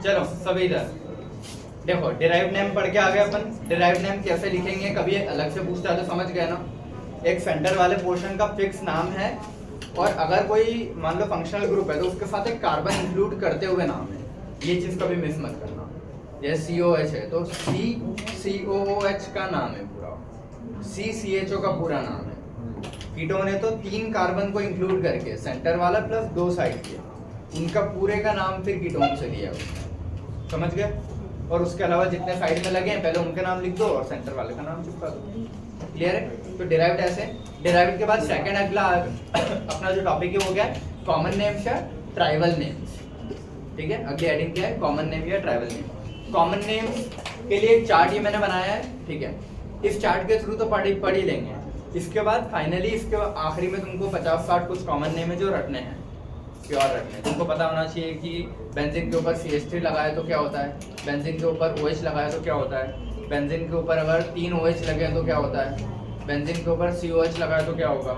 चलो सभी इधर देखो, डिराइव नेम पढ़ के आ गए अपन। डिराइव नेम कैसे लिखेंगे, कभी अलग से पूछता है तो समझ गए ना। एक सेंटर वाले पोर्शन का फिक्स नाम है, और अगर कोई मान लो फंक्शनल ग्रुप है तो उसके साथ एक कार्बन इंक्लूड करते हुए नाम है। ये चीज कभी मिस मत करना। जैसे COH है तो COOH का नाम है पूरा, CCHO का पूरा नाम है। कीटोन है तो 3 कार्बन को इंक्लूड करके सेंटर वाला प्लस 2 साइड के, उनका पूरे का नाम फिर कीटोन से लिया उसने। समझ गए? और उसके अलावा जितने साइड में लगे हैं पहले उनके नाम लिख दो और सेंटर वाले का नाम चिपका दो। क्लियर है? तो डिराइव्ड ऐसे। डिराइव्ड के बाद सेकंड अगला अपना जो टॉपिक है वो क्या है? कॉमन नेम्स या ट्राइबल नेम्स। ठीक है, अगली हेडिंग क्या है? कॉमन नेम या ट्राइबल नेम। कॉमन नेम के लिए एक चार्ट ये मैंने बनाया है। ठीक है, इस चार्ट के थ्रू तो पढ़ ही लेंगे। इसके बाद फाइनली इसके आखिरी में तुमको 50-60 कुछ कॉमन नेम है जो रटने हैं, प्योर रखने। तुमको पता होना चाहिए कि बेंजीन के ऊपर CH3 लगाए तो क्या होता है, बेंजीन के ऊपर OH लगाए तो क्या होता है, बेंजीन के ऊपर अगर 3 OH लगे तो क्या होता है, बेंजीन के ऊपर COH लगाए तो क्या होगा,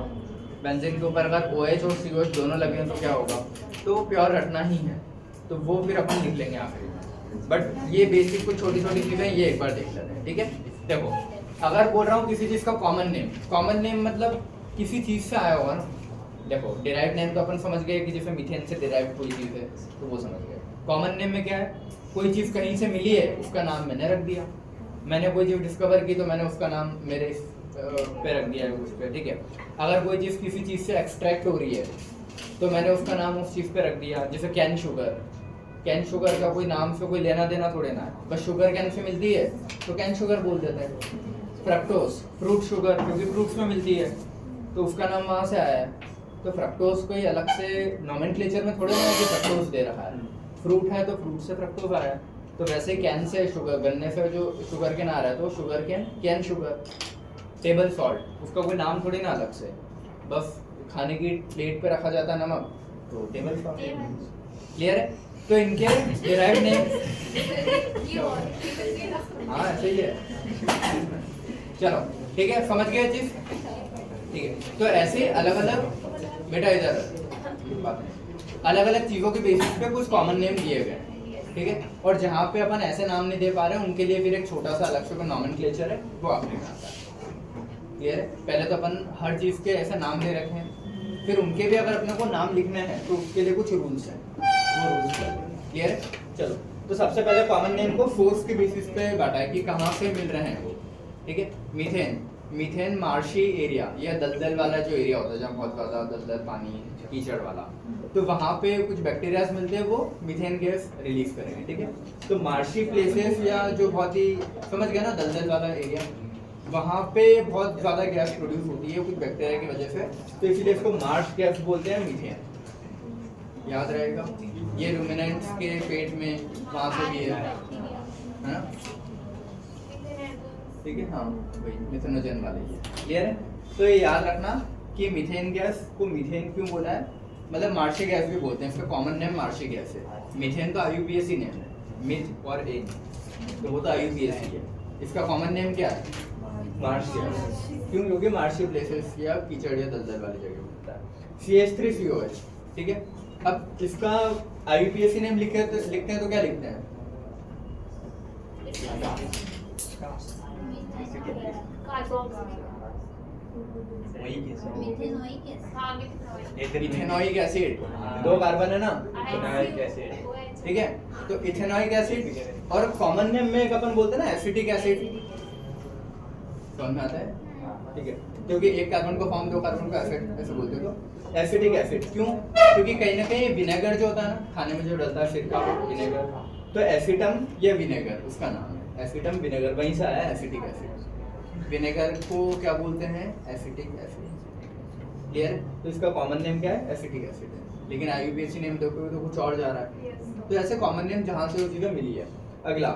बेंजीन के ऊपर अगर OH और COH दोनों लगे तो क्या होगा। तो प्योर रटना ही है, तो वो फिर अपन लिख लेंगे आखिरी में। बट ये बेसिक कुछ छोटी छोटी चीज़ें ये एक बार देख लेते हैं। ठीक है, देखो अगर बोल रहा हूँ किसी चीज़ का कॉमन नेम मतलब किसी चीज़ से आया होगा ना। देखो डिराइव नेम तो अपन समझ गए कि जैसे मीथेन से डिराइव कोई चीज़ है तो वो समझ गए। कॉमन नेम में क्या है? कोई चीज़ कहीं से मिली है उसका नाम मैंने रख दिया। मैंने कोई चीज़ डिस्कवर की तो मैंने उसका नाम मेरे पे रख दिया है उस पर। ठीक है, अगर कोई चीज़ किसी चीज़ से एक्सट्रैक्ट हो रही है तो मैंने उसका नाम उस चीज़ पे रख दिया। जैसे कैन शुगर का कोई नाम से कोई लेना देना थोड़े ना है, बस शुगर कैन से मिलती है तो कैन शुगर बोल देते हैं। फ्रक्टोज फ्रूट शुगर क्योंकि फ्रूट्स में मिलती है तो उसका नाम वहाँ से आया है। तो फ्रक्टोज कोई अलग से नोमेनक्लेचर में थोड़े ना कि फ्रक्टोज दे रहा है, फ्रूट है तो फ्रूट से फ्रक्टोज आया। तो वैसे कैन से शुगर, गन्ने से जो शुगर केन आ रहा है तो sugar cane sugar. Table salt उसका कोई नाम थोड़ी ना अलग से, बस खाने की प्लेट पे रखा जाता है नमक तो टेबल सॉल्ट। क्लियर है? तो इनके डिराइव्ड नेम हाँ ऐसे ही है। चलो ठीक है, समझ गए चीज? ठीक है, तो ऐसे अलग अलग बेटा इधर अलग अलग चीज़ों के बेसिस पे कुछ कॉमन नेम दिए गए। ठीक है, और जहाँ पे अपन ऐसे नाम नहीं दे पा रहे हैं उनके लिए फिर एक छोटा सा अलग से नॉमेनक्लेचर है वो आखिरी में आता है। क्लियर है? पहले तो अपन हर चीज़ के ऐसे नाम दे रखे हैं, फिर उनके भी अगर अपने को नाम लिखने हैं तो उसके लिए कुछ रूल्स हैं, वो रूल्स। क्लियर है? चलो, तो सबसे पहले कॉमन नेम को सोर्स के बेसिस पे बांटा है कि कहाँ से मिल रहे हैं वो। ठीक है, मीथेन मार्शी एरिया या दलदल वाला जो एरिया होता है जहाँ बहुत ज़्यादा दलदल पानी कीचड़ वाला, तो वहाँ पे कुछ बैक्टीरियाज मिलते हैं वो मीथेन गैस रिलीज करेंगे। ठीक है, तो मार्शी प्लेसेस या जो बहुत ही समझ गया ना दलदल वाला एरिया, वहाँ पे बहुत ज़्यादा गैस प्रोड्यूस होती है कुछ बैक्टीरिया की वजह से, तो इसलिए इसको मार्श गैस बोलते हैं मीथेन। याद रहेगा, ये रूमिनेंट्स के पेट में वहाँ से भी है ना। ठीक है, हाँ वही मिथेनोजन वाले ये। क्लियर है? तो ये याद रखना कि मीथेन गैस को मीथेन क्यों बोला है, मतलब मार्शी गैस भी बोलते हैं, इसका कॉमन नेम मार्शी गैस है। मीथेन तो IUPAC नेम है, मिथ और ए, तो वो तो IUPAC है। इसका कॉमन नेम क्या है? Marsh gas. क्यों? क्योंकि मार्शी प्लेसेस या कीचड़ या दलदल वाली जगह होता है। CH3COH। ठीक है, अब इसका IUPAC नेम लिखते हैं तो क्या लिखते हैं? इथेनोइक एसिड, 2 कार्बन है ना, ठीक है, तो इथेनोइक एसिड। और कॉमन नेम में एक अपन बोलते हैं ना एसिटिक एसिड, समझ में आता है? ठीक है, क्योंकि एक कार्बन को फॉर्म 2 कार्बन को एसिड ऐसे बोलते हैं, तो एसिटिक एसिड क्यों? क्योंकि कहीं ना कहीं विनेगर जो होता है ना खाने में जो डलता है सिरका विनेगर, तो एसिटम या विनेगर उसका नाम है, एसिटम विनेगर, वहीं से आया एसिटिक एसिड। विनेगर को क्या बोलते हैं? Acetic acid. क्लियर? तो इसका कॉमन नेम क्या है? एसिटिक एसिड है, लेकिन IUPAC नेम देखोगे तो कुछ और जा रहा है। तो ऐसे कॉमन नेम जहाँ से वो चीज़ें मिली है। अगला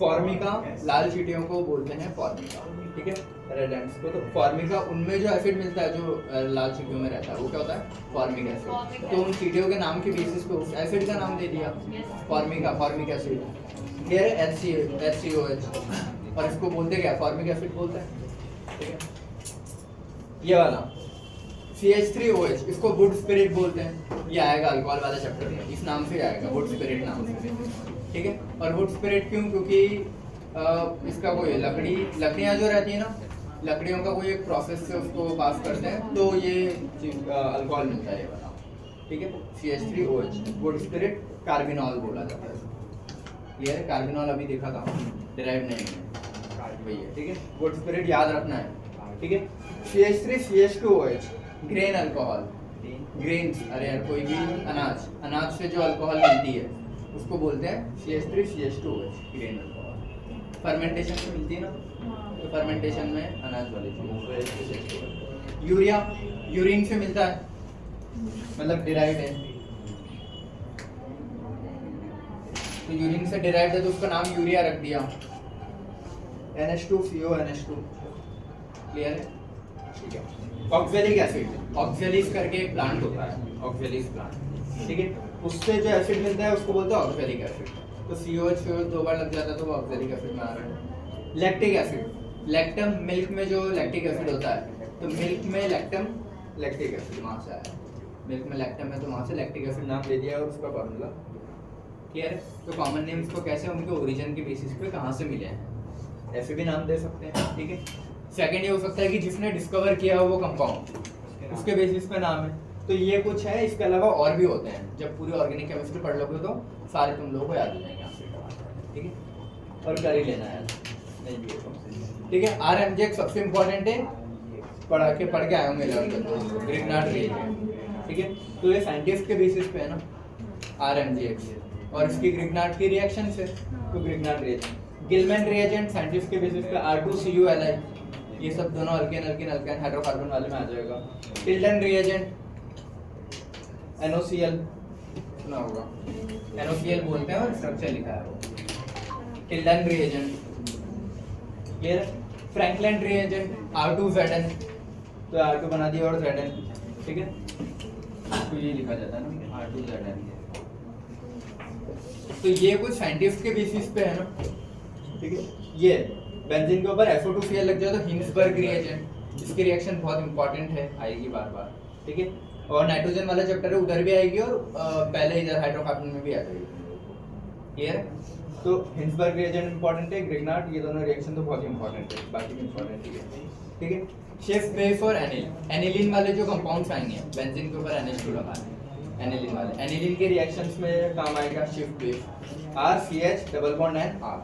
फॉर्मिका, लाल चींटियों को बोलते हैं फॉर्मिका। ठीक है, रेड एंड्स को। तो फॉर्मिका उनमें जो एसिड मिलता है जो लाल चींटियों में रहता है वो क्या होता है? Formic acid. तो उन चींटियों के नाम के बेसिस पे उस एसिड का नाम दे दिया फॉर्मिका, फॉर्मिक एसिड। क्लियर है? HCOH। और इसको बोलते क्या? फॉर्मिक एसिड बोलते हैं। ठीक है, ये वाला CH3OH, इसको वुड स्पिरिट बोलते हैं। ये आएगा अल्कोहल वाला चैप्टर में, इस नाम से आएगा, वुड स्पिरिट नाम से। ठीक है। और वुड स्पिरिट क्यों? क्योंकि इसका कोई लकड़ियाँ जो रहती है ना, लकड़ियों का कोई एक प्रोसेस से उसको पास करते हैं तो ये अल्कोहल मिलता है ये वाला, ठीक है। CH3OH वुड स्पिरिट कार्बिनॉल बोला जाता है, क्लियर है। कार्बिनॉल अभी देखा था, डिराइव नहीं है वही है, ठीक है। वुड स्पिरिट याद रखना है, ठीक है। CH3CH2OH ग्रेन अल्कोहल, ग्रेन्स, अरे यार कोई भी अनाज से जो अल्कोहल मिलती है उसको बोलते हैं CH3CH2OH ग्रेन अल्कोहल। फर्मेंटेशन से मिलती है ना, तो फर्मेंटेशन में अनाज वाली चीज। यूरिया यूरिन से मिलता है, मतलब डिराइव्ड है, तो यूरिन से डिराइव्ड है तो उसका नाम यूरिया रख दिया। NH2CONH2, क्लियर है, ठीक है। ऑक्जेलिक एसिड, ऑक्जेलिस करके एक प्लांट होता है, ऑक्जेलिस प्लांट, ठीक है। उससे जो एसिड मिलता है उसको बोलते हैं ऑक्जेलिक एसिड। तो COH दो बार लग जाता है तो वो ऑक्जेलिक एसिड में आ रहा है। लैक्टिक एसिड, लैक्टम, मिल्क में जो लैक्टिक एसिड होता है, तो मिल्क में लैक्टम, लैक्टिक एसिड वहाँ से आया, मिल्क में लैक्टम है तो वहाँ से लैक्टिक एसिड नाम दे दिया और उसका फॉर्मूला, क्लियर है। तो कॉमन नेम्स को कैसे उनके ओरिजिन के बेसिस पे कहाँ से मिले हैं ऐसे भी नाम दे सकते हैं, ठीक है। सेकंड ये हो सकता है कि जिसने डिस्कवर किया हो वो कंपाउंड, उसके बेसिस पे नाम है। तो ये कुछ है, इसके अलावा और भी होते हैं। जब पूरी ऑर्गेनिक केमिस्ट्री पढ़ लोगे तो सारे तुम लोगों को याद हो जाएंगे आपसे, ठीक है। और कर ही लेना है, नहीं भी है, ठीक है। RMGX सबसे इम्पोर्टेंट है, पढ़ के आए होंगे 11th में, ग्रिग्नार्ड रिएजेंट, ठीक है। तो ये साइंटिस्ट के बेसिस पे है ना RMGX, और इसकी ग्रिग्नार्ड की रिएक्शन से, तो Grignard reagent. Gillman reagent scientist के बेसिस पे R2CuLi, ये सब दोनों अल्केन अल्केन अल्केन हाइड्रोकार्बन वाले में आ जाएगा। टिल्डन रिएजेंट NOCl, सुना होगा, NOCl बोलते हैं और स्ट्रक्चर लिखा है वो, Tilden reagent, clear. Franklin reagent R2Zn, तो R2 बना दिया और Zn, ठीक है। तो ये लिखा जाता है ना R2Zn। तो ये कुछ साइंटिस्ट के बेसिस पे है ना, ठीक है। ये बेंजीन के ऊपर SO2Cl लग जाए तो हिंसबर्ग रिएजेंट, इसकी रिएक्शन बहुत इंपॉर्टेंट है, आएगी बार बार, ठीक है। और नाइट्रोजन वाला चैप्टर है उधर भी आएगी और पहले इधर हाइड्रोकार्बन में भी आ जाएगी, क्लियर है। तो हिंसबर्ग रिएजेंट इंपॉर्टेंट है, ग्रिग्नार्ड, ये दोनों रिएक्शन तो बहुत इंपॉर्टेंट है, बाकी भी इंपॉर्टेंट है, ठीक है। शेफ बेस और एनिलीन वाले जो कंपाउंड्स आएंगे, बेंजीन के ऊपर NH2 लगा है, एनिलीन वाले, एनिलीन के रिएक्शंस में काम आएगा shift base, RCH double bond N R,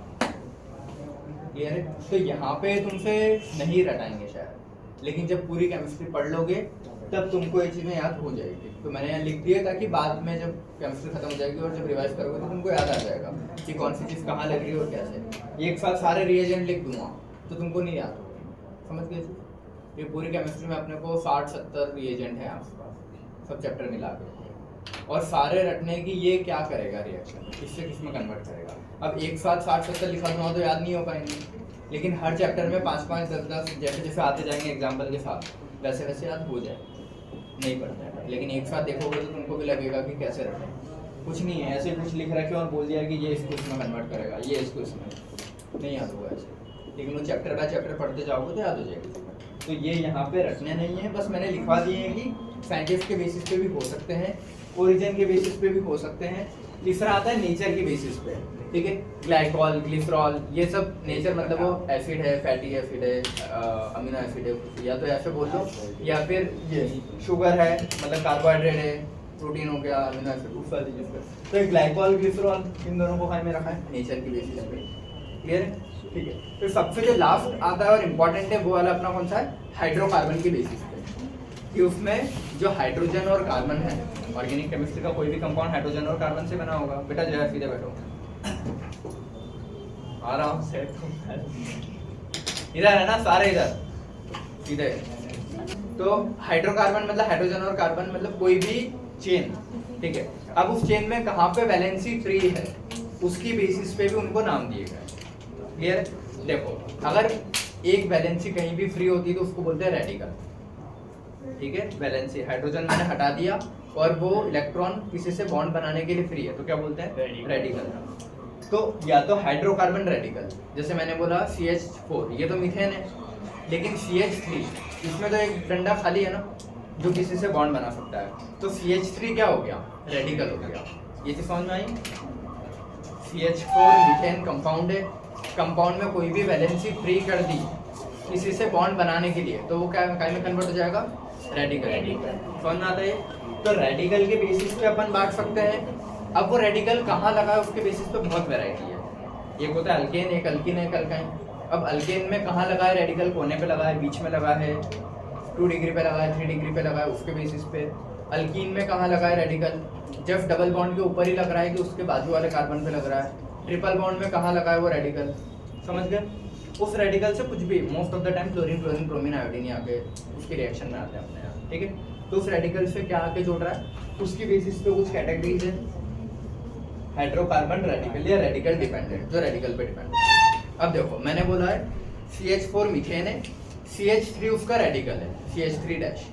clear है। तो यहाँ पे तुमसे नहीं रटाएंगे शायद, लेकिन जब पूरी केमिस्ट्री पढ़ लोगे तब तुमको ये चीज़ें याद हो जाएगी। तो मैंने यहाँ लिख दिया ताकि बाद में जब केमिस्ट्री खत्म हो जाएगी और जब रिवाइज करोगे तो तुमको याद आ जाएगा कि कौन सी चीज़ कहाँ लग रही है और कैसे। एक साथ सारे रिएजेंट लिख दूंगा तो तुमको नहीं याद होगा, समझ गए। ये पूरी केमिस्ट्री में अपने को 60-70 रिएजेंट है आसपास, सब चैप्टर मिला के, और सारे रटने की ये क्या करेगा रिएक्शन, किससे किस में कन्वर्ट करेगा। अब एक साथ 60-70 लिखा दूंगा तो याद नहीं हो पाएंगे, लेकिन हर चैप्टर में 5-5, 10-10 जैसे जैसे आते जाएंगे एग्जाम्पल के साथ वैसे वैसे याद हो जाए, नहीं पड़ता है। लेकिन एक साथ देखोगे तो तुमको भी लगेगा कि कैसे रखें, कुछ नहीं है, ऐसे कुछ लिख रखे और बोल दिया कि ये इसको इसमें कन्वर्ट करेगा, ये इसको इसमें, नहीं याद होगा ऐसे। लेकिन वो चैप्टर बाय चैप्टर पढ़ते जाओगे तो याद हो जाएगी। तो ये यहाँ पे रखने नहीं है, बस मैंने लिखवा दिए हैं कि साइंटिस्ट के बेसिस पे भी हो सकते हैं, ओरिजिन के बेसिस पे भी हो सकते हैं। तीसरा आता है नेचर के बेसिस पे, ठीक है। ग्लाइकॉल, ग्लिसरॉल, ये सब नेचर मतलब वो एसिड है, फैटी एसिड है, अमीनो एसिड है, या तो ऐसे बोल लो, या फिर ये शुगर है मतलब कार्बोहाइड्रेट है, प्रोटीन हो गया, अमीनो एसिड, उस वाली चीज़ पे। तो ग्लाइकॉल, ग्लिसरॉल, इन दोनों को में रखा है नेचर की बेसिस पे, क्लियर है, ठीक है। तो सबसे जो लास्ट आता है और इम्पोर्टेंट है वो वाला अपना कौन सा है, हाइड्रोकार्बन की बेसिस पे, कि उसमें जो हाइड्रोजन और कार्बन है, ऑर्गेनिक केमिस्ट्री का कोई भी कंपाउंड हाइड्रोजन और कार्बन से बना होगा। बेटा जरा सीधे बैठो, आराम से, इधर है ना सारे, इधर सीधे। तो हाइड्रोकार्बन मतलब हाइड्रोजन और कार्बन मतलब कोई भी चेन, ठीक है। अब उस चेन में कहाँ पे वैलेंसी फ्री है उसकी बेसिस पे भी उनको नाम दिए गए, क्लियर। देखो अगर एक वैलेंसी कहीं भी फ्री होती है तो उसको बोलते हैं रेडिकल, ठीक है। वैलेंसी हाइड्रोजन मैंने हटा दिया और वो इलेक्ट्रॉन किसी से बॉन्ड बनाने के लिए फ्री है तो क्या बोलते हैं, रेडिकल। तो या तो हाइड्रोकार्बन रेडिकल, जैसे मैंने बोला CH4, ये तो मीथेन है, लेकिन CH3 इसमें तो एक डंडा खाली है ना जो किसी से बॉन्ड बना सकता है, तो CH3 क्या हो गया, रेडिकल हो गया। ये चीज समझ में आई। CH4 मीथेन कंपाउंड है, कंपाउंड में कोई भी वैलेंसी फ्री कर दी किसी से बॉन्ड बनाने के लिए तो वो क्या में कन्वर्ट हो जाएगा, रेडिकल। समझ में आता है? तो रेडिकल के बेसिस पे अपन बांट सकते हैं। अब वो रेडिकल कहाँ लगा है उसके बेसिस पे बहुत वैरायटी है। एक होता है अल्केन, एक अल्किन, एक अल्काइन। अब अल्केन में कहाँ लगा है रेडिकल, कोने पे लगा है, बीच में लगा है, 2 डिग्री पे लगा है, 3 डिग्री पे लगा है, उसके बेसिस पे। अल्कीन में कहाँ लगा है रेडिकल, जब डबल बॉन्ड के ऊपर ही लग रहा है कि उसके बाजू वाले कार्बन पे लग रहा है। ट्रिपल बॉन्ड में कहाँ लगा है वो रेडिकल, समझ गए? उस रेडिकल से कुछ भी most of the time chlorine chlorine bromine iodine ही आके उसके रिएक्शन में आते हैं अपने यहाँ, ठीक है? तो उस रेडिकल से क्या आके जोड़ रहा है, उसकी बेसिस पे कुछ कैटेगरीज है, हाइड्रोकार्बन रेडिकल या रेडिकल डिपेंडेंट, जो रेडिकल पे डिपेंड है। अब देखो मैंने बोला है CH4 मीथेन है, CH3 उसका रेडिकल है, CH3 डैश।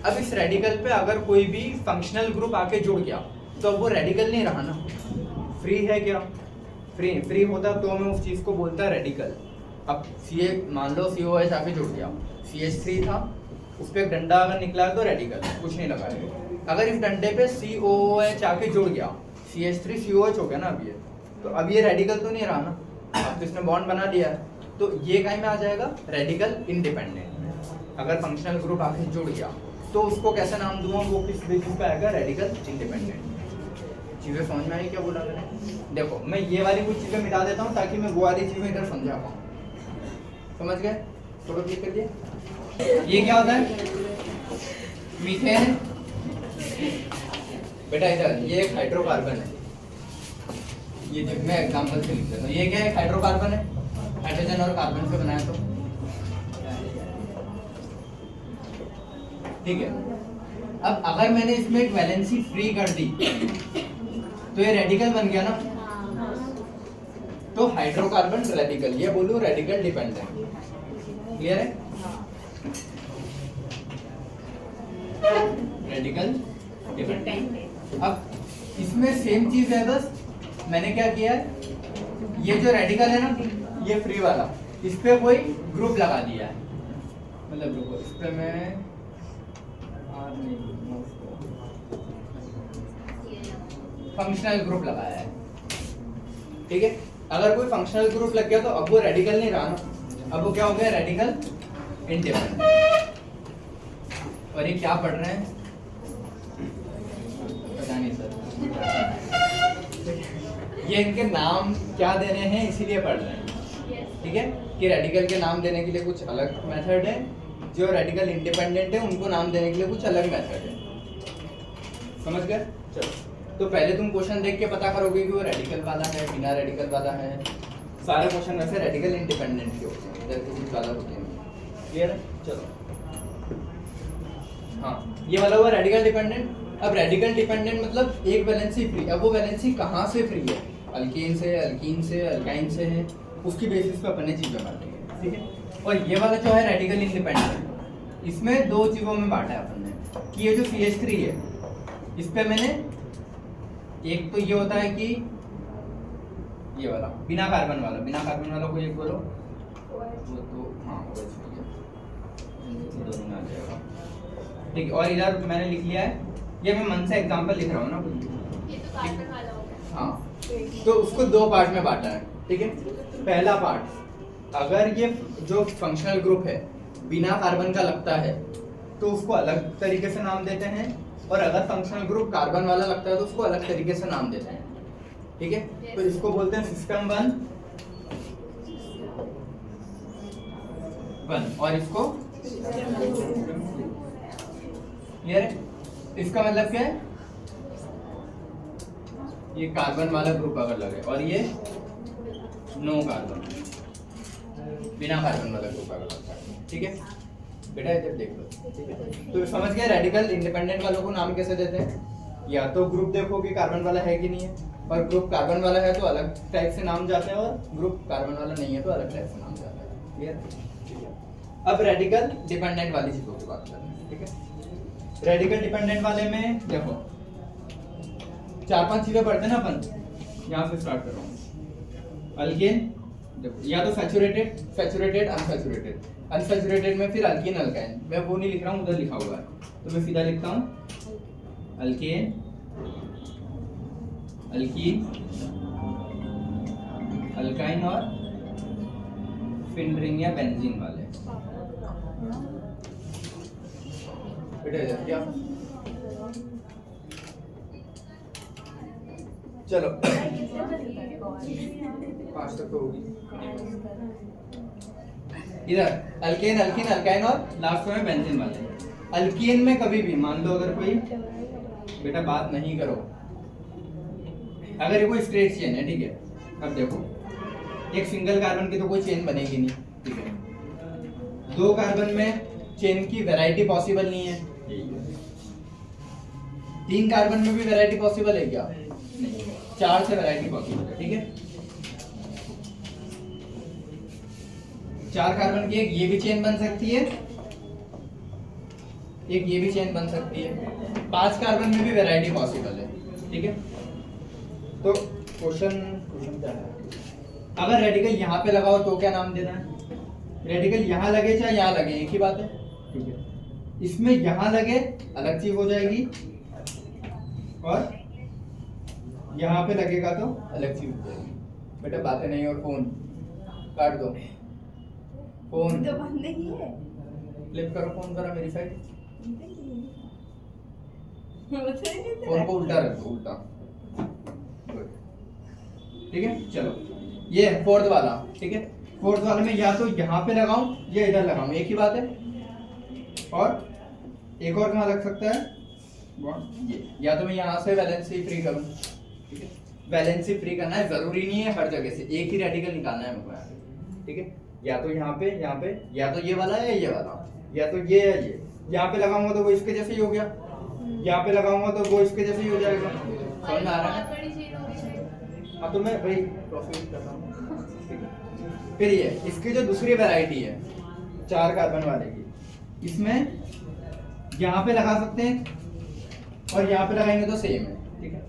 अब इस रेडिकल पे अगर कोई भी फंक्शनल ग्रुप आके जुड़ गया तो अब वो रेडिकल नहीं रहा ना, फ्री है क्या? फ्री होता तो मैं उस चीज को बोलता रेडिकल। अब मान लो COH आके जुड़ गया, CH3 था, उस पर एक डंडा अगर निकला तो रेडिकल, कुछ नहीं लगा है। अगर इस डंडे पे COOH आके जुड़ गया, CH3 COH हो गया ना अब ये, तो अब ये रेडिकल तो नहीं रहा ना, अब तो इसने बॉन्ड बना दिया है, तो ये कहीं में आ जाएगा, रेडिकल इंडिपेंडेंट में। अगर फंक्शनल ग्रुप आके जुड़ गया तो उसको कैसे नाम दूंगा, वो किस बेसिस पे आएगा, रेडिकल इंडिपेंडेंट। चीज़ें समझ में आई क्या बोला मैंने? देखो मैं ये वाली कुछ चीज़ें मिटा देता हूँ ताकि मैं वो वाली चीज़ें इधर समझा पाऊँ। समझ गए? थोड़ा क्लिक कर दिए। ये क्या होता है, मीथेन बेटा इधर, ये एक हाइड्रोकार्बन है, ये जो मैं एग्जांपल से लिख देता हूँ, ये क्या है, हाइड्रोकार्बन है, हाइड्रोजन और कार्बन से बनाया तो ठीक है। अब अगर मैंने इसमें एक वैलेंसी फ्री कर दी तो ये रेडिकल बन गया ना, तो हाइड्रोकार्बन रेडिकल, ये बोलूं रेडिकल डिपेंडेंट। क्लियर है? Radical dependent. अब इसमें सेम चीज है, बस मैंने क्या किया है, ये जो रेडिकल है ना, ये फ्री वाला, इस पे कोई ग्रुप लगा दिया है, मतलब रुको, इस पे मैं फंक्शनल ग्रुप लगाया है, ठीक है? अगर कोई फंक्शनल ग्रुप लग गया तो अब वो रेडिकल नहीं रहा ना, अब वो क्या हो गया, रेडिकल इंडिपेंडेंट। और ये क्या पढ़ रहे हैं पता नहीं सर, ये इनके नाम क्या देने हैं इसीलिए पढ़ रहे हैं, ठीक है? कि रेडिकल के नाम देने के लिए कुछ अलग मेथड है, जो रेडिकल इंडिपेंडेंट है उनको नाम देने के लिए कुछ अलग मेथड है। समझ गए? चलो, तो पहले तुम क्वेश्चन देख के पता करोगे कि वो रेडिकल वाला है, बिना रेडिकल वाला है। सारे क्वेश्चन वैसे रेडिकल इंडिपेंडेंट के होते हैं, इधर कुछ ज़्यादा होते हैं। क्लियर है? चलो, हाँ, ये वाला हुआ रेडिकल डिपेंडेंट। अब रेडिकल डिपेंडेंट मतलब एक वैलेंसी फ्री। अब वो वैलेंसी कहाँ से फ्री है, अल्केन से, अल्कीन से, अल्काइन से है, उसकी बेसिस पे अपने चीज़ें बांटेंगे, ठीक है? और ये वाला जो है रेडिकल इंडिपेंडेंट, इसमें दो चीज़ों में बांटा है अपन ने कि ये जो CH3 है, इस पे मैंने एक तो ये होता है कि ये वाला बिना कार्बन वाला को एक बोलो, वो तो हाँ दोनों में आ जाएगा, ठीक है? और इधर मैंने लिख लिया है, ये मैं मन से एग्जांपल लिख रहा हूँ ना, ये तो कार्बन वाला होगा, हाँ, तो उसको दो पार्ट में बांटा है, ठीक है? पहला पार्ट, अगर ये जो फंक्शनल ग्रुप है बिना कार्बन का लगता है तो उसको अलग तरीके से नाम देते हैं, और अगर फंक्शनल ग्रुप कार्बन वाला लगता है तो उसको अलग तरीके से नाम देते हैं, ठीक है? तो इसको बोलते हैं सिस्टम 1 और इसको, क्लियर है? इसका मतलब क्या है, ये कार्बन वाला ग्रुप अगर लगे और ये नो कार्बन, बिना कार्बन वाला ग्रुप अगर लगता है, ठीक है बेटा? इधर देख लो, ठीक है? तो समझ गए रेडिकल इंडिपेंडेंट वालों को नाम कैसे देते हैं? या तो ग्रुप देखो कि कार्बन वाला है कि नहीं है, और ग्रुप कार्बन वाला है तो अलग टाइप से नाम जाते हैं, और ग्रुप कार्बन वाला नहीं है तो अलग टाइप से नाम जाता है। क्लियर? ठीक है। अब रेडिकल डिपेंडेंट वाली चीजों की बात करते हैं, ठीक है? रेडिकल डिपेंडेंट वाले में देखो 4-5 चीजें पढ़ते हैं ना अपन, यहाँ से स्टार्ट कर रहा हूँ। अल्केन देखो, या तो सैचुरेटेड, अनसैचुरेटेड में फिर अल्कीन, अल्काइन। मैं वो नहीं लिख रहा हूँ, उधर लिखा हुआ है, तो मैं सीधा लिखता हूँ अल्केन, अल्कीन, अल्काइन और ट्विन रिंग या बेंजीन वाले। बेटा इधर क्या, चलो 5 तक तो होगी। इधर अल्केन, अल्कीन, अल्काइन और लास्ट में बेंजीन वाले। अल्कीन में कभी भी मान लो अगर कोई, बेटा बात नहीं करो, अगर ये कोई स्ट्रेट चेन है, ठीक है, अब देखो एक सिंगल कार्बन की तो कोई चेन बनेगी नहीं, ठीक है, 2 कार्बन में चेन की वैरायटी पॉसिबल नहीं है, 3 कार्बन में भी वैरायटी पॉसिबल है क्या? 4 से वैरायटी पॉसिबल है, ठीक है। 4 कार्बन की एक ये भी चेन बन सकती है, एक ये भी चेन बन सकती है, 5 कार्बन में भी वैरायटी पॉसिबल है, ठीक है। तो क्वेश्चन क्या है, अगर रेडिकल यहाँ पे लगाओ तो क्या नाम देना है? रेडिकल यहाँ लगे चाहे यहाँ लगे एक ही बात है, ठीक है। इसमें यहाँ लगे अलग चीज हो जाएगी और यहाँ पे लगेगा तो अलग चीज हो जाएगी। बेटा बातें नहीं और फोन काट दो, फोन तो बंद नहीं है, फ्लिप करो फोन जरा मेरी साइड, फोन फोन को उल्टा रख दो, उल्टा, ठीक है। चलो ये फोर्थ वाला, ठीक है, फोर्थ वाले में या तो यहाँ पे लगाऊं या इधर लगाऊं एक ही बात है, और एक और कहाँ लग सकता है ये, या तो मैं यहाँ से वैलेंसी फ्री करूं, ठीक है। वैलेंसी फ्री करना है, जरूरी नहीं है हर जगह से एक ही रेडिकल निकालना है मुझे, ठीक है। या तो यहाँ पे या तो ये वाला है या ये वाला, या तो ये है ये, यहाँ पे लगाऊंगा तो वो इसके जैसे ही हो गया, यहाँ पे लगाऊंगा तो वो इसके जैसे ही हो जाएगा, समझ में आ रहा है? हाँ तो मैं भाई प्रोसीड कर रहा हूँ, ठीक है। फिर ये इसकी जो दूसरी वैरायटी है 4 कार्बन वाले की, इसमें यहाँ पे लगा सकते हैं और यहाँ पे लगाएंगे तो सेम है, ठीक है।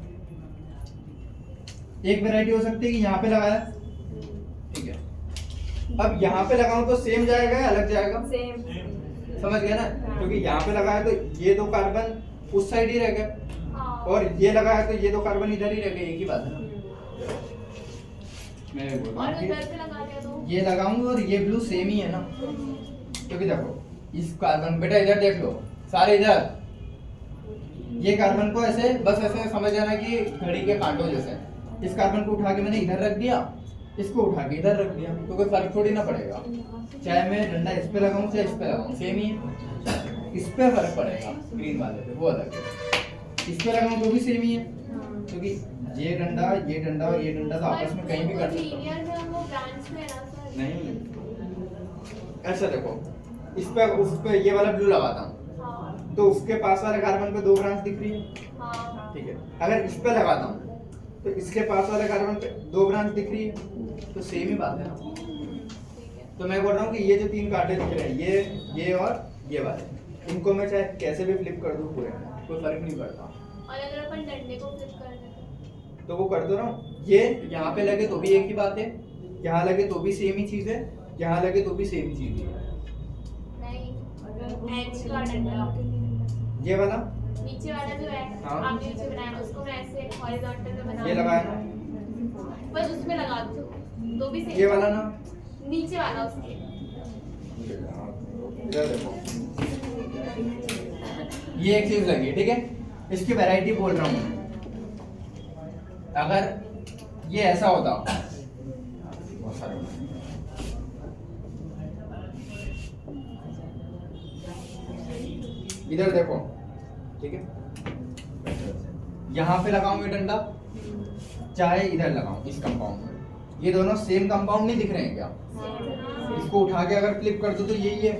एक वैरायटी हो सकती है कि यहाँ पे लगाया, ठीक है, अब यहाँ पे लगाऊं तो सेम जाएगा या अलग जाएगा? सेम, समझ गया ना, क्योंकि यहाँ पे लगाया तो ये 2 कार्बन उस साइड ही रह गए और ये लगाया तो ये 2 कार्बन इधर ही रह गए, एक ही बात है ना। मैं बोल रहा हूँ ये लगाऊंगा और ये ब्लू सेम ही है ना, क्योंकि देखो इस कार्बन, बेटा इधर देख लो सारे इधर, ये कार्बन को ऐसे बस ऐसे समझ जाना कि घड़ी के कांटों जैसे, इस कार्बन को उठा के मैंने इधर रख दिया, इसको उठा के इधर रख दिया, तो कोई फर्क थोड़ी ना पड़ेगा, चाहे मैं डंडा इस पे लगाऊं चाहे इस पे लगाऊं सेम ही है। इस पे फर्क पड़ेगा ग्रीन वाले पे, वो अलग है, इस पे लगाऊं तो भी सेम ही है, क्योंकि ये डंडा और ये डंडा तो आपस में कहीं भी कर सकता हूं। नहीं ऐसा देखो, इस पे उस पे ये वाला ब्लू लगाता हूं तो उसके पास वाले कार्बन पे 2 ब्रांच दिख रही है, ठीक है। अगर इस पे लगाता हूं तो इसके पास वाले कार्बन पे 2 ब्रांच दिख रही है, तो सेम ही बात है ना। तो मैं बोल रहा हूँ कि ये जो 3 कांटे दिख रहे हैं ये और ये वाले, इनको मैं चाहे कैसे भी फ्लिप कर दूं पूरे में, कोई फर्क नहीं पड़ता। और अगर अपन डंडे को फ्लिप कर दें तो वो कर दो ना, ये यहाँ पे लगे तो भी एक ही बात है, यहाँ लगे तो भी सेम ही चीज है, यहाँ लगे तो भी सेम चीज है। नहीं एज का डंडा, ये वाला नीचे वाला जो है, हाँ। आपने नीचे बनाया उसको मैं ऐसे हॉरिजॉन्टल में बना, ये लगाया ना, बस उसमें लगा दो तो भी सेम। ये वाला ना, नीचे वाला उसके, इधर देखो ये एक चीज लगी, ठीक है। इसकी वैरायटी बोल रहा हूँ, अगर ये ऐसा होता, बहुत सारे इधर देखो, ठीक है, यहाँ पे लगाऊं ये डंडा चाहे इधर लगाऊं इस कंपाउंड में, ये दोनों सेम कंपाउंड नहीं दिख रहे हैं क्या? इसको उठा के अगर फ्लिप कर दो तो यही है,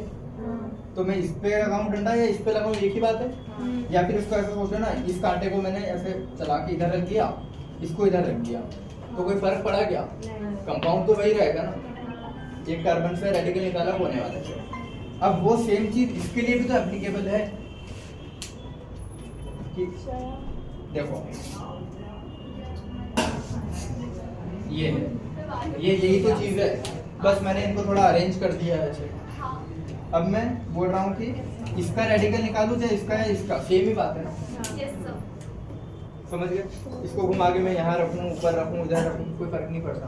तो मैं इस पे लगाऊं डंडा या इस पे लगाऊं एक ही बात है। या फिर इसको ऐसे सोचो ना, इस कांटे को मैंने ऐसे चला के इधर रख दिया, इसको इधर रख दिया, तो कोई फर्क पड़ा क्या? कंपाउंड तो वही रहेगा ना, एक कार्बन से रेडिकल निकाला होने वाला है। अब वो सेम चीज इसके लिए भी तो एप्लीकेबल है कि देखो ये है, ये यही तो चीज है, बस मैंने इनको थोड़ा अरेंज कर दिया है ऐसे। अब मैं बोल रहा हूँ कि इसका रेडिकल निकालूं चाहे इसका है, इसका सेम ही बात है ना। समझ गए? इसको घुमा के मैं यहाँ रखूँ, ऊपर रखूँ, इधर रखूँ, कोई फर्क नहीं पड़ता।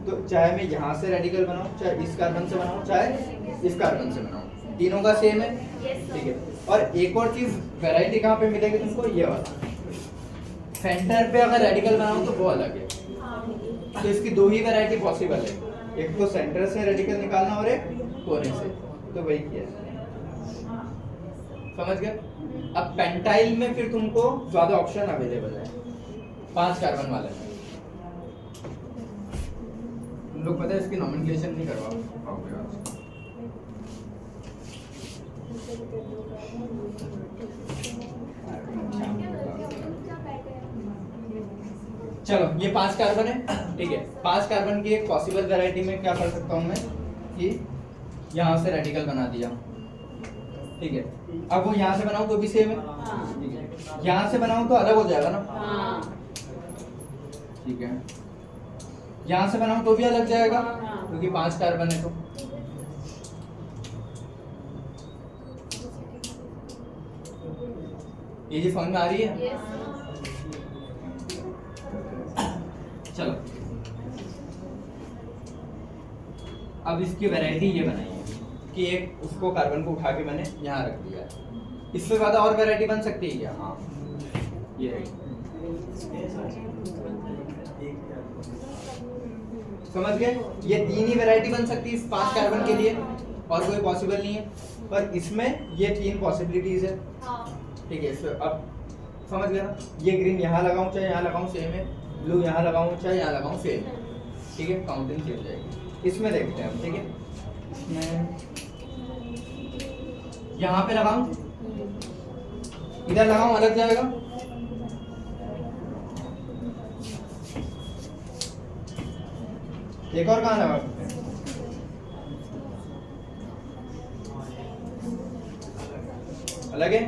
तो चाहे मैं यहाँ से रेडिकल बनाऊँ, चाहे इस कार्बन से बनाऊँ, चाहे इस कार्बन से बनाऊँ, तीनों का सेम है। ठीक है। और एक और चीज वैरायटी कहाँ पे मिलेगी तुमको, ये वाला सेंटर पे अगर रेडिकल बनाऊँ तो वो अलग है। तो इसकी दो ही वैरायटी पॉसिबल है, एक तो सेंटर से रेडिकल निकालना और एक कोने से। तो वही किया, समझ गए। अब पेंटाइल में फिर तुमको ज्यादा ऑप्शन अवेलेबल है, 5 कार्बन वाले में। तुम लोग पता है इसकी नॉमेनक्लेचर नहीं करवा पाओगे आज। चलो ये 5 कार्बन है, ठीक है। 5 कार्बन की एक पॉसिबल वैरायटी में क्या कर सकता हूँ मैं कि यहाँ से रेडिकल बना दिया, ठीक है। अब वो यहाँ से बनाऊँ तो भी सेम है, ठीक है। यहाँ से बनाऊँ तो अलग हो जाएगा ना, ठीक है। यहाँ से बनाऊँ तो भी अलग जाएगा क्योंकि 5 कार्बन है। तो ये जी समझ में आ रही है। चलो अब इसकी वैरायटी ये बनाई है कि एक उसको कार्बन को उठा के मैंने यहाँ रख दिया है। इससे ज्यादा और वैरायटी बन सकती है क्या? हाँ, ये रही। समझ गए? ये 3 ही वैरायटी बन सकती है इस 5 कार्बन के लिए, और कोई पॉसिबल नहीं है। पर इसमें ये 3 पॉसिबिलिटीज है, ठीक है। अब समझ गए ना? ये ग्रीन यहाँ लगाऊं चाहे यहाँ लगाऊं सेम है, ब्लू यहाँ लगाऊं चाहे यहाँ लगाऊं सेम है, ठीक है। काउंटिंग सेम जाएगी। इसमें देखते हैं हम, ठीक है। इसमें यहाँ पे लगाऊं, इधर लगाऊं अलग जाएगा, एक और कहाँ लगा सकते हैं? अलग है,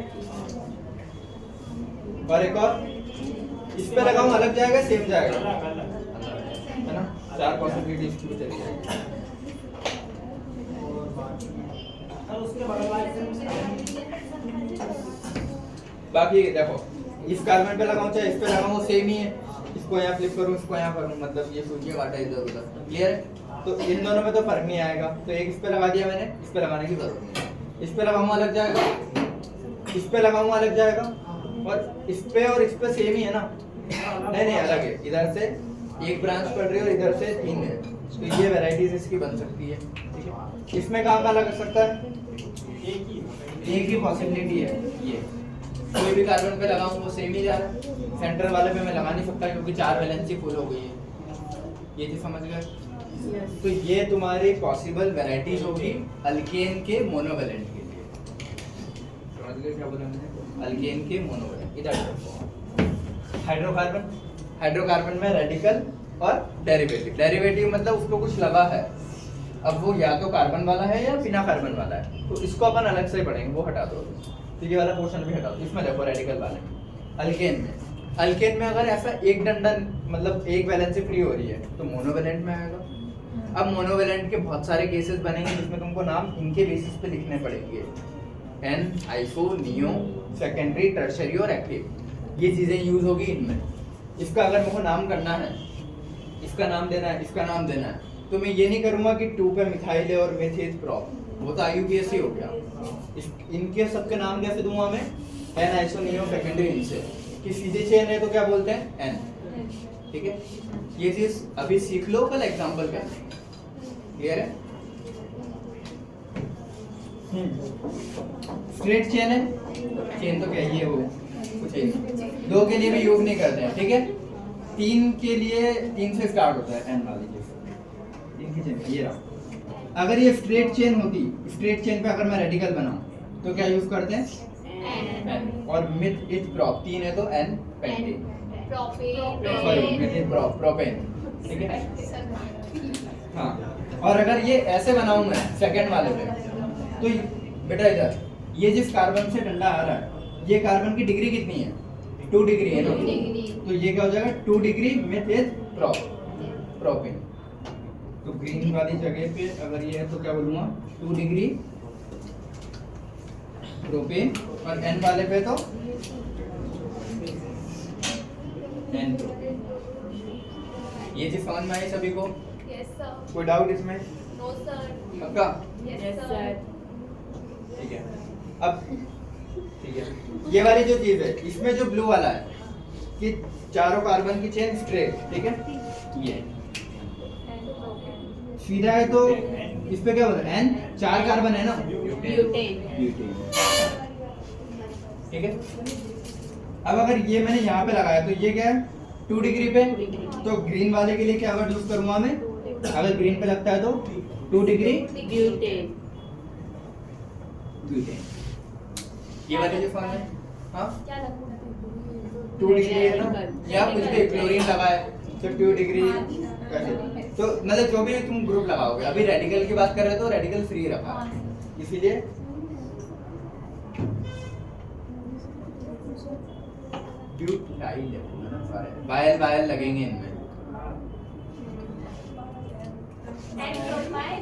और एक और इस पे लगाऊं अलग जाएगा सेम जाएगा, है ना। 4 पॉसिबिलिटी इसकी भी चली जाएगी। बाकी देखो, इस कार्बन पे लगाऊं चाहे इस पे लगाऊं वो सेम ही है। इसको यहाँ फ्लिप करूं, इसको यहाँ करूं, मतलब ये सूचिए काटा इधर उधर, क्लियर है। तो इन दोनों में तो फर्क नहीं आएगा, तो एक इस पे लगा दिया मैंने, इस पे लगाने की जरूरत नहीं है। इस पे लगाऊंगा अलग जाएगा, इस पे लगाऊंगा अलग जाएगा, और इस पे सेम ही है ना। नहीं अलग है, इधर से एक ब्रांच पड़ रही है और इधर से 3 है। तो ये वैरायटीज इसकी बन सकती है, ठीक है। इसमें कहाँ लग सकता है? एक ही पॉसिबिलिटी है, ये कोई भी कार्बन पे लगाऊं वो सेम ही जा रहा है। सेंटर वाले पे मैं लगा नहीं सकता क्योंकि 4 वैलेंसी फुल हो गई है। ये चीज समझ गए? तो ये तुम्हारी पॉसिबल वैरायटीज होगी अल्केन के मोनोवैलेंट के लिए। समझ गए क्या बोला मैंने? अल्केन के मोनोवैलेंट। इधर हाइड्रोकार्बन में रेडिकल और डेरिवेटिव मतलब उसको कुछ लगा है। अब वो या तो कार्बन वाला है या बिना कार्बन वाला है, तो इसको अपन अलग से पढ़ेंगे, वो हटा दो। तो ये वाला पोर्शन भी हटा दो। इसमें देखो रेडिकल वाले में, अल्केन में अगर ऐसा एक डंडन मतलब एक वैलेंसी फ्री हो रही है तो मोनोवैलेंट में आएगा। अब मोनोवैलेंट के बहुत सारे केसेस बनेंगे जिसमें तुमको नाम इनके बेसिस पे लिखने पड़ेंगे, n, iso, neo, secondary, tertiary और एक्टिव। ये चीजें यूज होगी इनमें। इसका अगर मुझे नाम करना है, इसका नाम देना है, इसका नाम देना है, तो मैं ये नहीं करूंगा कि 2 पे मिथाइल है और मिथिल प्रॉप, वो तो IUPAC हो गया। इनके सबके नाम कैसे दूंगा मैं? एन, आइसो, नियो, सेकेंडरी, इनसे। कि सीधी चेन है तो क्या बोलते हैं? एन, ठीक है। ये चीज अभी सीख लो, कल एग्जांपल कर लेंगे, क्लियर है? स्ट्रेट चेन है, चेन तो क्या ये वो कुछ है, 2 के लिए भी योग नहीं करते हैं, ठीक है। 3 के लिए 3 से स्टार्ट होता है, एन वाली चीज, इनकी चेन ये रहा। अगर ये स्ट्रेट चेन होती, स्ट्रेट चेन पे अगर मैं रेडिकल बनाऊं तो क्या यूज करते हैं? एन। और मिथ इथ प्रॉप 3 है तो n pentane, sorry meth eth prop propane, ठीक है। हाँ, और अगर ये ऐसे बनाऊं मैं सेकंड वाले पे, तो बेटा इधर ये जिस कार्बन से डंडा आ रहा है, ये कार्बन की डिग्री कितनी है? 2 डिग्री है ना। तो ये क्या हो जाएगा? 2 डिग्री मिथ इथ प्रोपेन। तो ग्रीन वाली जगह पे अगर ये है तो क्या बोलूंगा? 2 डिग्री प्रोपेन, और एन वाले पे तो एन। ये चीज समझ में आई सभी को? Yes, sir. कोई डाउट इसमें? No, sir. पक्का? Yes, sir. ठीक है। अब ठीक है, ये वाली जो चीज है इसमें जो ब्लू वाला है कि चारों कार्बन की चेन स्ट्रेट, ठीक है, ये सीधा है तो इस पे क्या होगा? N 4 कार्बन है ना, ब्यूटेन, ठीक है। अब अगर ये मैंने यहाँ पे लगाया तो ये क्या है? 2 डिग्री पे, तो ग्रीन वाले के लिए क्या वर्ड यूज करूंगा मैं? अगर ग्रीन पे लगता है तो 2 डिग्री ब्यूटेन। ब्यूटेन, ये वाले जो फॉर्म है, हाँ क्या लगता है? 2 डिग्री है ना, या कुछ भी क्लोरीन लगा है तो 2 डिग्री कैसे? तो मतलब जो भी तुम ग्रुप लगाओगे, अभी रेडिकल की बात कर रहे हो तो रेडिकल फ्री रखा है, इसीलिए ब्यूटाइल है ना, सारे बायल बायल लगेंगे इनमें। And propyl.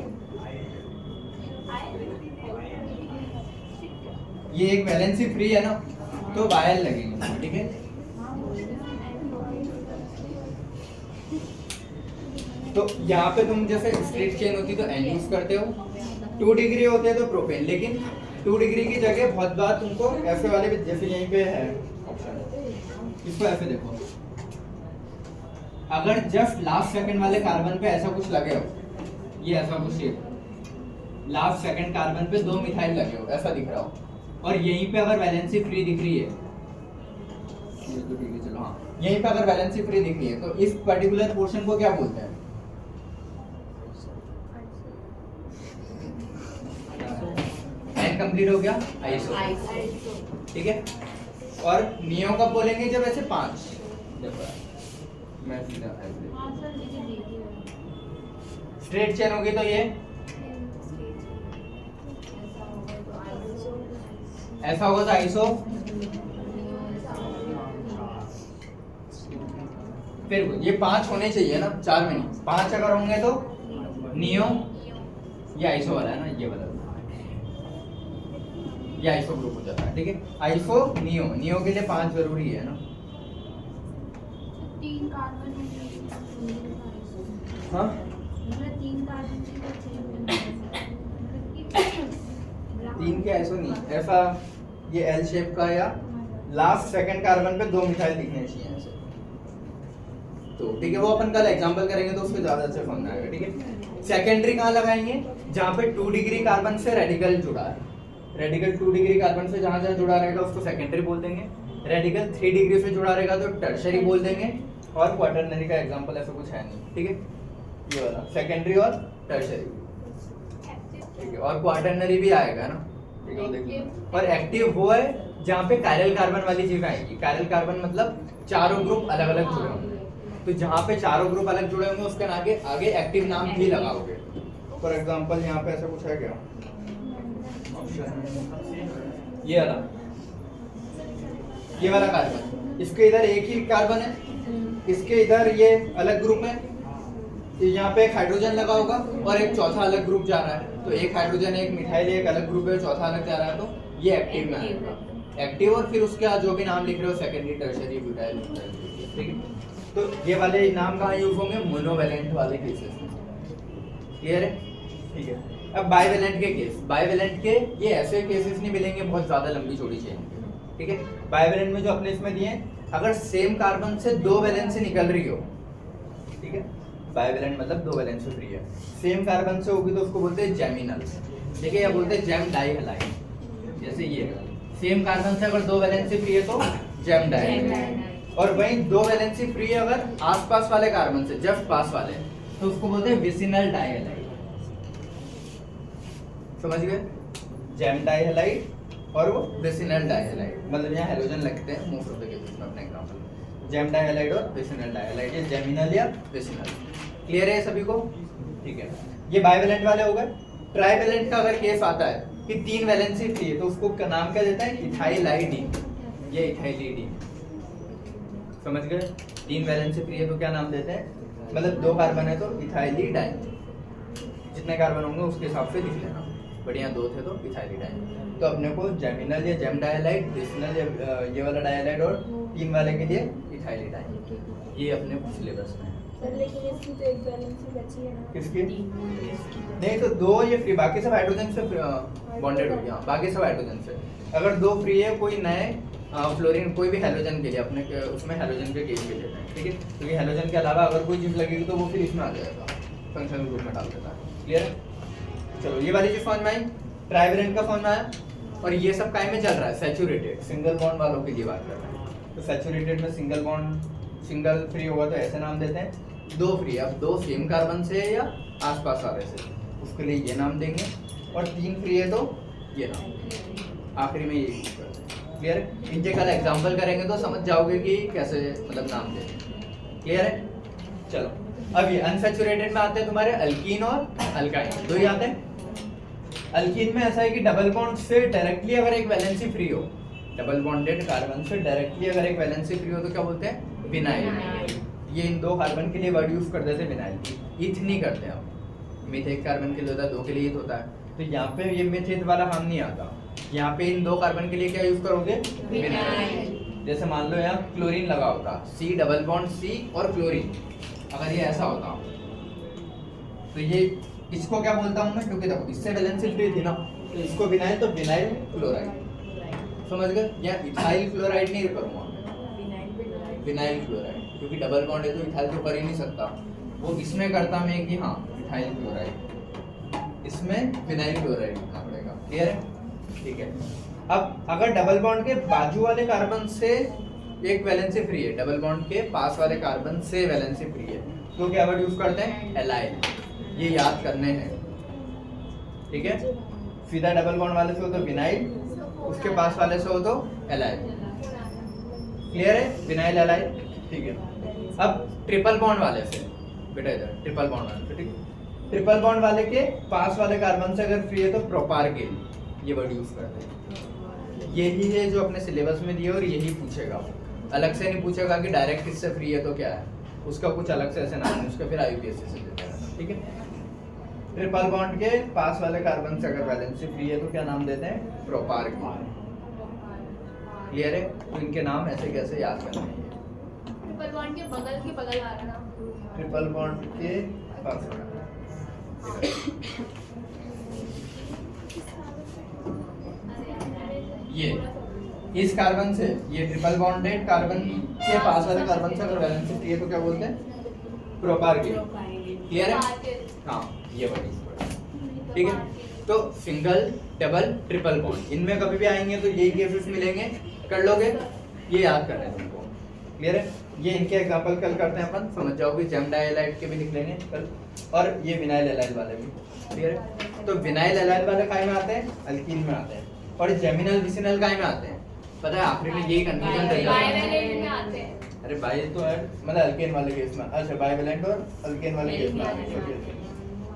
ये एक वैलेंसी फ्री है ना, तो बायल लगेंगे, ठीक है। तो यहाँ पे तुम जैसे स्ट्रेट चेन होती तो एन यूज करते हो, 2 डिग्री होते हैं तो प्रोपेन, लेकिन 2 डिग्री की जगह बहुत बार तुमको ऐसे वाले भी, जैसे यहीं पे है ऑप्शन, इसको ऐसे देखो, अगर जस्ट लास्ट सेकंड वाले कार्बन पे ऐसा कुछ लगे हो, ये ऐसा कुछ शेप, लास्ट सेकंड कार्बन पे 2 मिथाइल लगे हो, ऐसा दिख रहा हो, और यहीं पे अगर वैलेंसी फ्री दिख रही है, ये तो ठीक है, चलो हाँ, यहीं पे अगर वैलेंसी फ्री दिख रही है तो इस पर्टिकुलर पोर्शन को क्या बोलते हैं? एन कंप्लीट हो गया, आइसो, ठीक है। और नियो कब बोलेंगे? जब ऐसे 5, देखो मैं सीधा ऐसे हाँ सर, मुझे दीजिए। स्ट्रेट चेन होगी तो ये ऐसा होगा तो आइसो, फिर ये 5 होने चाहिए ना, 4 में नहीं, 5 अगर होंगे तो नियो, ये आइसो वाला है ना, ये वाला, ये आइसो ग्रुप हो जाता है, ठीक है। आइसो नियो, नियो के लिए 5 जरूरी है ना, 3 कार्बन हाँ 3 कार्बन 3 के आइसो नहीं, ऐसा ये एल शेप का, या लास्ट सेकंड कार्बन पे 2 मिथाइल दिखने चाहिए ऐसे, तो ठीक है, वो अपन कल एग्जांपल करेंगे तो उसको ज्यादा अच्छा समझ आएगा, ठीक है। सेकेंडरी कहाँ लगाएंगे? जहाँ पे 2 डिग्री कार्बन से रेडिकल जुड़ा है, रेडिकल 2 डिग्री कार्बन से जहाँ जहाँ जुड़ा रहेगा उसको सेकेंडरी बोल देंगे, रेडिकल 3 डिग्री से जुड़ा रहेगा तो टर्शरी बोल देंगे, और क्वाटरनरी का एग्जांपल ऐसा कुछ है नहीं, ठीक है, ये वाला सेकेंडरी और टर्शरी, ठीक है। और क्वाटरनरी भी आएगा ना, ठीक है, देखिए। और एक्टिव वो है जहाँ पे कायरल कार्बन वाली चीज आएगी, कायरल कार्बन मतलब चारों ग्रुप अलग अलग जुड़े होंगे, तो जहाँ पे चारों ग्रुप अलग जुड़े होंगे उसके आगे एक्टिव नाम भी लगाओगे। फॉर एग्जांपल यहाँ पे ऐसा कुछ है क्या? ये वाला कार्बन, इसके इधर एक ही कार्बन है, इसके इधर ये अलग ग्रुप है, यहाँ पे एक हाइड्रोजन लगा होगा और एक चौथा अलग ग्रुप जा रहा है, तो एक हाइड्रोजन एक मिथाइल एक अलग ग्रुप है, चौथा अलग जा रहा है, तो ये एक्टिव में आएगा, एक्टिव। और फिर उसके बाद जो भी नाम लिख रहे हो सेकेंडरी, टर्शरी, ब्यूटाइल, ठीक है। तो ये वाले नाम कहाँ यूज होंगे? मोनोवैलेंट वाले केसेस में, क्लियर है, ठीक है। अब बाइवैलेंट के केस, बाइवैलेंट के ये ऐसे केसेस नहीं मिलेंगे बहुत ज्यादा लंबी चौड़ी चेन के, ठीक है। बाइवैलेंट में जो अपने इसमें दिए, अगर सेम कार्बन से 2 वैलेंसी निकल रही हो, ठीक है, बाइवैलेंट मतलब 2 वैलेंसी फ्री है, सेम कार्बन से होगी तो उसको बोलते हैं जेमिनल, ठीक है, या बोलते हैं जेम डाइहैलाइड। जैसे ये सेम कार्बन से अगर 2 वैलेंसी फ्री है तो जेम डाइहैलाइड, और वहीं 2 वैलेंसी फ्री है अगर आसपास वाले कार्बन से, जस्ट पास वाले, तो उसको बोलते हैं विसिनल डाइहैलाइड। समझ गए? जेम डाइहैलाइड और वो विसिनल डाइहैलाइड, मतलब यहाँ हैलोजन लगते हैं मोस्ट ऑफ द केसेस में अपने एग्जांपल, जेम डाइहैलाइड और विसिनल डाइहैलाइड, ये जेमिनल या विसिनल। क्लियर है सभी को? ठीक है, ये बाइवैलेंट वाले हो गए। ट्राइवैलेंट का अगर केस आता है कि 3 वैलेंसी फ्री है तो उसको नाम क्या देता है? इथाइलाइडीन, ये इथाइलिडीन। समझ गए? 3 वैलेंसी फ्री है तो क्या नाम देते हैं? मतलब 2 कार्बन है तो इथाइलिडाइन, जितने कार्बन होंगे उसके हिसाब से लिख लेना, बढ़िया 2 थे तो इथाइलिडाइन। तो अपने को जेमिनल या जेम डाइहैलाइड, विसिनल या ये वाला डाइहैलाइड, और 3 वाले के लिए इथाइलिडाइन, ये अपने सिलेबस में है। सर लेकिन इसकी तो एक बैलेंस ही बची है ना। किसकी? नहीं तो दो ये फ्री, बाकी सब हाइड्रोजन से बॉन्डेड हो गया, बाकी सब हाइड्रोजन से। अगर दो फ्री है कोई नए फ्लोरीन कोई भी हैलोजन के लिए अपने उसमें हैलोजन के केस के लिए है, ठीक है, क्योंकि हैलोजन के अलावा अगर कोई चीज लगेगी तो वो फिर इसमें आ जाएगा, फंक्शनल ग्रुप में डाल देता है। क्लियर है? चलो ये वाली चीज समझ में आई, ट्राइवेलेंट का समझ में आया। और ये सब काय में चल रहा है? सैचुरेटेड सिंगल बॉन्ड वालों के लिए बात कर रहे हैं। तो सैचुरेटेड में सिंगल बॉन्ड सिंगल फ्री होगा तो ऐसे नाम देते हैं। दो फ्री, अब दो सेम कार्बन से या आसपास वाले से, उसके लिए ये नाम देंगे। और तीन फ्री है तो ये नाम आखिरी में ये यूज करते हैं। क्लियर है? इनके कल एग्जांपल करेंगे तो समझ जाओगे कि कैसे मतलब नाम देंगे। क्लियर है? चलो अब ये अनसैचुरेटेड में आते हैं तुम्हारे अल्कीन और अल्काइन, दो ही आते हैं। अल्कीन में ऐसा है कि डबल बॉन्ड से डायरेक्टली अगर एक वैलेंसी फ्री हो, डबल बॉन्डेड कार्बन से डायरेक्टली अगर एक वैलेंसी फ्री हो तो क्या बोलते हैं? विनाइल। ये इन दो कार्बन के लिए वर्ड यूज कर देते हैं विनाइल। ईथ नहीं करते हम, मिथ एक कार्बन के लिए होता है, दो के लिए ईथ होता है। तो यहाँ पे ये मिथ ईथ वाला काम नहीं आता। यहाँ पे इन दो कार्बन के लिए क्या यूज करोगे? विनाइल। जैसे मान लो यहाँ क्लोरीन लगा होता, सी डबल बॉन्ड सी और क्लोरीन, अगर ये ऐसा होता तो ये इसको क्या बोलता हूँ मैं, क्योंकि देखो इससे वैलेंसी फ्री थी ना, तो इसको विनाइल तो विनाइल क्लोराइड, समझ गए? या इथाइल क्लोराइड नहीं करूँगा, विनाइल क्लोराइड, क्योंकि डबल बॉन्ड है तो इथाइल तो कर ही नहीं सकता। वो इसमें करता मैं कि हाँ इथाइल क्लोराइड, इसमें विनाइल क्लोराइड लिखना पड़ेगा। क्लियर है? ठीक है। अब अगर डबल बॉन्ड के बाजू वाले कार्बन से एक वैलेंसी फ्री है, डबल बॉन्ड के पास वाले कार्बन से वैलेंसी फ्री है, तो क्या वर्ड यूज करते हैं? एलाइल। ये याद करने हैं, ठीक है? सीधा डबल बॉन्ड वाले से हो तो विनाइल, उसके पास वाले से हो तो एलाइल। क्लियर है? विनाइल एलाइल, ठीक है। अब ट्रिपल बॉन्ड वाले से, बेटा इधर ट्रिपल बॉन्ड वाले से, ठीक है, ट्रिपल बॉन्ड वाले के पास वाले कार्बन से अगर फ्री है तो प्रोपारगिल, ये वर्ड यूज करते हैं। यही है जो अपने सिलेबस में दिया और यही पूछेगा, अलग से नहीं पूछेगा कि डायरेक्ट इससे फ्री है तो क्या है, उसका कुछ अलग से ऐसे नाम है, उसका फिर आईयूपीएससी से देता है, ठीक है। ट्रिपल बॉन्ड के पास वाले कार्बन से अगर वैलेंसी फ्री है तो क्या नाम देते हैं? प्रोपारगिल। क्लियर है? तो इनके नाम ऐसे कैसे याद करने हैं? ट्रिपल बॉन्ड के बगल आ रहा ना, ट्रिपल बॉन्ड के पास वाला, ये इस कार्बन से, ये ट्रिपल बॉन्डेड कार्बन के पास वाले कार्बन से अगर वैलेंसी फ्री है तो क्या बोलते हैं? प्रोपारगिल। क्लियर है? हाँ ये वर्ड, ठीक है। तो सिंगल डबल ट्रिपल बॉन्ड इनमें कभी भी आएंगे तो यही केसेस मिलेंगे, कर लोगे, ये याद करना है तुमको। क्लियर है? ये इनके एग्जांपल कल करते हैं अपन, समझ जाओगे। जेम डाइलाइट के भी लिख लेंगे कल, और ये विनाइल एलाइल वाले भी। क्लियर है? तो विनाइल एलाइल वाले काय में आते हैं? अल्कीन में आते हैं। और जेमिनल विसिनल काय में आते हैं? पता है आखिरी में यही कंफ्यूजन रह जाता है। बाइवेलेंट में आते हैं। अरे बाई तो है मतलब अल्केन वाले केस में, अच्छा बाइवेलेंट और अल्केन वाले केस में आते हैं,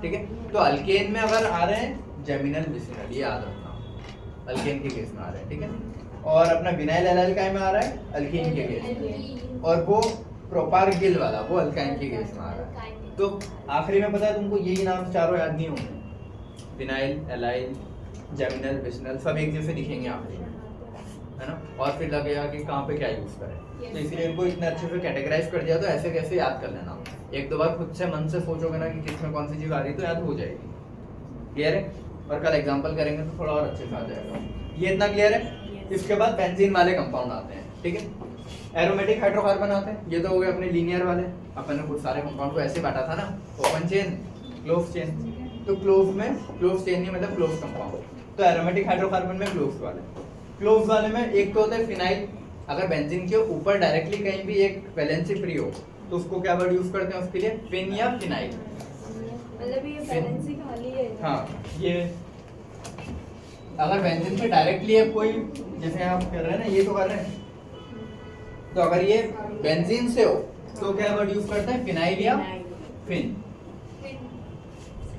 ठीक है। तो अल्केन में अगर आ रहे हैं जेमिनल विसिनल, ये याद रखना, अल्केन के केस में आ रहे हैं, ठीक है। और अपना विनाइल एलाइल काय में आ रहा है? अल्कीन के केस में, और वो प्रोपारगिल वाला वो अल्काइन के केस में आ रहा है। तो आखिरी में पता है तुमको यही नाम चारों याद नहीं होंगे, विनाइल एलाइल जेमिनल विसिनल सब एक जैसे दिखेंगे आखिरी में, है ना। और फिर लगेगा कि कहाँ पे क्या यूज करें, तो इसलिए इनको इतने अच्छे से कैटेगराइज कर दिया, तो ऐसे कैसे याद कर लेना। एक दो बार खुद से मन से सोचोगे ना कि किसमें कौन सी चीज आ रही तो याद हो जाएगी। क्लियर है? और कल एग्जांपल करेंगे तो थोड़ा और अच्छे से आ जाएगा। ये इतना क्लियर है? इसके बाद बेंजीन वाले कंपाउंड आते हैं, ठीक है। एरोमेटिक हाइड्रोकार्बन आते हैं, ये तो हो गए अपने लीनियर वाले। अपन ने कुछ सारे कंपाउंड को ऐसे बांटा था ना, ओपन चेन क्लोज चेन। तो क्लोज में क्लोज चेन नहीं मतलब क्लोज कंपाउंड, तो एरोमेटिक हाइड्रोकार्बन में क्लोज वाले में एक तो होता है फिनाइल। अगर बेंजीन के ऊपर डायरेक्टली कहीं भी एक वैलेंसी फ्री हो तो उसको क्या वर्ड यूज करते हैं उसके लिए? फिन या फिनाइल। मतलब ये बैलेंस ही खाली है। हाँ, ये अगर बेंजीन पे डायरेक्टली है कोई, जैसे आप कर रहे हैं ना, ये तो कर रहे हैं, तो अगर ये बेंजीन से हो तो क्या वर्ड यूज करते हैं? फिनाइल या फिन।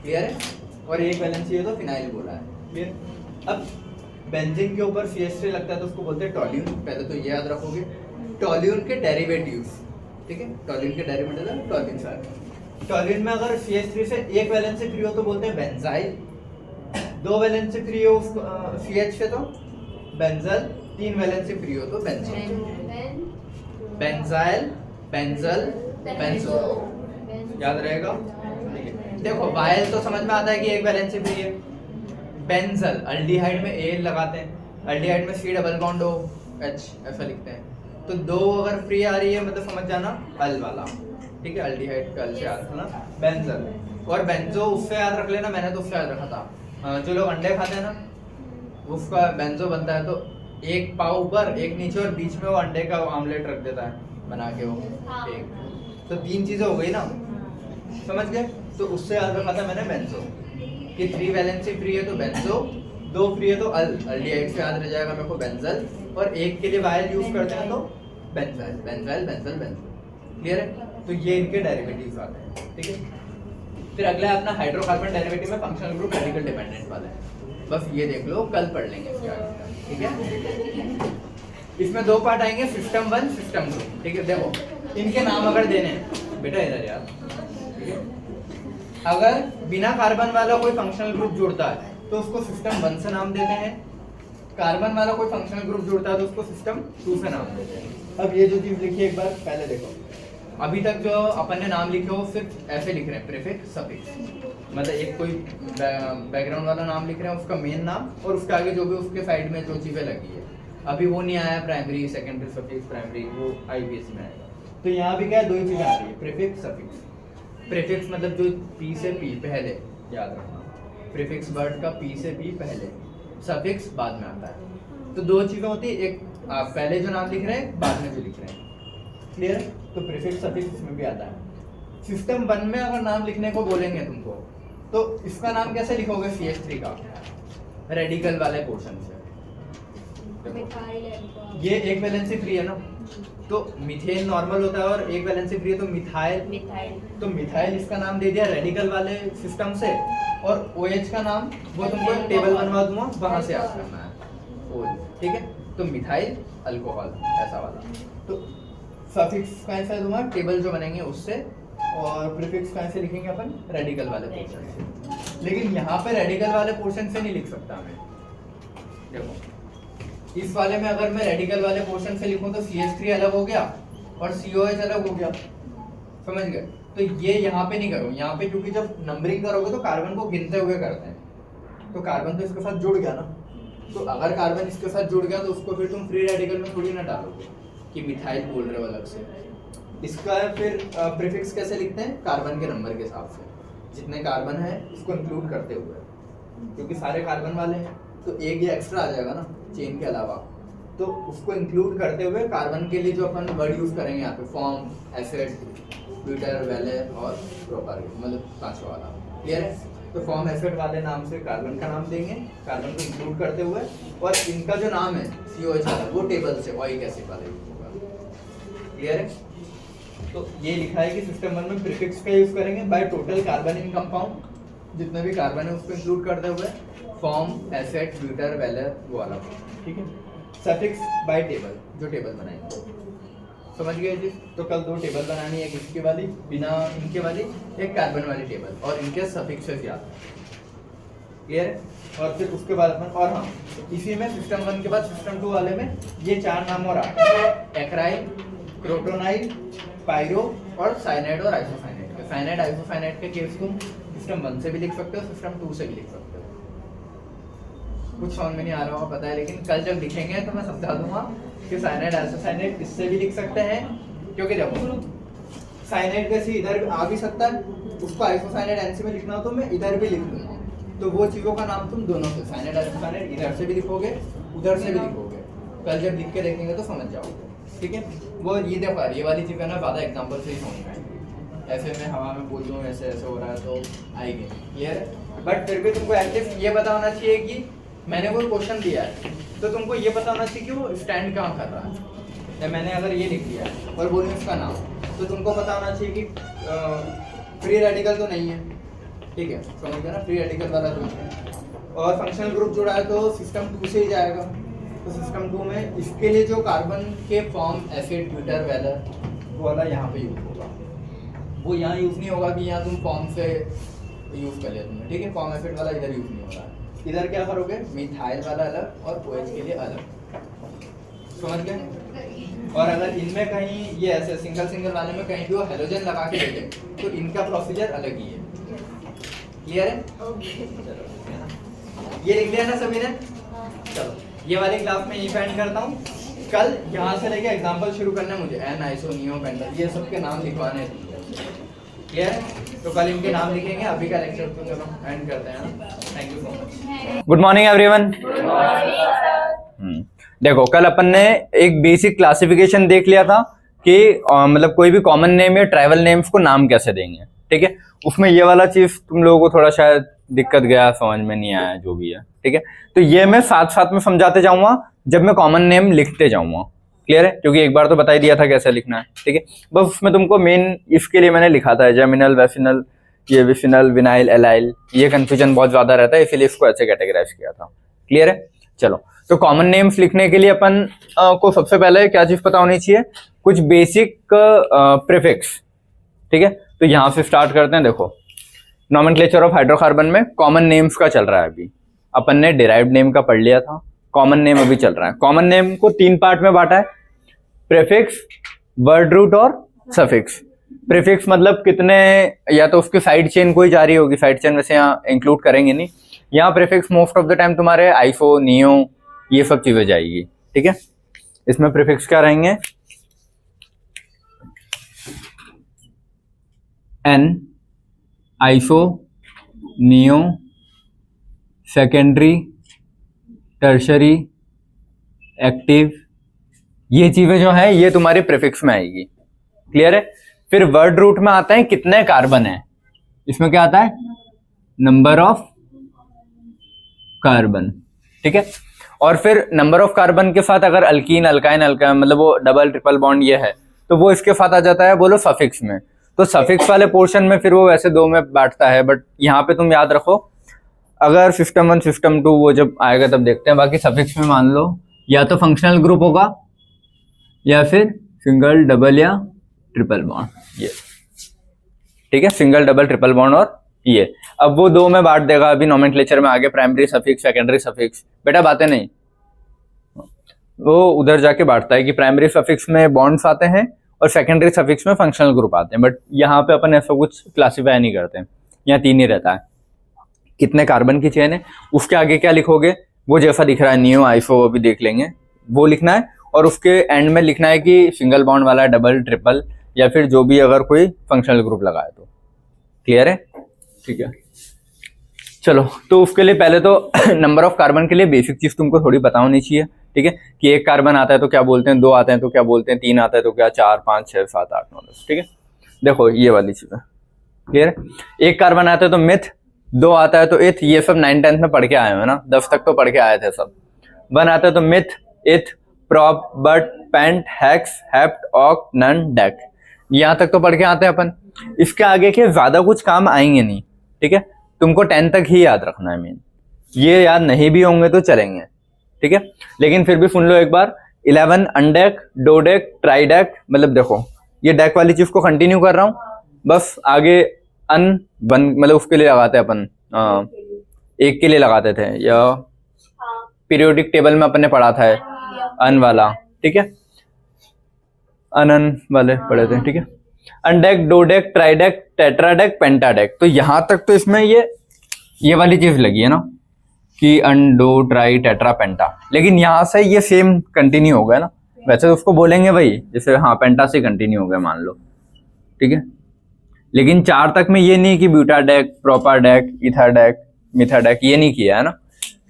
क्लियर है? और एक वैलेंसी है तो फिनाइल बोला है। क्लियर? अब बेंजीन के ऊपर CH3 लगता है तो उसको बोलते हैं टॉल्यून। पहले तो ये याद रखोगे, टॉल्यून के डेरिवेटिव्स, ठीक है। टॉल्यून के डेरिवेटिव है टॉल्यून सारे। टॉल्यून में अगर CH3 से एक वैलेंसी फ्री हो तो बोलते हैं बेंजाइल, दो वैलेंसी फ्री हो CH से तो बेंजल, तीन वैलेंसी फ्री हो तो बेंजीन। Benzyl, benzyl, benzoyl. याद रहेगा। ठीक है, देखो वायल तो समझ में आता है कि एक वैलेंसी फ्री है। बेंजल, अल्डिहाइड में ए लगाते हैं, अल्डिहाइड में C double bond O H ऐसा लिखते हैं। तो दो अगर फ्री आ रही है मतलब समझ जाना अल वाला। ठीक है, अल्डिहाइड का अल से याद रखना बेंजल। और बेंजो उससे याद रख लेना, मैंने तो उससे याद रखा था। जो लोग अंडे खाते हैं ना उसका बेंजो बनता है, तो एक पाव ऊपर एक नीचे और बीच में वो अंडे का आमलेट रख देता है बना के वो एक। तो तीन चीजें हो गई ना, समझ गए। तो उससे याद रखा था मैंने बेंजो कि 3 वैलेंसी फ्री है तो बेंजो, 2 फ्री है तो अल्डिहाइड से याद रह जाएगा मेरे को बेंजल, और एक के लिए वायल यूज करते हैं तो benzyl benzyl benzal benzo. Clear है। तो ये इनके डेरिवेटिव्स आते हैं। ठीक है, फिर अगला है अपना हाइड्रोकार्बन डेरिवेटिव में फंक्शनल ग्रुप रेडिकल डिपेंडेंट वाला है। बस ये देख लो, कल पढ़ लेंगे इसके आगे। ठीक है, इसमें 2 पार्ट आएंगे, सिस्टम 1 सिस्टम 2। ठीक है, देखो इनके नाम अगर देने हैं बेटा इधर यार। ठीक है, अगर बिना कार्बन वाला कोई फंक्शनल ग्रुप जुड़ता है तो उसको सिस्टम 1 से नाम देते हैं, कार्बन वाला कोई फंक्शनल ग्रुप जुड़ता है तो उसको सिस्टम 2 से नाम देते हैं। अब ये जो चीज लिखी है एक बार पहले देखो, अभी तक जो अपन ने नाम लिखे हो सिर्फ ऐसे लिख रहे हैं, प्रीफिक्स सफिक्स, मतलब एक कोई बैकग्राउंड वाला नाम लिख रहे हैं उसका मेन नाम, और उसके आगे जो भी उसके साइड में जो चीजें लगी है। अभी वो नहीं आया प्राइमरी सेकेंडरी सफिक्स प्राइमरी, वो आईपीएस में आएगा। तो यहाँ भी क्या है, 2 ही चीजें आ रही है, प्रीफिक्स सफिक्स। प्रीफिक्स मतलब जो पी से पी पहले, याद रखना प्रीफिक्स वर्ड का पी से पी पहले, सफिक्स बाद में आता है। तो 2 चीजें होती है, एक आप पहले जो नाम लिख रहे हैं बाद में जो लिख रहे हैं। क्लियर है। तो प्रीफिक्स सफिक्स इसमें भी आता है। सिस्टम 1 में अगर नाम लिखने को बोलेंगे तुमको तो इसका नाम कैसे लिखोगे, CH3 का रेडिकल वाले पोर्शन से। ये एक वैलेंसी फ्री है ना, तो मीथेन नॉर्मल होता है और एक वैलेंसी फ्री है तो मिथाइल। तो मिथाइल इसका नाम दे दिया रेडिकल वाले सिस्टम से, और OH का नाम वो तुमको एक टेबल बनवा दूंगा वहां से याद करना है। ठीक है, तो मिथाइल अल्कोहल ऐसा वाला। तो सफिक्स कहाँ से दूंगा, टेबल जो बनेंगे उससे, और प्रीफिक्स कहाँ से लिखेंगे अपन, रेडिकल वाले पोर्शन से। लेकिन यहाँ पे रेडिकल वाले पोर्शन से नहीं लिख सकता मैं। देखो इस वाले में अगर मैं रेडिकल वाले पोर्शन से लिखूं तो CH3 अलग हो गया और COH अलग हो गया, समझ गए। तो ये यहाँ पे नहीं करूँ, यहाँ पे क्योंकि जब नंबरिंग करोगे तो कार्बन को गिनते हुए करते हैं, तो कार्बन तो इसके साथ जुड़ गया ना। तो अगर कार्बन इसके साथ जुड़ गया तो उसको फिर तुम फ्री रेडिकल में थोड़ी ना डालोगे कि मिथाइल बोल रहे हो अलग से। इसका फिर प्रीफिक्स कैसे लिखते हैं, कार्बन के नंबर के हिसाब से, जितने कार्बन है इसको इंक्लूड करते हुए, क्योंकि सारे कार्बन वाले हैं तो एक ये एक्स्ट्रा आ जाएगा ना चेन के अलावा, तो उसको इंक्लूड करते हुए कार्बन के लिए जो अपन वर्ड यूज करेंगे यहाँ पे फॉर्म, एसिड, ब्यूटर, वैलेर और प्रोपर, मतलब 5 वाला। क्लियर है। तो फॉर्म एसिड वाले नाम से कार्बन का नाम देंगे, कार्बन को इंक्लूड करते हुए, और इनका जो नाम है COH वाला वो टेबल से ऑइक एसिड वाले होगा। क्लियर है। तो ये लिखा है कि सिस्टम 1 में प्रीफिक्स का यूज करेंगे by total carbon in compound, जितने भी कार्बन है उसको इंक्लूड करते हुए, फॉर्म, एसिड, ब्यूटर, वैलेर वो वाला। ठीक है। सफिक्स बाय टेबल, जो टेबल बनाएंगे, समझ गए जी। तो कल 2 टेबल बनानी है, एक इसकी वाली बिना इनके वाली, एक कार्बन वाली टेबल, और इनके सफिक्सेस याद। क्लियर है। और फिर उसके बाद अपन, और हाँ इसी में सिस्टम 1 के बाद सिस्टम 2 वाले में ये 4 नाम और आते हैं, एक्राइल, क्रोटोनाइल, पायरो और साइनाइड और आइसोसाइनाइड के। साइनाइड आइसोसाइनाइड के केस तुम सिस्टम 1 से भी लिख सकते हो, सिस्टम 2 से भी लिख सकते हो। कुछ समझ में नहीं आ रहा होगा पता है, लेकिन कल जब लिखेंगे तो मैं समझा दूंगा कि साइनाइड आइसोसाइनाइड इससे भी लिख सकते हैं, क्योंकि देखो साइनाइड जैसे इधर आ भी सकता है, उसको आइसोसाइनाइड एनसी में लिखना हो तो मैं इधर भी लिख लूंगा। तो वो चीज़ों का नाम तुम दोनों से, साइनाइड आइसोसाइनाइड इधर से भी लिखोगे उधर से भी लिखोगे, कल जब लिख के देखेंगे तो समझ जाओगे। ठीक है। वो ये देखो ये वाली चीज़ है ना, ज़्यादा एग्जाम्पल से ही समझ में आएगी, ऐसे मैं हवा में बोल दूँ ऐसे ऐसे हो रहा है तो आएगी। क्लियर है। बट फिर भी तुमको एटलीस्ट ये पता होना चाहिए कि मैंने कोई क्वेश्चन दिया है तो तुमको ये पता होना चाहिए कि वो स्टैंड कहाँ कर रहा है। या मैंने अगर ये लिख दिया है और बोलूँ इसका नाम, तो तुमको पता होना चाहिए कि फ्री रेडिकल तो नहीं है। ठीक है, समझ गया ना, फ्री रेडिकल वाला तो है। और फंक्शनल ग्रुप जुड़ा है तो सिस्टम 2 से ही जाएगा। तो सिस्टम 2 में इसके लिए जो कार्बन के फॉर्म, एसिड, ब्यूटर, वैलेर वो वाला यहाँ पे यूज होगा, वो यहाँ यूज नहीं होगा कि यहाँ तुम फॉर्म से यूज कर लिया तुमने। ठीक है, फॉर्म एसिड वाला इधर यूज नहीं होगा। इधर क्या करोगे, मिथाइल वाला अलग और OH के लिए अलग। समझ गए। और अगर इनमें कहीं ये ऐसे सिंगल सिंगल वाले में कहीं भी वो हेलोजन लगा के देते तो इनका प्रोसीजर अलग ही है। क्लियर है? चलो ये लिख दिया ना सभी ने? चलो ये वाली क्लास में यही एंड करता हूँ। कल यहाँ से लेके एग्जांपल शुरू करना है मुझे, एन आइसो नियो पेंटा ये सब के नाम लिखवाने हैं। क्लियर है? तो कल इनके नाम लिखेंगे। अभी का लेक्चर तो चलो एंड करते हैं। Thank you so much. Good morning everyone. देखो कल अपन ने एक बेसिक क्लासिफिकेशन देख लिया था कि मतलब कोई भी कॉमन नेम या ट्राइबल नेम्स को नाम कैसे देंगे, ठीक है। उसमें ये वाला चीज तुम लोगों को थोड़ा शायद दिक्कत गया, समझ में नहीं आया, जो भी है, ठीक है। तो ये मैं साथ साथ में समझाते जाऊंगा जब मैं कॉमन नेम लिखते जाऊंगा। क्लियर है? क्योंकि एक बार तो बता ही दिया था कैसे लिखना है, ठीक है। बस उसमें तुमको मेन इसके लिए मैंने लिखा था जेमिनल, वेफिनल, ये विफिनल, विनाइल, एलाइल, ये कंफ्यूजन बहुत ज्यादा रहता है, इसलिए इसको ऐसे कैटेगराइज किया था। क्लियर है? चलो तो कॉमन नेम्स लिखने के लिए अपन को सबसे पहले क्या चीज पता होनी चाहिए, कुछ बेसिक प्रीफिक्स, ठीक है। तो यहां से स्टार्ट करते हैं। देखो नोमेनक्लेचर ऑफ हाइड्रोकार्बन में कॉमन नेम्स का चल रहा है। अभी अपन ने डिराइव्ड नेम का पढ़ लिया था, कॉमन नेम अभी चल रहा है। कॉमन नेम को 3 पार्ट में बांटा है, प्रीफिक्स, वर्ड रूट और सफिक्स। प्रीफिक्स मतलब कितने, या तो उसकी साइड चेन कोई जा रही होगी, साइड चेन वैसे यहाँ इंक्लूड करेंगे नहीं। यहाँ prefix most of the time तुम्हारे आइसो, नियो, ये सब चीजें जाएगी, ठीक है। इसमें प्रीफिक्स क्या रहेंगे, n, iso, neo, secondary, tertiary, active, ये चीजें जो है ये तुम्हारी प्रीफिक्स में आएगी। क्लियर है? फिर वर्ड रूट में आता है कितने कार्बन है, इसमें क्या आता है, नंबर ऑफ कार्बन, ठीक है। और फिर नंबर ऑफ कार्बन के साथ अगर अल्कीन, अल्काइन, अल्काइन मतलब वो डबल ट्रिपल बॉन्ड ये है तो वो इसके साथ आ जाता है, बोलो सफिक्स में। तो सफिक्स वाले पोर्शन में फिर वो वैसे 2 में बांटता है, बट यहाँ पे तुम याद रखो अगर सिस्टम 1 सिस्टम 2 वो जब आएगा तब देखते हैं। बाकी सफिक्स में मान लो या तो फंक्शनल ग्रुप होगा या फिर सिंगल, डबल या ट्रिपल बॉन्ड, ये, ठीक है। सिंगल, डबल, ट्रिपल बॉन्ड और ये। अब वो 2 में बांट देगा। अभी नोमेनक्लेचर में आगे प्राइमरी सफिक्स, सेकेंडरी सफिक्स, बेटा बातें नहीं, वो उधर जाके बांटता है कि प्राइमरी सफिक्स में बॉन्ड्स आते हैं और सेकेंडरी सफिक्स में फंक्शनल ग्रुप आते हैं। बट यहाँ पे अपन ऐसा कुछ क्लासीफाई नहीं करते, यहाँ 3 ही रहता है। कितने कार्बन की चेन है, उसके आगे क्या लिखोगे, वो जैसा दिख रहा है नियो, आइसो, अभी देख लेंगे, वो लिखना है। और उसके एंड में लिखना है कि सिंगल बॉन्ड वाला, डबल, ट्रिपल या फिर जो भी अगर कोई फंक्शनल ग्रुप लगाए तो। क्लियर है? ठीक है। चलो तो उसके लिए पहले तो नंबर ऑफ कार्बन के लिए बेसिक चीज तुमको थोड़ी पता होनी चाहिए, ठीक है। कि 1 कार्बन आता है तो क्या बोलते हैं, 2 आते हैं तो क्या बोलते हैं, 3 आता है तो क्या, 4, 5, 6, 7, 8, 9, 10, ठीक है। देखो ये वाली चीज है। क्लियर है? 1 कार्बन आता है तो मिथ, 2 आता है तो इथ, ये सब 9th 10th में पढ़ के आए हो ना, 10 तक तो पढ़ के आए थे सब। 1 आता है तो meth, eth, prop, but, pent, hex, hept, oct, non, dec, यहाँ तक तो पढ़ के आते हैं अपन। इसके आगे के ज्यादा कुछ काम आएंगे नहीं, ठीक है। तुमको 10 तक ही याद रखना है मेन, ये याद नहीं भी होंगे तो चलेंगे, ठीक है। लेकिन फिर भी सुन लो एक बार, 11 अनडेक, डोडेक, ट्राइडेक, मतलब देखो ये डेक वाली चीज को कंटिन्यू कर रहा हूँ, बस आगे अन वन मतलब उसके लिए लगाते हैं अपन, 1 के लिए लगाते थे, या पीरियोडिक टेबल में अपन ने पढ़ा था अन वाला, ठीक है, अनन वाले पढ़े थे, ठीक है। अनडेक, डोडेक, ट्राइडेक, टेट्राडेक, पेंटाडेक, तो यहां तक तो इसमें ये वाली चीज लगी है ना कि अन, डो, ट्राई, टेट्रा, पेंटा, लेकिन यहां से ये सेम कंटिन्यू हो गया ना। वैसे तो उसको बोलेंगे भाई जैसे हाँ पेंटा से कंटिन्यू हो गया मान लो, ठीक है। लेकिन 4 तक में ये नहीं कि ब्यूटाडेक, प्रोपाडेक, इथाडेक, मिथाडेक, ये नहीं किया है ना।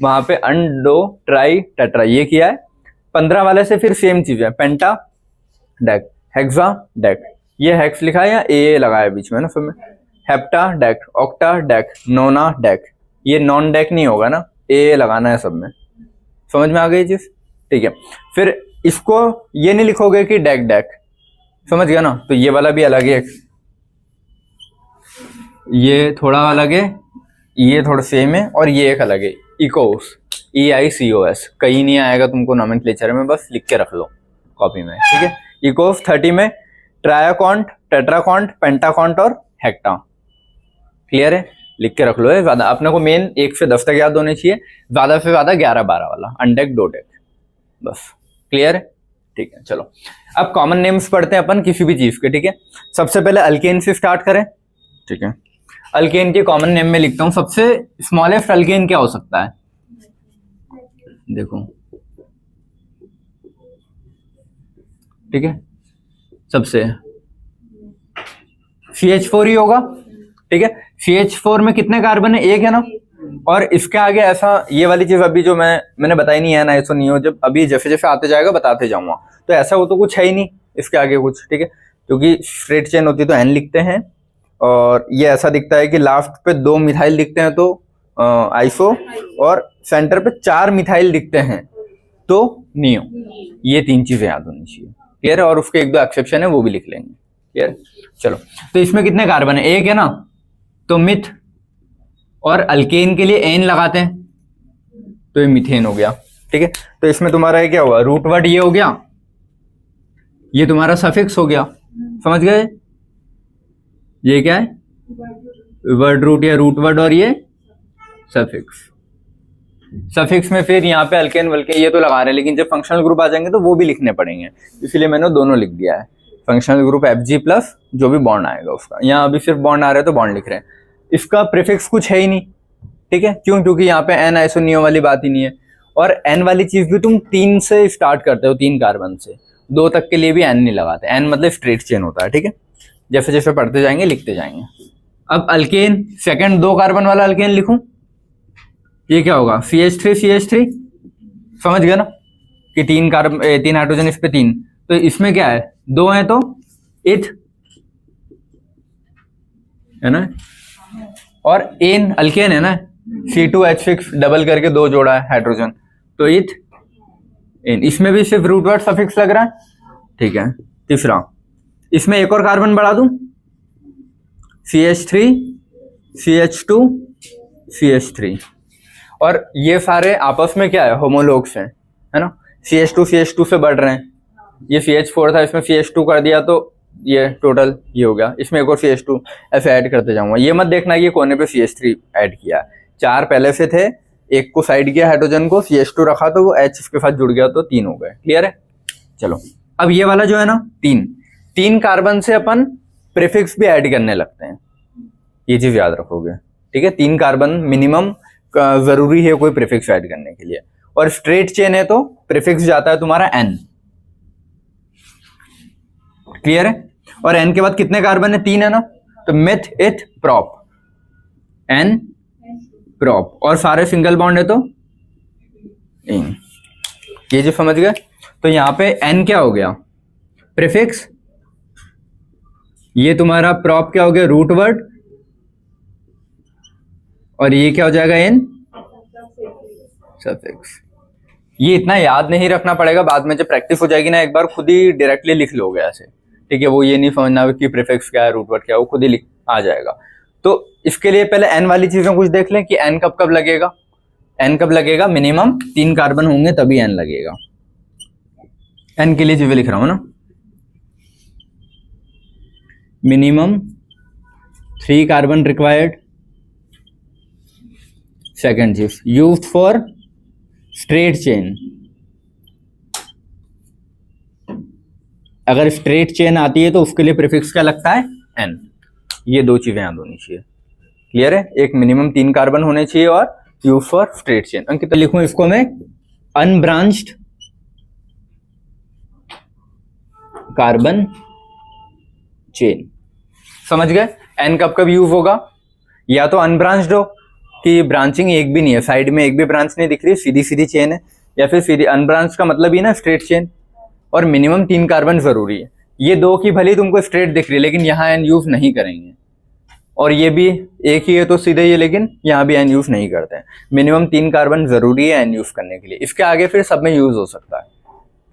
वहां पे अन, डो, ट्राई, टेट्रा ये किया है। 15 वाले से फिर सेम चीज है, पेंटा डेक, हेक्सा डेक, ये हेक्स लिखा है या ए लगाया बीच में ना, फिर में heptadec, octadec, nonadec, ये नॉन डेक नहीं होगा ना, ए लगाना है सब में। समझ में आ गई चीज? ठीक है। फिर इसको ये नहीं लिखोगे कि डेक डेक, समझ गया ना। तो ये वाला भी अलग है, ये थोड़ा अलग है, ये थोड़ा सेम है, और ये एक अलग है, इकोस, EICOS, कहीं नहीं आएगा तुमको नोमेनक्लेचर में, बस लिख के रख लो कॉपी में, ठीक है। इकोस 30 में, ट्रायाकॉन्ट, टेट्राकॉन्ट, पेंटाकॉन्ट और हेक्टा। क्लियर है? लिख के रख लो है। ज्यादा अपने को मेन 1 से 10 तक याद होने चाहिए, ज्यादा से ज्यादा 11-12 वाला, अनडेक, डोडेक, बस। क्लियर है? ठीक है, चलो अब कॉमन नेम्स पढ़ते हैं अपन किसी भी चीज के। ठीक है, सबसे पहले अल्केन से स्टार्ट करें। ठीक है, अल्केन के कॉमन नेम में लिखता हूं, सबसे स्मॉलेस्ट अल्केन क्या हो सकता है? देखो, ठीक है, सबसे CH4 ही होगा। ठीक है, CH4 में कितने कार्बन है? एक है ना। और इसके आगे ऐसा, ये वाली चीज अभी जो मैंने बताई नहीं है ना, ऐसा नहीं हो, जब अभी जैसे जैसे आते जाएगा बताते जाऊंगा। तो ऐसा वो तो कुछ है ही नहीं इसके आगे कुछ। ठीक है, क्योंकि स्ट्रेट चेन होती तो N लिखते हैं, और ये ऐसा दिखता है कि लास्ट पे 2 मिथाइल दिखते हैं तो आइसो, और सेंटर पे 4 मिथाइल दिखते हैं तो नियो। ये 3 चीजें याद होनी चाहिए। क्लियर है? और उसके 1-2 एक्सेप्शन है, वो भी लिख लेंगे। क्लियर? चलो, तो इसमें कितने कार्बन है? एक है ना, तो मिथ, और अल्केन के लिए एन लगाते हैं तो ये मीथेन हो गया। ठीक है, तो इसमें तुम्हारा ये क्या हुआ? रूट वर्ड ये हो गया, ये तुम्हारा सफिक्स हो गया। समझ गए? ये क्या है? वर्ड रूट या रूट वर्ड, और ये सफिक्स। सफिक्स में फिर यहाँ पे अल्केन वल्केन ये तो लगा रहे हैं, लेकिन जब फंक्शनल ग्रुप आ जाएंगे तो वो भी लिखने पड़ेंगे, इसलिए मैंने दोनों लिख दिया है। फंक्शनल ग्रुप Fg प्लस जो भी बॉन्ड आएगा उसका। यहाँ अभी सिर्फ बॉन्ड आ रहे हैं तो बॉन्ड लिख रहे हैं। इसका प्रीफिक्स कुछ है ही नहीं। ठीक है, क्यों? क्योंकि यहाँ पे N आइसोनियो वाली बात ही नहीं है। और N वाली चीज भी तुम 3 से स्टार्ट करते हो, 3 कार्बन से 2 तक के लिए भी N नहीं लगाते। N मतलब स्ट्रेट चेन होता है। ठीक है, जैसे जैसे पढ़ते जाएंगे लिखते जाएंगे। अब अल्केन, सेकंड 2 कार्बन वाला अल्केन लिखूं, ये क्या होगा? CH3 CH3। समझ गए ना कि 3 कार्बन 3 हाइड्रोजन, इस पे 3, तो इसमें क्या है? 2 है तो इथ है ना, और एन अल्केन है ना, C2H6 डबल करके 2 जोड़ा है हाइड्रोजन, तो इथ एन। इसमें भी सिर्फ रूट वर्ड सफिक्स लग रहा है। ठीक है, तीसरा, इसमें एक और कार्बन बढ़ा दूं, CH3 CH2 CH3, और ये सारे आपस में क्या है? होमोलोग्स हैं, है ना। CH2 CH2 से बढ़ रहे हैं। ये CH4 था, इसमें CH2 कर दिया तो ये टोटल ये हो गया। इसमें एक और CH2 ऐसे ऐड करते जाऊंगा। ये मत देखना कि कोने पे CH3 ऐड किया, 4 पहले से थे, एक को साइड किया हाइड्रोजन को, CH2 रखा तो वो H इसके साथ जुड़ गया तो 3 हो गए। क्लियर है? चलो, अब ये वाला जो है ना 3 कार्बन से अपन प्रीफिक्स भी ऐड करने लगते हैं, ये चीज याद रखोगे। ठीक है, 3 कार्बन मिनिमम जरूरी है कोई प्रीफिक्स ऐड करने के लिए। और स्ट्रेट चेन है तो प्रीफिक्स जाता है तुम्हारा N। क्लियर है? और N के बाद कितने कार्बन है? 3 है ना, तो meth eth prop, N prop, और सारे सिंगल बॉन्ड है तो इन। ये जो समझ गए? तो यहां पे N क्या हो गया? प्रीफिक्स। ये तुम्हारा प्रॉप क्या हो गया? Root word. और ये क्या हो जाएगा? N suffix. ये इतना याद नहीं रखना पड़ेगा, बाद में जब प्रैक्टिस हो जाएगी ना एक बार खुद ही डायरेक्टली लिख लोगे ऐसे। ठीक है, वो ये नहीं समझना कि प्रीफिक्स क्या है, रूट वर्ड क्या है, वो खुद ही लिख आ जाएगा। तो इसके लिए पहले N वाली चीजें कुछ देख लें कि N कब कब लगेगा। N कब लगेगा? मिनिमम 3 कार्बन होंगे तभी N लगेगा। N के लिए चीजें लिख रहा हूं ना, मिनिमम 3 कार्बन रिक्वायर्ड। सेकेंड चीज, यूज्ड फॉर स्ट्रेट चेन। अगर स्ट्रेट चेन आती है तो उसके लिए प्रीफिक्स क्या लगता है? N। ये 2 चीजें याद होनी चाहिए। क्लियर है? एक मिनिमम 3 कार्बन होने चाहिए और यूज फॉर स्ट्रेट चेन। अंकित लिखूं इसको मैं अनब्रांच्ड कार्बन चेन। समझ गए? N कब कब यूज होगा? या तो अनब्रांच्ड हो कि ब्रांचिंग एक भी नहीं है, साइड में एक भी ब्रांच नहीं दिख रही, सीधी सीधी चेन है, या फिर सीधी अनब्रांच का मतलब ही ना स्ट्रेट चेन, और मिनिमम 3 कार्बन जरूरी है। ये 2 की भली तुमको स्ट्रेट दिख रही है लेकिन यहाँ N यूज नहीं करेंगे, और ये भी एक ही है तो सीधे ही, लेकिन यहाँ भी N यूज नहीं करते हैं। मिनिमम 3 कार्बन जरूरी है N यूज करने के लिए। इसके आगे फिर सब में यूज हो सकता है।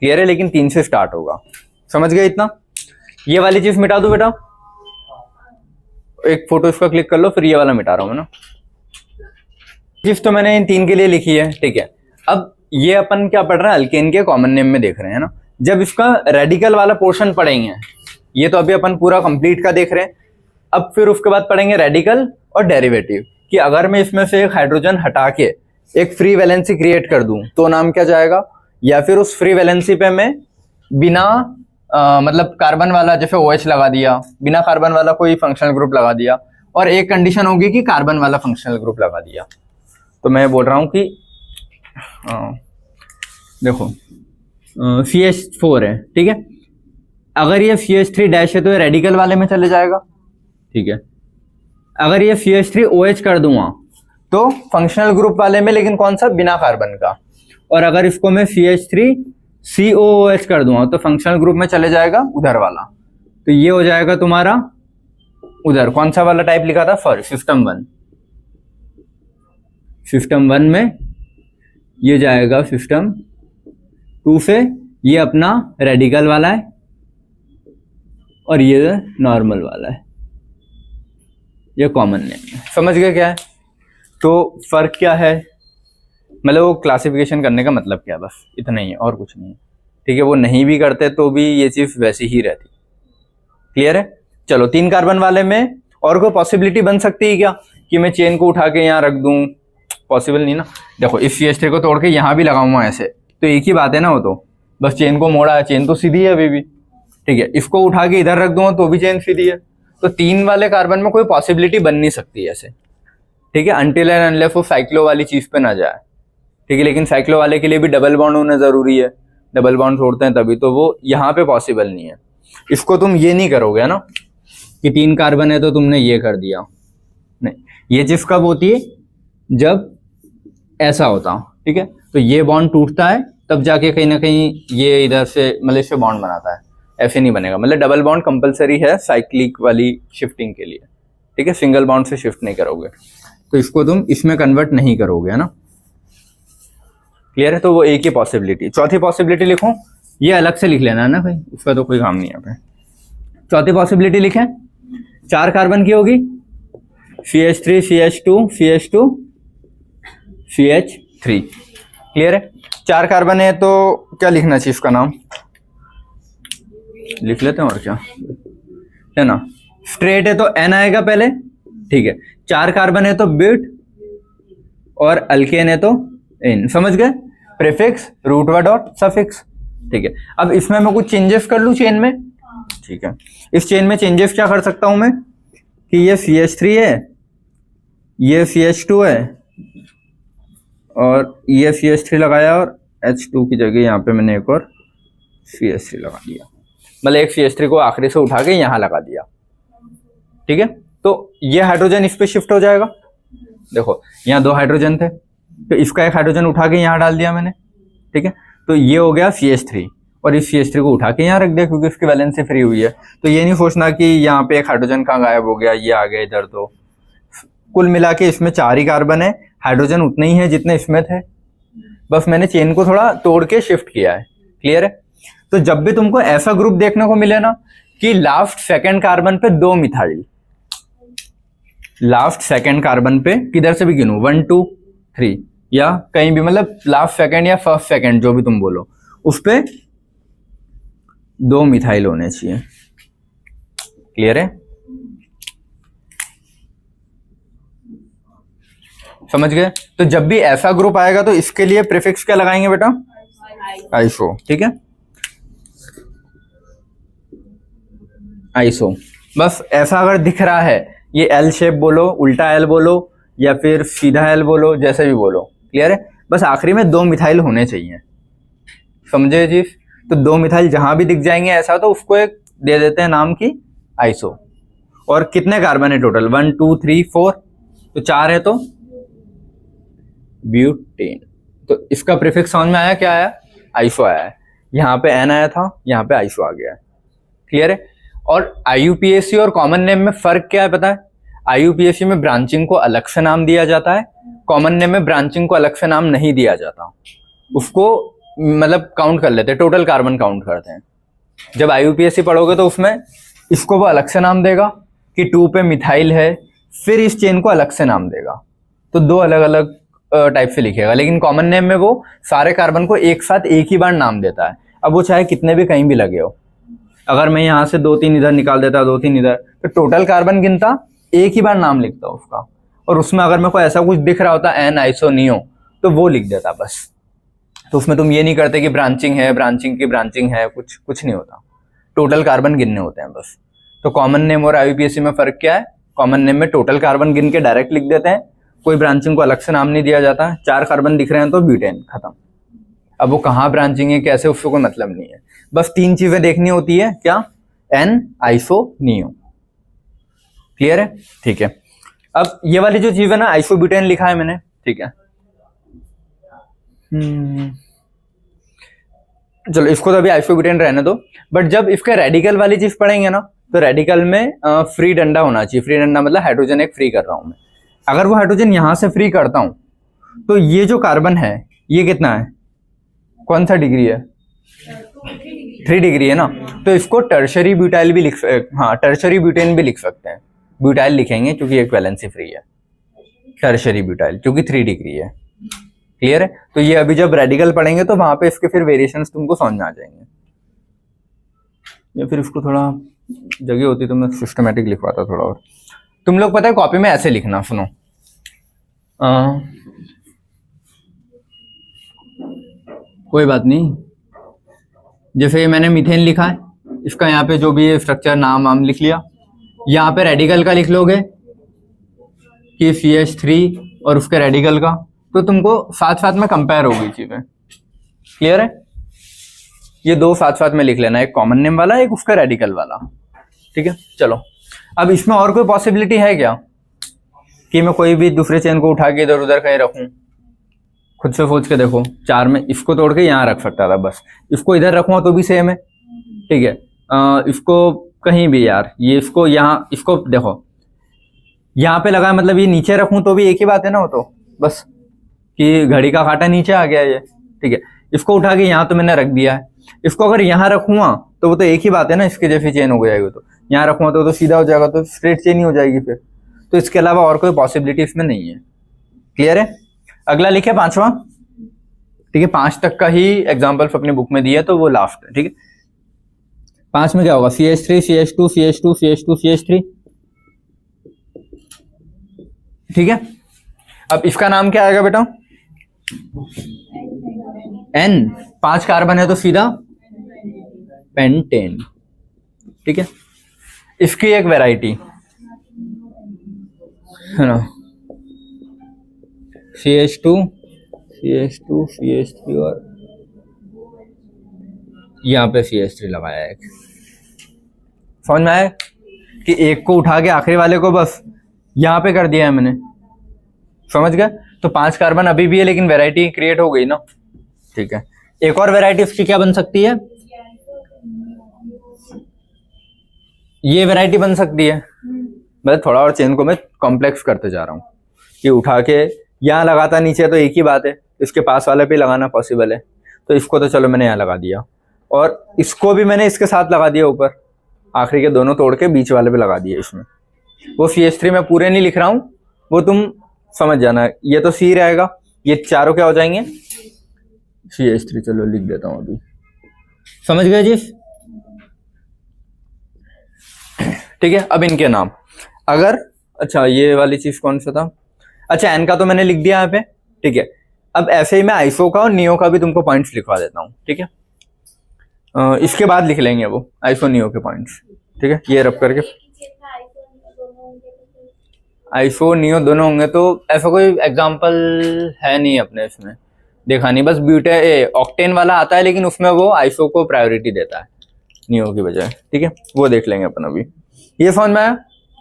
क्लियर है? लेकिन 3 से स्टार्ट होगा। समझ गए इतना? ये वाली चीज मिटा दो बेटा, एक फोटो इसका क्लिक कर लो, फिर ये वाला मिटा रहा हूं ना। चीज तो मैंने इन 3 के लिए लिखी है। ठीक है, अब ये अपन क्या पढ़ रहे हैं? अल्केन के कॉमन नेम में देख रहे हैं ना। जब इसका रेडिकल वाला पोर्शन पढ़ेंगे, ये तो अभी अपन पूरा कंप्लीट का देख रहे हैं, अब फिर उसके बाद पढ़ेंगे रेडिकल और डेरिवेटिव, कि अगर मैं इसमें से एक हाइड्रोजन हटा के एक फ्री वैलेंसी क्रिएट कर दूं तो नाम क्या जाएगा, या फिर उस फ्री वैलेंसी पे मैं बिना मतलब कार्बन वाला जैसे OH लगा दिया, बिना कार्बन वाला कोई फंक्शनल ग्रुप लगा दिया, और एक कंडीशन होगी कि कार्बन वाला फंक्शनल ग्रुप लगा दिया। तो मैं बोल रहा हूँ कि देखो CH4 है, ठीक है, अगर ये CH3 डैश है तो ये रेडिकल वाले में चले जाएगा, ठीक है। अगर ये CH3 OH कर दूंगा तो फंक्शनल ग्रुप वाले में, लेकिन कौन सा, बिना कार्बन का। और अगर इसको मैं CH3 COOH कर दूंगा तो फंक्शनल ग्रुप में चले जाएगा उधर वाला। तो ये हो जाएगा तुम्हारा उधर कौन सा वाला टाइप लिखा था, फर्स्ट सिस्टम 1 में ये जाएगा सिस्टम 2 से, ये अपना रेडिकल वाला है और ये नॉर्मल वाला है, ये कॉमन नेम है। समझ गए क्या है? तो फर्क क्या है, मतलब वो क्लासिफिकेशन करने का मतलब क्या है, बस इतना ही है और कुछ नहीं है, ठीक है। वो नहीं भी करते तो भी ये चीज वैसी ही रहती। क्लियर है? चलो 3 कार्बन वाले में और कोई पॉसिबिलिटी बन सकती है क्या कि मैं चेन को उठा के यहाँ रख दूं? पॉसिबल नहीं ना। देखो इस CH3 को तोड़ के यहाँ भी लगाऊंगा ऐसे, तो एक ही बात है ना, वो तो बस चेन को मोड़ा है, चेन तो सीधी है अभी भी, ठीक है। इसको उठा के इधर रख दूंगा तो भी चेन सीधी है। तो 3 वाले कार्बन में कोई पॉसिबिलिटी बन नहीं सकती ऐसे, ठीक है, अनटिल एंड अनलेस वो साइक्लो वाली चीज पे ना जाए, ठीक है। लेकिन साइक्लो वाले के लिए भी डबल बॉन्ड होना जरूरी है, डबल बॉन्ड छोड़ते हैं तभी, तो वो यहाँ पे पॉसिबल नहीं है। इसको तुम ये नहीं करोगे ना कि 3 कार्बन है तो तुमने ये कर दिया, नहीं। ये चीज कब होती है, जब ऐसा होता, ठीक है। तो ये बॉन्ड टूटता है तब जाके कहीं ना कहीं ये इधर से मतलब इससे बॉन्ड बनाता है, ऐसे नहीं बनेगा। मतलब डबल बॉन्ड कंपलसरी है साइक्लिक वाली शिफ्टिंग के लिए, ठीक है, सिंगल बॉन्ड से शिफ्ट नहीं करोगे, तो इसको तुम इसमें कन्वर्ट नहीं करोगे, है ना। क्लियर है? तो वो एक ही पॉसिबिलिटी। चौथी पॉसिबिलिटी लिखो, ये अलग से लिख लेना है ना भाई, उसका तो कोई काम नहीं है। चौथी पॉसिबिलिटी लिखें, 4 कार्बन की होगी, CH3 CH2 CH2 CH3। Clear है? 4 कार्बन है तो क्या लिखना चाहिए, इसका नाम लिख लेते हैं और क्या है ना। स्ट्रेट है तो N आएगा पहले, ठीक है। 4 कार्बन है तो ब्यूट, और अल्केन है तो N। समझ गए? प्रीफिक्स, रूट वर्ड और सफिक्स, ठीक है। अब इसमें मैं कुछ चेंजेस कर लूं चेन में, ठीक है। इस चेन में चेंजेस क्या कर सकता हूं मैं कि ये CH3 है, ये CH2 है, और ये CH3 लगाया और H2 की जगह यहाँ पे मैंने एक और CH3 लगा दिया, मतलब एक CH3 को आखिरी से उठा के यहाँ लगा दिया, ठीक है। तो ये हाइड्रोजन इस पे शिफ्ट हो जाएगा। देखो यहाँ 2 हाइड्रोजन थे, तो इसका एक हाइड्रोजन उठा के यहाँ डाल दिया मैंने, ठीक है। तो ये हो गया CH3, और इस CH3 को उठा के यहाँ रख दिया क्योंकि इसकी वैलेंसी फ्री हुई है। तो ये नहीं सोचना कि यहाँ पे एक हाइड्रोजन कहाँ गायब हो गया, ये आ गया इधर। तो कुल मिला के इसमें 4 ही कार्बन है, हाइड्रोजन उतने ही है जितने इसमें थे, बस मैंने चेन को थोड़ा तोड़ के शिफ्ट किया है। क्लियर है? तो जब भी तुमको ऐसा ग्रुप देखने को मिले ना कि लास्ट सेकंड कार्बन पे 2 मिथाइल, लास्ट सेकंड कार्बन पे किधर से भी गिनूं 1 2 3 या कहीं भी, मतलब लास्ट सेकंड या फर्स्ट सेकंड जो भी तुम बोलो, उस पे 2 मिथाइल होने चाहिए। क्लियर है? समझ गए? तो जब भी ऐसा ग्रुप आएगा तो इसके लिए प्रीफिक्स क्या लगाएंगे बेटा, आइसो, ठीक है, आइसो। बस ऐसा अगर दिख रहा है, ये एल शेप बोलो, उल्टा एल बोलो, या फिर सीधा एल बोलो, जैसे भी बोलो। क्लियर है? बस आखिरी में 2 मिथाइल होने चाहिए। समझे जी? तो 2 मिथाइल जहां भी दिख जाएंगे ऐसा, तो उसको एक दे देते हैं नाम की आइसो। और कितने कार्बन है टोटल, 1 2 3 4, तो 4 है तो ब्यूटेन। तो इसका प्रीफिक्स समझ में आया, क्या आया, आइसो आया है। यहाँ पे एन आया था, यहाँ पे आइसो आ गया है। क्लियर है? और IUPAC और कॉमन नेम में फर्क क्या है पता है? IUPAC में ब्रांचिंग को अलग से नाम दिया जाता है, कॉमन नेम में ब्रांचिंग को अलग से नाम नहीं दिया जाता, उसको मतलब काउंट कर लेते हैं, टोटल कार्बन काउंट करते हैं। जब IUPAC पढ़ोगे तो उसमें इसको वो अलग से नाम देगा कि 2 पे मिथाइल है, फिर इस चेन को अलग से नाम देगा, तो 2 अलग अलग टाइप से लिखेगा। लेकिन कॉमन नेम में वो सारे कार्बन को एक साथ एक ही बार नाम देता है। अब वो चाहे कितने भी कहीं भी लगे हो, अगर मैं यहाँ से 2-3 इधर निकाल देता, 2-3 इधर, तो टोटल कार्बन गिनता, एक ही बार नाम लिखता उसका। और उसमें अगर मेरे को ऐसा कुछ दिख रहा होता एन आइसोनियो, तो वो लिख देता बस, तो उसमें तुम ये नहीं करते कि ब्रांचिंग है, ब्रांचिंग की ब्रांचिंग है, कुछ नहीं होता, टोटल कार्बन गिनने होते हैं बस। तो कॉमन नेम और IUPAC में फर्क क्या है? कॉमन नेम में टोटल कार्बन गिन के डायरेक्ट लिख देते हैं, कोई ब्रांचिंग को अलग से नाम नहीं दिया जाता। 4 कार्बन दिख रहे हैं तो ब्यूटेन, खत्म। अब वो कहाँ ब्रांचिंग है कैसे, उससे कोई मतलब नहीं है। बस 3 चीजें देखनी होती है, क्या? N, iso, neo. क्लियर है? ठीक है। अब ये वाली जो चीज है ना, आइसोब्यूटेन लिखा है मैंने, ठीक है। चलो इसको तो अभी आइसोब्यूटेन रहने दो, बट जब इसके रेडिकल वाली चीज पढ़ेंगे ना, तो रेडिकल में फ्री डंडा होना चाहिए। फ्री डंडा मतलब हाइड्रोजन एक फ्री कर रहा हूं मैं। अगर वो हाइड्रोजन यहां से फ्री करता हूं तो ये जो कार्बन है ये कितना है, कौन सा डिग्री है? 3 डिग्री है ना। तो इसको टर्शरी ब्यूटाइल भी टर्शरी ब्यूटेन भी लिख सकते हैं। ब्यूटाइल लिखेंगे क्योंकि एक वैलेंसी फ्री है, टर्शरी ब्यूटाइल क्योंकि 3 डिग्री है। क्लियर है? तो ये अभी जब रेडिकल पढ़ेंगे तो वहां पे इसके फिर वेरिएशंस तुमको समझ में आ जाएंगे, या फिर इसको थोड़ा जगह होती तो मैं सिस्टमेटिक लिखवाता थोड़ा और। तुम लोग पता है कॉपी में ऐसे लिखना, सुनो, कोई बात नहीं। जैसे ये मैंने मीथेन लिखा है, इसका यहाँ पे जो भी स्ट्रक्चर नाम लिख लिया। यहाँ पे रेडिकल का लिख लोगे कि CH3 और उसके रेडिकल का, तो तुमको साथ साथ में कंपेयर होगी चीजें। क्लियर है? ये 2 साथ साथ में लिख लेना, एक कॉमन नेम वाला, एक उसका रेडिकल वाला। ठीक है, चलो अब इसमें और कोई पॉसिबिलिटी है क्या कि मैं कोई भी दूसरे चेन को उठा के इधर उधर कहीं रखूं? खुद से सोच के देखो। 4 में इसको तोड़ के यहाँ रख सकता था, बस इसको इधर रखूंगा तो भी सेम है। ठीक है, इसको कहीं भी यार, ये इसको यहाँ, इसको देखो यहाँ पे लगा, मतलब ये नीचे रखूं तो भी एक ही बात है ना, वो तो बस कि घड़ी का कांटा नीचे आ गया ये। ठीक है, इसको उठा के यहाँ तो मैंने रख दिया है, इसको अगर यहाँ रखूंगा तो वो तो एक ही बात है ना, इसके जैसी चेन हो जाएगी। तो यहाँ रखूंगा तो सीधा हो जाएगा, तो स्ट्रेट चेन ही हो जाएगी फिर। तो इसके अलावा और कोई पॉसिबिलिटी इसमें नहीं है। क्लियर है? अगला लिखे 5वां। ठीक है, 5 तक का ही एग्जाम्पल्स अपनी बुक में दिया, तो वो लास्ट है। ठीक है, 5 में क्या होगा? CH3, CH2, CH2, CH2, CH3। ठीक है, अब इसका नाम क्या आएगा बेटा? N। 5 कार्बन है तो सीधा पेंटेन। ठीक है, इसकी एक वैरायटी है ना, CH2, CH2, CH3 और यहाँ पे CH3 लगाया है। समझ में आया कि एक को उठा के आखिरी वाले को बस यहाँ पे कर दिया है मैंने। समझ गया? तो 5 कार्बन अभी भी है, लेकिन वैरायटी क्रिएट हो गई ना। ठीक है, एक और वैरायटी उसकी क्या बन सकती है? ये वैरायटी बन सकती है। मैं थोड़ा और चेन को मैं कॉम्प्लेक्स करते जा रहा हूँ कि उठा के यहाँ लगाता नीचे तो एक ही बात है, इसके पास वाले पे लगाना पॉसिबल है। तो इसको तो चलो मैंने यहाँ लगा दिया, और इसको भी मैंने इसके साथ लगा दिया ऊपर, आखिरी के दोनों तोड़ के बीच वाले पे लगा दिया इसमें। वो CH3 में पूरे नहीं लिख रहा हूँ, वो तुम समझ जाना। ये तो C रहेगा, ये चारों क्या हो जाएंगे? CH3। चलो लिख देता हूँ अभी, समझ गए जी? ठीक है, अब इनके नाम अगर, अच्छा ये वाली चीज कौन सा था? अच्छा N का तो मैंने लिख दिया यहाँ पे। ठीक है, अब ऐसे ही मैं आइसो का और नियो का भी तुमको पॉइंट्स लिखवा देता हूँ। ठीक है, इसके बाद लिख लेंगे वो आइसो नियो के पॉइंट्स। ठीक है, ये रब करके आइसो नियो दोनों होंगे, तो ऐसा कोई एग्जांपल है नहीं अपने इसमें, देखा नहीं। बस ऑक्टेन वाला आता है, लेकिन उसमें वो आइसो को प्रायोरिटी देता है नियो की बजाय। ठीक है, वो देख लेंगे अपन अभी। ये समझ में आया?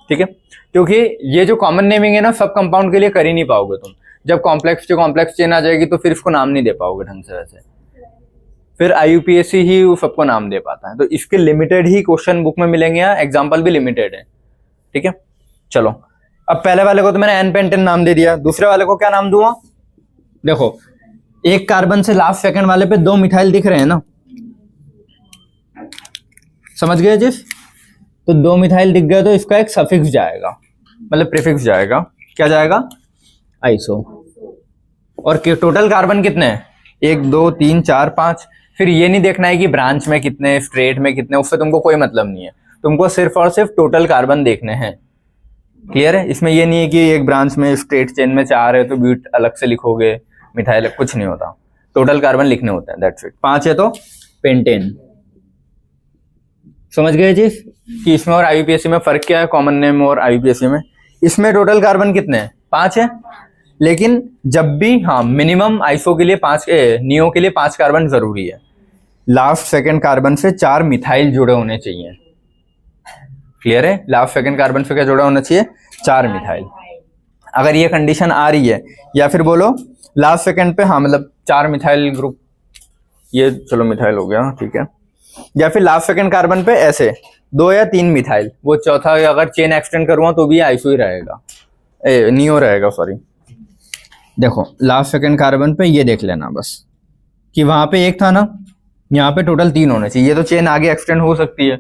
ठीक है, क्योंकि ये जो कॉमन नेमिंग है ना, सब कंपाउंड के लिए कर ही नहीं पाओगे तुम। जब कॉम्प्लेक्स चेन आ जाएगी तो फिर इसको नाम नहीं दे पाओगे ढंग से। वैसे फिर IUPAC ही सबको नाम दे पाता है, तो इसके लिमिटेड ही क्वेश्चन बुक में मिलेंगे, या एग्जाम्पल भी लिमिटेड है। ठीक है, चलो अब पहले वाले को तो मैंने N पेंटेन नाम दे दिया, दूसरे वाले को क्या नाम दूंगा? देखो, एक कार्बन से लास्ट सेकंड वाले पे 2 मिथाइल दिख रहे हैं ना, समझ गए जिस? तो 2 मिथाइल दिख गए तो इसका एक सफिक्स जाएगा, मतलब प्रीफिक्स जाएगा। क्या जाएगा? आइसो। और टोटल कार्बन कितने हैं? 1 2 3 4 5। फिर ये नहीं देखना है कि ब्रांच में कितने, स्ट्रेट में कितने, उससे तुमको कोई मतलब नहीं है। तुमको सिर्फ और सिर्फ टोटल कार्बन देखने हैं। क्लियर है? इसमें ये नहीं है कि एक ब्रांच में स्ट्रेट चेन में 4 है तो ब्यूट अलग से लिखोगे, मिथाइल कुछ नहीं होता। टोटल कार्बन लिखने होते हैं, दैट्स इट। 5 है तो पेंटेन। समझ गए जी कि इसमें और आईयूपीएसी में फर्क क्या है, कॉमन नेम और आईयूपीएसी में। इसमें टोटल कार्बन कितने हैं, 5 है, लेकिन जब भी हाँ मिनिमम आइसो के लिए 5, नियो के लिए 5 कार्बन जरूरी है। लास्ट सेकंड कार्बन से 4 मिथाइल जुड़े होने चाहिए। क्लियर है, लास्ट सेकंड कार्बन से क्या जुड़ा होना चाहिए, 4 मिथाइल। अगर ये कंडीशन आ रही है, या फिर बोलो लास्ट सेकंड पे हाँ मतलब 4 मिथाइल ग्रुप, ये चलो मिथाइल हो गया ठीक है, या फिर लास्ट सेकंड कार्बन पे ऐसे 2 या 3 मिथाइल, वो चौथा अगर चेन एक्सटेंड करूँगा तो भी आइसो ही रहेगा, नियो रहेगा सॉरी। देखो लास्ट सेकंड कार्बन पे ये देख लेना बस कि वहां पे एक था ना, यहाँ पे टोटल 3 होने चाहिए, ये तो चेन आगे एक्सटेंड हो सकती है,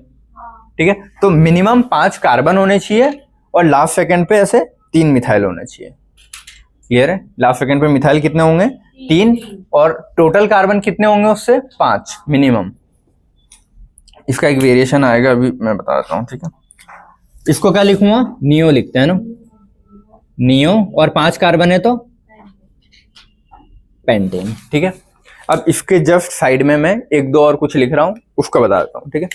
ठीक है। तो मिनिमम 5 कार्बन होने चाहिए और लास्ट सेकंड पे ऐसे 3 मिथाइल होने चाहिए। क्लियर है, लास्ट सेकंड पे मिथाइल कितने होंगे, 3, और टोटल कार्बन कितने होंगे उससे, 5 मिनिमम। इसका एक वेरिएशन आएगा, अभी मैं बता देता हूँ, ठीक है। इसको क्या लिखूंगा, नियो लिखते हैं ना, नियो, और 5 कार्बन है तो पेंटेन, ठीक है। अब इसके जस्ट साइड में मैं 1-2 और कुछ लिख रहा हूं, उसको बता देता हूं, ठीक है।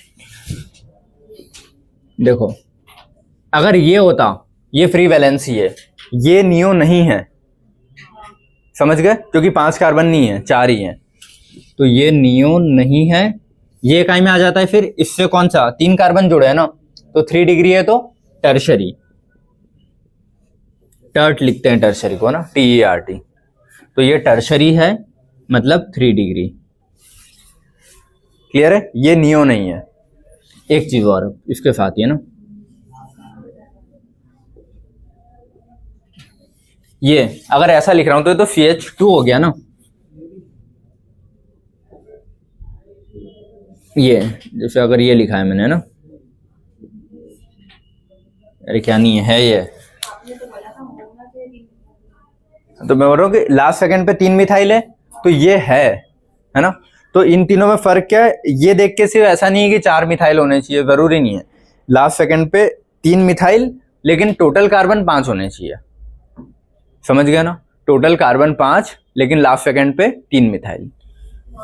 देखो अगर ये होता, ये फ्री वैलेंसी है, ये नियो नहीं है, समझ गए, क्योंकि 5 कार्बन नहीं है, 4 ही है, तो ये नियो नहीं है। ये इकाई में आ जाता है, फिर इससे कौन सा, 3 कार्बन जुड़े हैं ना, तो 3 डिग्री है तो टर्शरी, टर्ट लिखते हैं टर्शरी को ना, TERT, तो ये टर्शरी है, मतलब 3 डिग्री। क्लियर है, ये नियो नहीं है। एक चीज और इसके साथ ही है ना, ये अगर ऐसा लिख रहा हूं तो ये तो CH2 हो गया ना, ये जैसे अगर ये लिखा है मैंने ना, अरे क्या नहीं है ये, तो मैं बोल रहा हूँ कि लास्ट सेकंड पे 3 मिथाइल है, तो ये है ना। तो इन तीनों में फर्क क्या है, ये देख के सिर्फ ऐसा नहीं है कि 4 मिथाइल होने चाहिए, जरूरी नहीं है। लास्ट सेकंड पे 3 मिथाइल, लेकिन टोटल कार्बन 5 होने चाहिए, समझ गया ना, टोटल कार्बन 5, लेकिन लास्ट सेकंड पे 3 मिथाइल।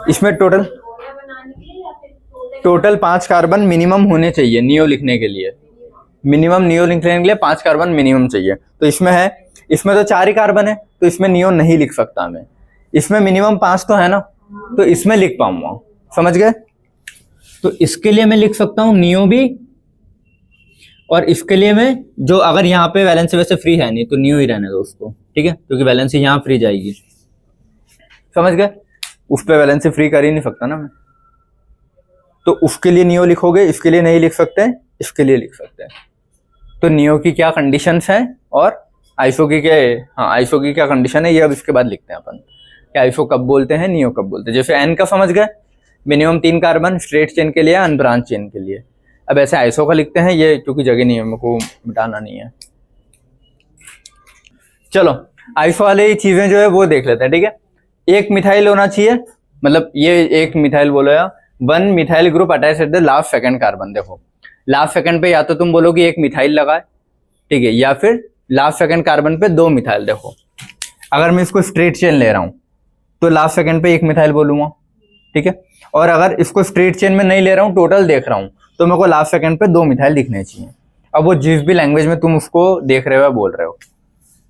इसमें टोटल 5 कार्बन मिनिमम होने चाहिए नियो लिखने के लिए, मिनिमम नियो लिखने के लिए 5 कार्बन मिनिमम चाहिए। तो इसमें है, इसमें तो 4 ही कार्बन है, तो इसमें नियो नहीं लिख सकता मैं। इसमें मिनिमम 5 तो है ना, तो इसमें लिख पाऊंगा, समझ गए। तो इसके लिए मैं लिख सकता हूं नियो भी, और इसके लिए मैं जो, अगर यहाँ पे वैलेंसी वैसे फ्री है नहीं तो नियो ही रहने दो उसको, ठीक है, क्योंकि वैलेंसी यहाँ फ्री जाएगी, समझ गए। उस पर वैलेंसी फ्री कर ही नहीं सकता ना मैं, तो उसके लिए नियो लिखोगे, इसके लिए नहीं लिख सकते, इसके लिए लिख सकते हैं। तो नियो की क्या कंडीशंस हैं और आइसो की क्या, हाँ आइसो की क्या कंडीशन है, ये अब इसके बाद लिखते हैं अपन कि आइसो कब बोलते हैं, नियो कब बोलते हैं। जैसे एन का समझ गए, मिनिमम 3 कार्बन स्ट्रेट चेन के लिए, अनब्रांच चेन के लिए। अब ऐसे आइसो का लिखते हैं, ये क्योंकि जगह नहीं है, मेरे को मिटाना नहीं है। चलो आइसो वाले चीजें जो है वो देख लेते हैं, ठीक है। एक मिथाइल होना चाहिए, मतलब ये एक मिथाइल बोलो या 1 methyl group attach at the last second carbon. देखो लास्ट सेकंड पे या तो तुम बोलोगे 1 मिथाइल लगाए, ठीक है, या फिर लास्ट सेकंड कार्बन पे 2 मिथाइल। देखो अगर मैं इसको स्ट्रेट चेन ले रहा हूं तो लास्ट सेकंड पे 1 मिथाइल बोलूंगा, ठीक है। और अगर इसको स्ट्रेट चेन में नहीं ले रहा हूं, टोटल देख रहा हूं, तो मेरे को लास्ट सेकंड पे 2 मिथाइल दिखने चाहिए। अब वो जिस भी लैंग्वेज में तुम उसको देख रहे हो बोल रहे हो।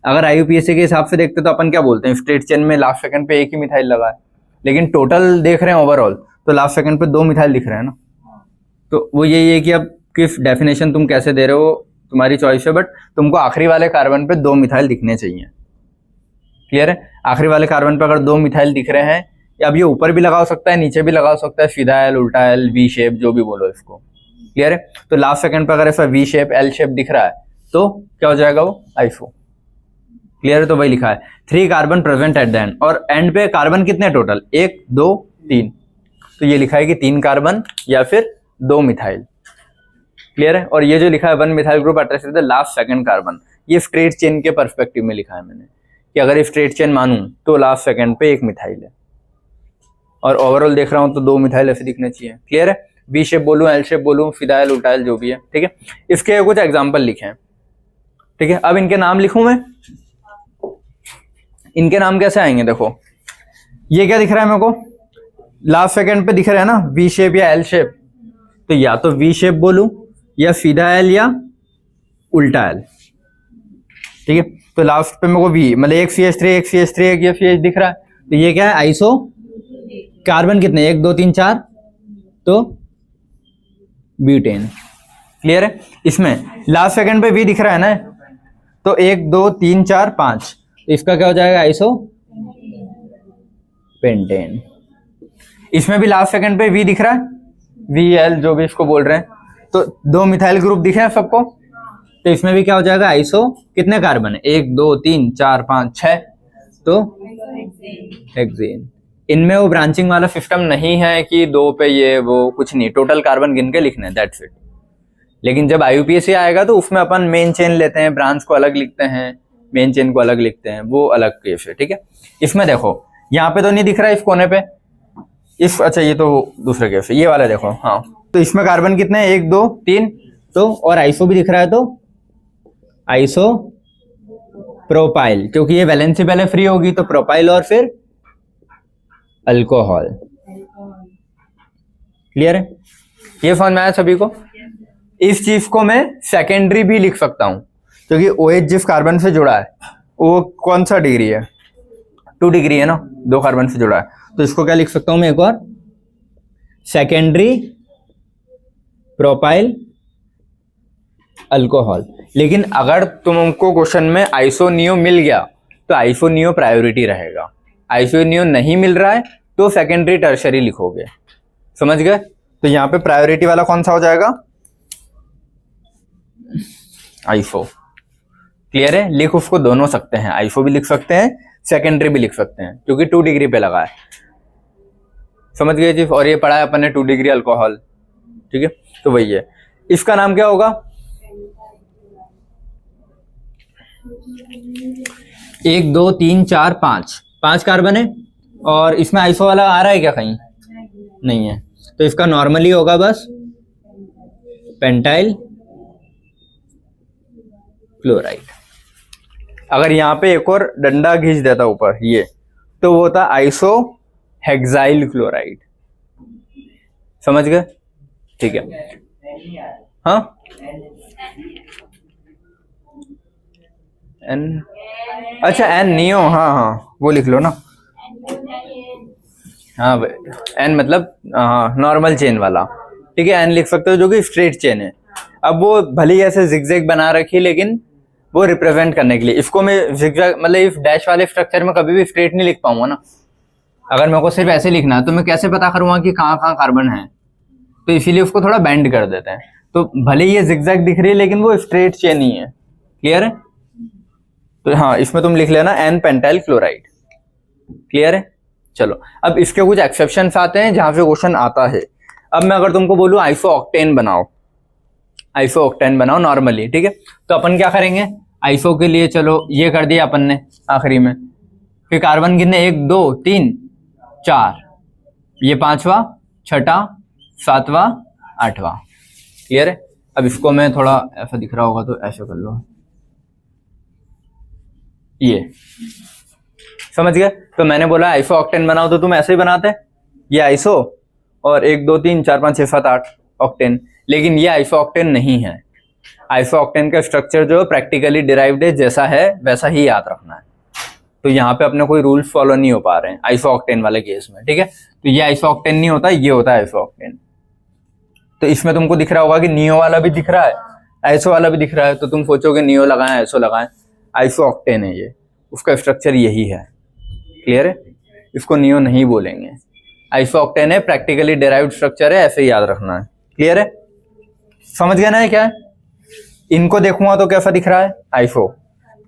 अगर आईयूपीएसी के हिसाब से देखते तो अपन क्या बोलते हैं, स्ट्रेट चेन में लास्ट सेकंड पे 1 ही मिथाइल लगा है, लेकिन टोटल देख रहे हैं ओवरऑल तो लास्ट सेकंड पे 2 मिथाइल दिख रहे हैं ना। तो वो यही है कि अब किस डेफिनेशन तुम कैसे दे रहे हो तुम्हारी चॉइस है, बट तुमको आखिरी वाले कार्बन पे 2 मिथाइल दिखने चाहिए। क्लियर है, आखिरी वाले कार्बन पे अगर 2 मिथाइल दिख रहे हैं, अब ये ऊपर भी लगा सकता है, नीचे भी लगा सकता है, सीधा एल, उल्टा एल, वी शेप, जो भी बोलो इसको। क्लियर है, तो लास्ट सेकंड पे अगर ऐसा वी शेप, एल शेप दिख रहा है तो क्या हो जाएगा, वो आइसो। क्लियर है, तो वही लिखा है 3 carbon present at the end, और एंड पे कार्बन कितने टोटल, 1 2 3, तो ये लिखा है कि 3 कार्बन या फिर 2 मिथाइल। क्लियर है, और ये जो लिखा है 1 methyl group attach to the last second carbon, ये स्ट्रेट चेन के पर्सपेक्टिव में लिखा है मैंने कि अगर स्ट्रेट चेन मानूं तो लास्ट सेकंड पे 1 मिथाइल है, और ओवरऑल देख रहा हूं तो 2 मिथाइल ऐसे दिखने चाहिए। क्लियर है, वी शेप बोलूं, एल शेप बोलूं, सीधा एल, उल्टा एल, जो भी है, ठीक है। इसके कुछ एग्जाम्पल लिखे हैं, ठीक है। अब इनके नाम लिखूं मैं, इनके नाम कैसे आएंगे, देखो ये क्या दिख रहा है मेरे को, लास्ट सेकंड पे दिख रहा है ना वी शेप या एल शेप, तो या तो वी शेप बोलूं या सीधा एल या उल्टा एल, ठीक है। तो लास्ट पे मेरे को वी मतलब एक CH3 एक CH3 एक ये CH दिख रहा है, तो ये क्या है आइसो, कार्बन कितने 1 2 3 4, तो ब्यूटेन। क्लियर है। इसमें लास्ट सेकंड पे वी दिख रहा है ना, तो 1 2 3 4 5, इसका क्या हो जाएगा आइसो पेंटेन। इसमें भी लास्ट सेकंड पे वी दिख रहा है, VL जो भी इसको बोल रहे हैं, तो 2 मिथाइल ग्रुप दिखे हैं सबको, तो इसमें भी क्या हो जाएगा आइसो, कितने कार्बन है 1 2 3 4 5 6, तो हेक्सेन। इनमें वो ब्रांचिंग वाला सिस्टम नहीं है कि 2 पे ये वो, कुछ नहीं, टोटल कार्बन गिन के लिखने, दैट्स इट। लेकिन जब IUPAC आएगा तो उसमें अपन मेन चेन लेते हैं, ब्रांच को अलग लिखते हैं, मेन चेन को अलग लिखते हैं, वो अलग केस है, ठीक है। इसमें देखो यहाँ पे तो नहीं दिख रहा है इस कोने पे, इस अच्छा ये तो दूसरे केस है, ये वाला देखो, हाँ तो इसमें कार्बन कितने हैं 1 2 3, तो और आइसो भी दिख रहा है, तो आइसो प्रोपाइल, क्योंकि ये वैलेंसी पहले फ्री होगी, तो प्रोपाइल और फिर अल्कोहल। क्लियर है, ये समझ में आया सभी को। इस चीज को मैं सेकेंडरी भी लिख सकता हूं, क्योंकि OH जिस कार्बन से जुड़ा है वो कौन सा डिग्री है 2 डिग्री है ना, 2 कार्बन से जुड़ा है, तो इसको क्या लिख सकता हूं मैं एक और, सेकेंडरी प्रोपाइल अल्कोहल। लेकिन अगर तुमको क्वेश्चन में आइसोनियो मिल गया तो आइसोनियो प्रायोरिटी रहेगा, आइसोनियो नहीं मिल रहा है तो सेकेंडरी टर्शरी लिखोगे, समझ गए। तो यहाँ पे प्रायोरिटी वाला कौन सा हो जाएगा, आइसो। क्लियर है, लिख उसको दोनों सकते हैं, आइसो भी लिख सकते हैं सेकेंडरी भी लिख सकते हैं, क्योंकि 2 डिग्री पे लगा है, समझ गए जी। और ये पढ़ा है अपन ने 2 डिग्री अल्कोहल, ठीक है, तो वही है। इसका नाम क्या होगा, 1 2 3 4 5 कार्बन है, और इसमें आइसो वाला आ रहा है क्या कहीं, नहीं है, तो इसका नॉर्मली होगा बस पेंटाइल क्लोराइड। अगर यहाँ पे एक और डंडा खींच देता ऊपर ये, तो वो होता आइसो हेक्साइल क्लोराइड, समझ गए, ठीक है। हाँ एन, अच्छा एन नियो, हाँ हाँ वो लिख लो ना, हाँ एन मतलब नॉर्मल चेन वाला, ठीक है, एन लिख सकते हो जो कि स्ट्रेट चेन है। अब वो भले ही ऐसे जिगजैग बना रखी, लेकिन वो रिप्रेजेंट करने के लिए, इसको मैं जिगजैग मतलब इस डैश वाले स्ट्रक्चर में कभी भी स्ट्रेट नहीं लिख पाऊंगा ना, अगर मेरे को सिर्फ ऐसे लिखना है तो मैं कैसे पता करूंगा कि कहाँ कहाँ कार्बन है, तो इसीलिए उसको थोड़ा बेंड कर देते हैं। तो भले ही ये जिगजैग दिख रही है लेकिन वो स्ट्रेट चेन ही है, क्लियर है। तो हाँ इसमें तुम लिख लेना एन पेंटाइल क्लोराइड, क्लियर है। चलो अब इसके कुछ एक्सेप्शंस आते हैं जहां पे क्वेश्चन आता है। अब मैं अगर तुमको बोलूं आइसो ऑक्टेन बनाओ, आइसो ऑक्टेन बनाओ नॉर्मली, ठीक है, तो अपन क्या करेंगे, आइसो के लिए चलो ये कर दिया अपन ने आखिरी में, फिर कार्बन कितने 1 2 3 4, ये 5वां 6वां 7वां 8वां, क्लियर है। अब इसको मैं थोड़ा ऐसा दिख रहा होगा तो ऐसे कर लो, ये समझ गए। तो मैंने बोला आइसो ऑक्टेन बनाओ तो तुम ऐसे ही बनाते, ये आइसो और 1 2 3 4 5 6 7 8 ऑक्टेन, लेकिन ये आइसो ऑक्टेन नहीं है। आइसो ऑक्टेन का स्ट्रक्चर जो प्रैक्टिकली डिराइव्ड है, जैसा है वैसा ही याद रखना है। तो यहाँ पे अपने कोई रूल्स फॉलो नहीं हो पा रहे हैं आइसो ऑक्टेन वाले केस में, ठीक है। तो ये आइसो ऑक्टेन नहीं होता, ये होता है आइसो ऑक्टेन। तो इसमें तुमको दिख रहा होगा कि नियो वाला भी दिख रहा है, आइसो वाला भी दिख रहा है, तो तुम सोचोगे नियो लगाएं आइसो लगाएं, आइसो ऑक्टेन है ये, उसका स्ट्रक्चर यही है, क्लियर है। इसको नियो नहीं बोलेंगे, आइसो ऑक्टेन है, प्रैक्टिकली डिराइव्ड स्ट्रक्चर है, ऐसे ही याद रखना है, क्लियर है। समझ गया ना है क्या है। इनको देखूंगा तो कैसा दिख रहा है आइसो,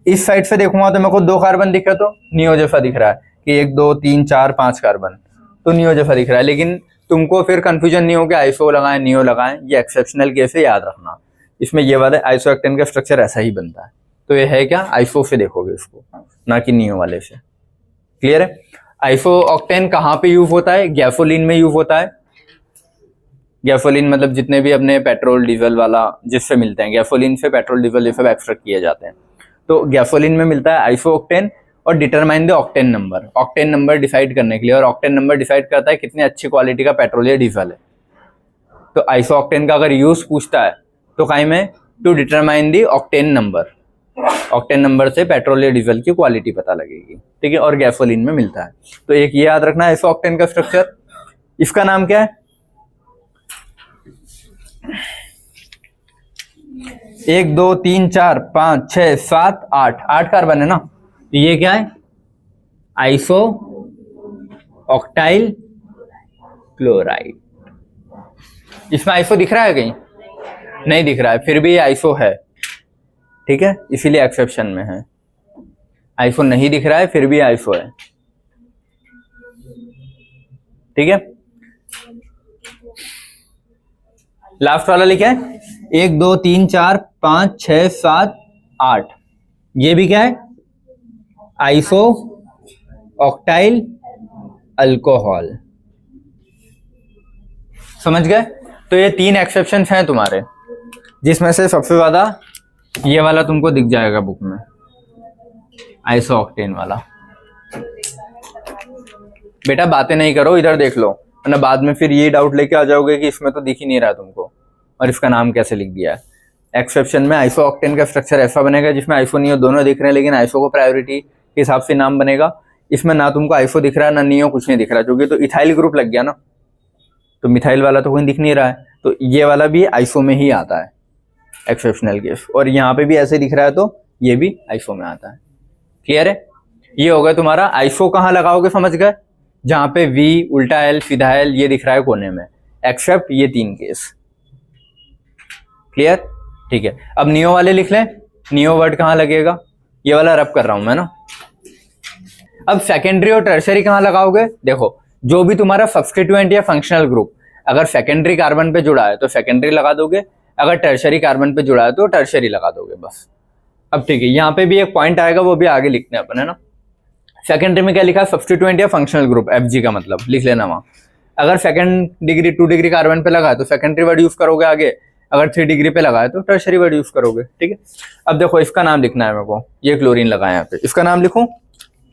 इस साइड से देखूंगा तो मेरे को 2 कार्बन दिख रहा है तो नियो जैसा दिख रहा है कि 1 2 3 4 5 कार्बन, तो नियो जैसा दिख रहा है। लेकिन तुमको फिर कंफ्यूजन नहीं हो कि आइसो लगाएं नियो लगाएं, ये एक्सेप्शनल केस है, याद रखना। इसमें ये वाला आइसो ऑक्टेन का स्ट्रक्चर ऐसा ही बनता है। तो ये है क्या, आइसो से देखोगे इसको, ना कि नियो वाले से, क्लियर है। आइसो ऑक्टेन कहाँ पे यूज होता है, गैसोलीन में यूज होता है। गैसोलीन मतलब जितने भी अपने पेट्रोल डीजल वाला जिससे मिलते हैं, गैसोलीन से पेट्रोल डीजल ये सब एक्सट्रैक्ट किए जाते हैं, तो गैसोलीन में मिलता है आइसो ऑक्टेन। और determine the octane number, octane number decide करने के लिए। और ऑक्टेन नंबर डिसाइड करता है कितनी अच्छी क्वालिटी का पेट्रोल या डीजल है। तो आइसो ऑक्टेन का अगर यूज पूछता है तो काई में to determine the octane number, octane number से पेट्रोल या डीजल की क्वालिटी पता लगेगी, ठीक है। और गैसोलीन में मिलता है। तो एक ये याद रखना आइसो ऑक्टेन का स्ट्रक्चर। इसका नाम क्या है? 1 2 3 4 5 6 7 8, 8 कार्बन है ना। तो ये क्या है? Iso octyl chloride. इसमें आइसो दिख रहा है कहीं? नहीं दिख रहा है, फिर भी ये आइसो है, ठीक है, इसीलिए एक्सेप्शन में है। आइसो नहीं दिख रहा है फिर भी आइसो है, ठीक है। लास्ट वाला लिखा है 1 2 3 4 5 6 7 8, ये भी क्या है? Iso octyl alcohol. समझ गए? तो ये 3 एक्सेप्शन हैं तुम्हारे, जिसमें से सबसे ज्यादा ये वाला तुमको दिख जाएगा बुक में, आइसो ऑक्टेन वाला। बेटा बातें नहीं करो, इधर देख लो, वरना बाद में फिर ये डाउट लेके आ जाओगे कि इसमें तो दिख ही नहीं रहा तुमको और इसका नाम कैसे लिख दिया है। एक्सेप्शन में आइसो ऑक्टेन का स्ट्रक्चर ऐसा बनेगा जिसमें आइसो नियो दोनों दिख रहे हैं, लेकिन आइसो को प्रायोरिटी के हिसाब से नाम बनेगा। इसमें ना तुमको आइसो दिख रहा है ना नियो, कुछ नहीं दिख रहा, क्योंकि तो इथाइल ग्रुप लग गया ना, तो मिथाइल वाला तो कोई दिख नहीं रहा है। तो ये वाला भी आइसो में ही आता है, एक्सेप्शनल केस। और यहाँ पे भी ऐसे दिख रहा है तो ये भी आइसो में आता है। क्लियर है? ये हो गया तुम्हारा। आइसो कहाँ लगाओगे समझ गए? जहां पे वी, उल्टा एल, सीधा एल ये दिख रहा है कोने में, एक्सेप्ट ये 3 केस। क्लियर? ठीक है। अब नियो वाले लिख लें। नियो वर्ड कहाँ लगेगा? ये वाला रब कर रहा हूं मैं ना। अब सेकेंडरी और टर्शरी कहाँ लगाओगे? देखो, जो भी तुम्हारा सब्स्टिट्यूएंट या फंक्शनल ग्रुप अगर सेकेंडरी कार्बन पे जुड़ा है तो सेकेंडरी लगा दोगे, अगर टर्शरी कार्बन पे जुड़ा है तो टर्शरी लगा दोगे, बस। अब ठीक है, यहाँ पे भी एक पॉइंट आएगा, वो भी आगे लिखते हैं अपन, है ना। सेकेंडरी में क्या लिखा है? सब्स्टिट्यूएंट या फंक्शनल ग्रुप, एफजी का मतलब लिख लेना वहां। अगर सेकंड डिग्री 2 डिग्री कार्बन पे लगा है तो सेकेंडरी वर्ड यूज करोगे आगे, अगर 3 डिग्री पे लगा है तो टर्शरी वर्ड यूज करोगे, ठीक है। अब देखो इसका नाम लिखना है मेरे को, ये क्लोरीन लगा है यहाँ पे, इसका नाम लिखूं,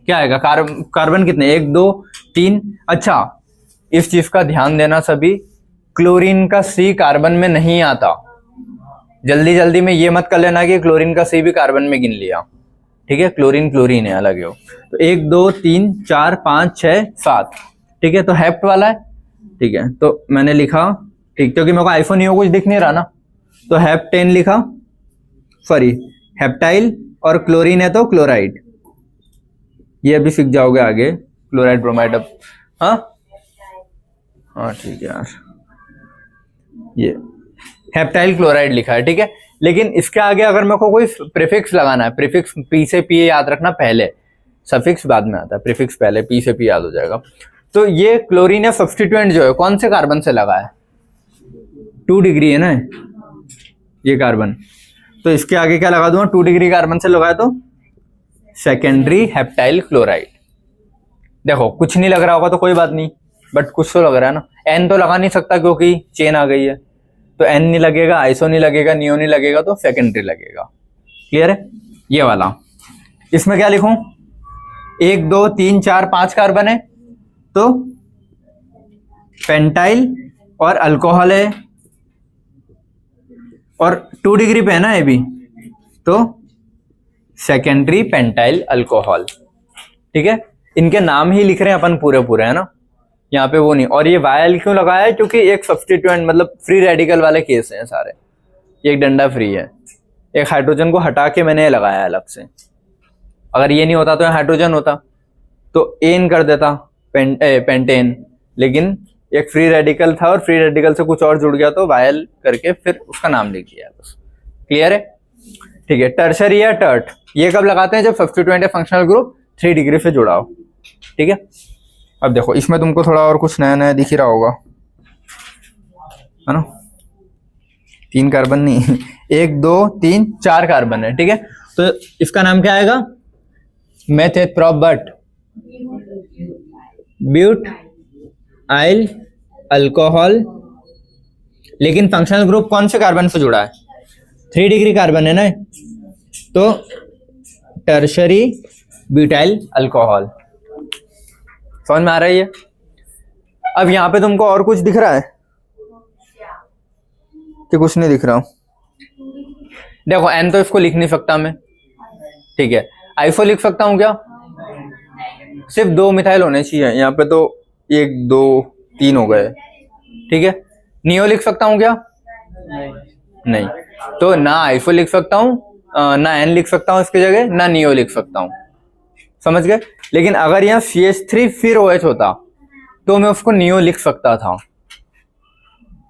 क्या आएगा? कार्बन कितने? 1 2 3। अच्छा, इस चीज का ध्यान देना सभी, क्लोरीन का सी कार्बन में नहीं आता। जल्दी जल्दी में ये मत कर लेना कि क्लोरीन का सी भी कार्बन में गिन लिया, ठीक है। क्लोरीन क्लोरीन है, अलग है। तो 1 2 3 4 5 6 7, ठीक है। तो हेप्ट वाला है, ठीक है। तो मैंने लिखा, ठीक, क्योंकि मेरे को आइसो नियो कुछ दिख नहीं रहा ना, तो हेप्टेन लिखा, सॉरी हेप्टाइल, और क्लोरीन है तो क्लोराइड। ये अभी सीख जाओगे आगे, क्लोराइड ब्रोमाइड। अब हाँ ठीक है यार, ये हेप्टाइल क्लोराइड लिखा है, ठीक है। लेकिन इसके आगे अगर मेरे को कोई प्रीफिक्स लगाना है, प्रीफिक्स पी से पी याद रखना पहले, सफिक्स बाद में आता है, प्रीफिक्स पहले, पी से पी याद हो जाएगा। तो ये क्लोरीन या सब्स्टिट्यूएंट जो है कौन से कार्बन से लगा है? 2 डिग्री है ना ये कार्बन, तो इसके आगे क्या लगा दूंगा? 2 डिग्री कार्बन से लगाया तो सेकेंडरी हेप्टाइल क्लोराइड। देखो कुछ नहीं लग रहा होगा तो कोई बात नहीं, बट कुछ तो लग रहा है ना। एन तो लगा नहीं सकता क्योंकि चेन आ गई है, तो एन नहीं लगेगा, आइसो नहीं लगेगा, नियो नहीं लगेगा, तो सेकेंडरी लगेगा। क्लियर है? ये वाला। इसमें क्या लिखूं? 1 2 3 4 5 कार्बन है तो पेंटाइल और अल्कोहल है, और 2 डिग्री पे है ना ये भी, तो सेकेंडरी पेंटाइल अल्कोहल, ठीक है। इनके नाम ही लिख रहे हैं अपन पूरे पूरे, है ना, यहाँ पे वो नहीं। और ये वायल क्यों लगाया है? क्योंकि एक सब्स्टिट्यूएंट मतलब फ्री रेडिकल वाले केस हैं सारे, एक डंडा फ्री है, एक हाइड्रोजन को हटा के मैंने लगाया है अलग से। अगर ये नहीं होता तो हाइड्रोजन होता तो एन कर देता, पेंटेन, लेकिन एक फ्री रेडिकल था और फ्री रेडिकल से कुछ और जुड़ गया तो वायल करके फिर उसका नाम लिख दिया बस। क्लियर है? ठीक है। टर्शरी या टर्ट ये कब लगाते हैं? जब सब्स्टिट्यूएंट या फंक्शनल ग्रुप 3 डिग्री से जुड़ा हो, ठीक है। अब देखो इसमें तुमको थोड़ा और कुछ नया नया दिख ही रहा होगा, है ना। 3 कार्बन नहीं 1 2 3 4 कार्बन है, ठीक है। तो इसका नाम क्या आएगा? Meth eth prop but butyl alcohol. लेकिन फंक्शनल ग्रुप कौन से कार्बन से जुड़ा है? 3 डिग्री कार्बन है ना, तो टर्शरी ब्यूटाइल अल्कोहल। समझ में आ रहा है ये? अब यहाँ पे तुमको और कुछ दिख रहा है कि कुछ नहीं दिख रहा? देखो एन तो इसको लिख नहीं सकता मैं, ठीक है। आइसो लिख सकता हूँ क्या? सिर्फ 2 मिथाइल होने चाहिए, यहाँ पे तो 1 2 3 हो गए, ठीक है। नियो लिख सकता हूँ क्या? नहीं। तो ना आइसो लिख सकता हूँ, ना एन लिख सकता हूँ इसकी जगह, ना नियो लिख सकता हूँ। समझ गए? लेकिन अगर यहाँ CH3 फिर OH होता तो मैं उसको नियो लिख सकता था,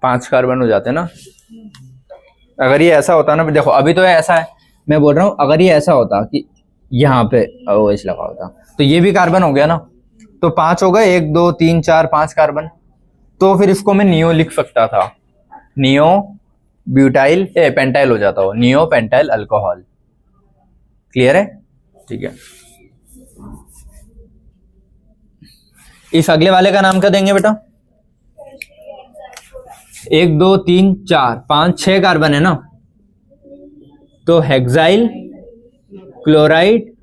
5 कार्बन हो जाते ना। अगर ये ऐसा होता ना, देखो अभी तो ऐसा है, मैं बोल रहा हूँ अगर ये ऐसा होता कि यहाँ पे OH लगा होता तो ये भी कार्बन हो गया ना, तो 5 हो गए, 1 2 3 4 5 कार्बन। तो फिर इसको मैं नियो लिख सकता था, नियो ब्यूटाइल पेंटाइल हो जाता हो, नियो पेंटाइल अल्कोहल। क्लियर है? ठीक है। इस अगले वाले का नाम क्या देंगे बेटा? 1 2 3 4 5 6 कार्बन है ना, तो हेक्साइल क्लोराइड।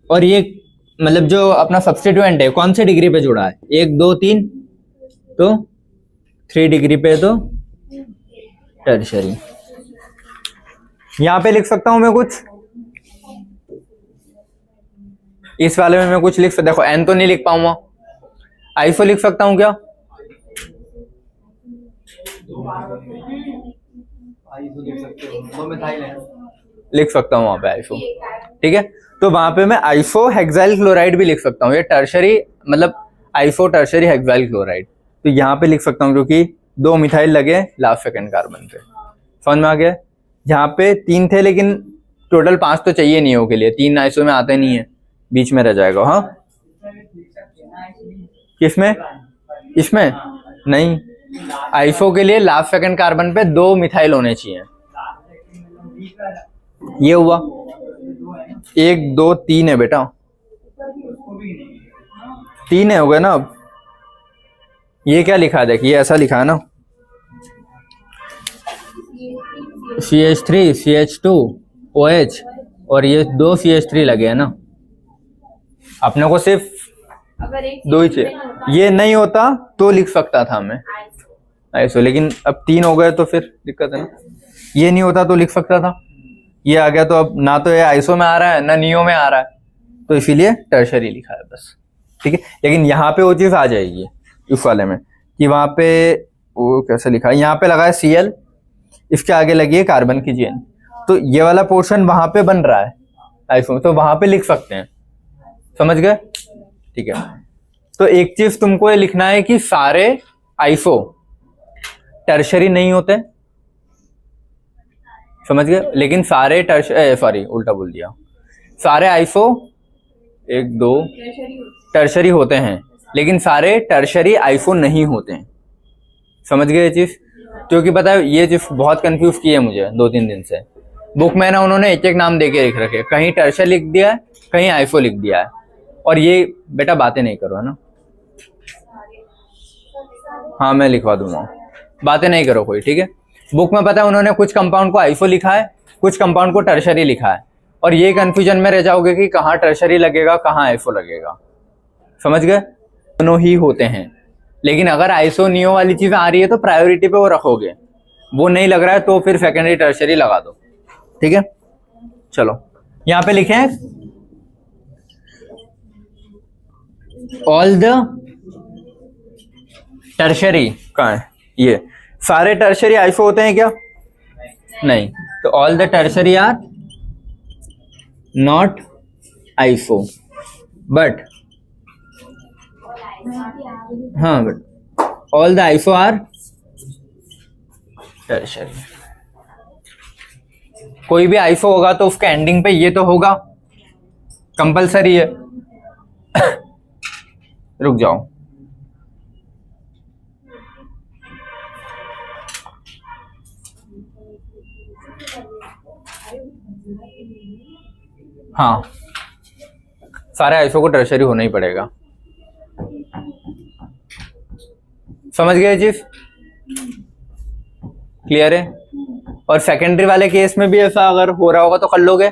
और ये मतलब जो अपना सब्स्टिट्यूएंट है कौन से डिग्री पे जुड़ा है? 1 2 3, तो 3 डिग्री पे, तो टर्शरी। यहां पे लिख सकता हूं मैं कुछ, इस वाले में मैं कुछ लिख सकता, देखो एन तो नहीं लिख पाऊंगा। आइसो लिख सकता हूं क्या? लिख सकता हूं वहां पे आइसो, ठीक है। तो वहां पे मैं आइसो हेक्साइल क्लोराइड भी लिख सकता हूँ, ये टर्शरी मतलब आइसो टर्शरी हेक्साइल क्लोराइड। तो यहाँ पे लिख सकता हूँ क्योंकि 2 मिथाइल लगे लास्ट सेकंड कार्बन पे। समझ में आ गया? यहाँ पे 3 थे लेकिन टोटल 5 तो चाहिए नहीं हो के लिए, 3 आइसो में आते नहीं है, बीच में रह जाएगा। हाँ किसमें? इसमें नहीं, आइसो के लिए लास्ट सेकंड कार्बन पे 2 मिथाइल होने चाहिए। ये हुआ 1 2 3 है बेटा, 3 है, हो गया ना। अब ये क्या लिखा है? देखिए ऐसा लिखा है ना, CH3 CH2 OH, और ये 2 CH3 लगे हैं ना। अपने को सिर्फ अगर एक 2 ही चाहिए। ये नहीं होता तो लिख सकता था मैं आइसो, लेकिन अब 3 हो गए तो फिर दिक्कत है ना। ये नहीं होता तो लिख सकता था, ये आ गया तो अब ना तो ये आइसो में आ रहा है ना नियो में आ रहा है, तो इसीलिए टर्शरी लिखा है बस, ठीक है। लेकिन यहाँ पे वो चीज आ जाएगी इस वाले में कि वहां पे वो कैसे लिखा है, यहाँ पे लगा है Cl, इसके आगे लगी है कार्बन की चेन, तो ये वाला पोर्शन वहां पे बन रहा है आइसो, तो वहां पे लिख सकते हैं। समझ गए? ठीक है। तो एक चीज तुमको ये लिखना है कि सारे आइसो टर्शरी नहीं होते, समझ गए? लेकिन सारे उल्टा बोल दिया, सारे आइसो 1 2 टर्शरी होते हैं, लेकिन सारे टर्शरी आइसो नहीं होते हैं। समझ गए ये चीज? क्योंकि पता है ये चीज बहुत कंफ्यूज की है मुझे 2-3 दिन से। बुक में ना उन्होंने एक नाम देके लिख रखे, कहीं टर्शर लिख दिया है, कहीं आइसो लिख दिया है, और ये बेटा बातें नहीं करो, है ना। हाँ मैं लिखवा दूंगा, बातें नहीं करो कोई, ठीक है। बुक में पता है उन्होंने कुछ कंपाउंड को आइसो लिखा है, कुछ कंपाउंड को टर्शरी लिखा है, और ये कंफ्यूजन में रह जाओगे कि कहाँ टर्शरी लगेगा कहाँ आइसो लगेगा। समझ गए? दोनों ही होते हैं, लेकिन अगर आइसो नियो वाली चीज आ रही है तो प्रायोरिटी पे वो रखोगे, वो नहीं लग रहा है तो फिर सेकेंडरी टर्शरी लगा दो, ठीक है। चलो यहाँ पे लिखे हैं ऑल द टर्शरी, कहाँ है ये? सारे टर्शरी आइसो होते हैं क्या? नहीं, तो all the tertiary are not iso, but हाँ but all the iso are tertiary. कोई भी आइसो होगा तो उसका एंडिंग पे ये तो होगा, कंपलसरी है। रुक जाओ, हाँ सारे आइसो को टर्शरी होना ही पड़ेगा। समझ गए चीज? क्लियर है? और सेकेंडरी वाले केस में भी ऐसा अगर हो रहा होगा तो कर लोगे,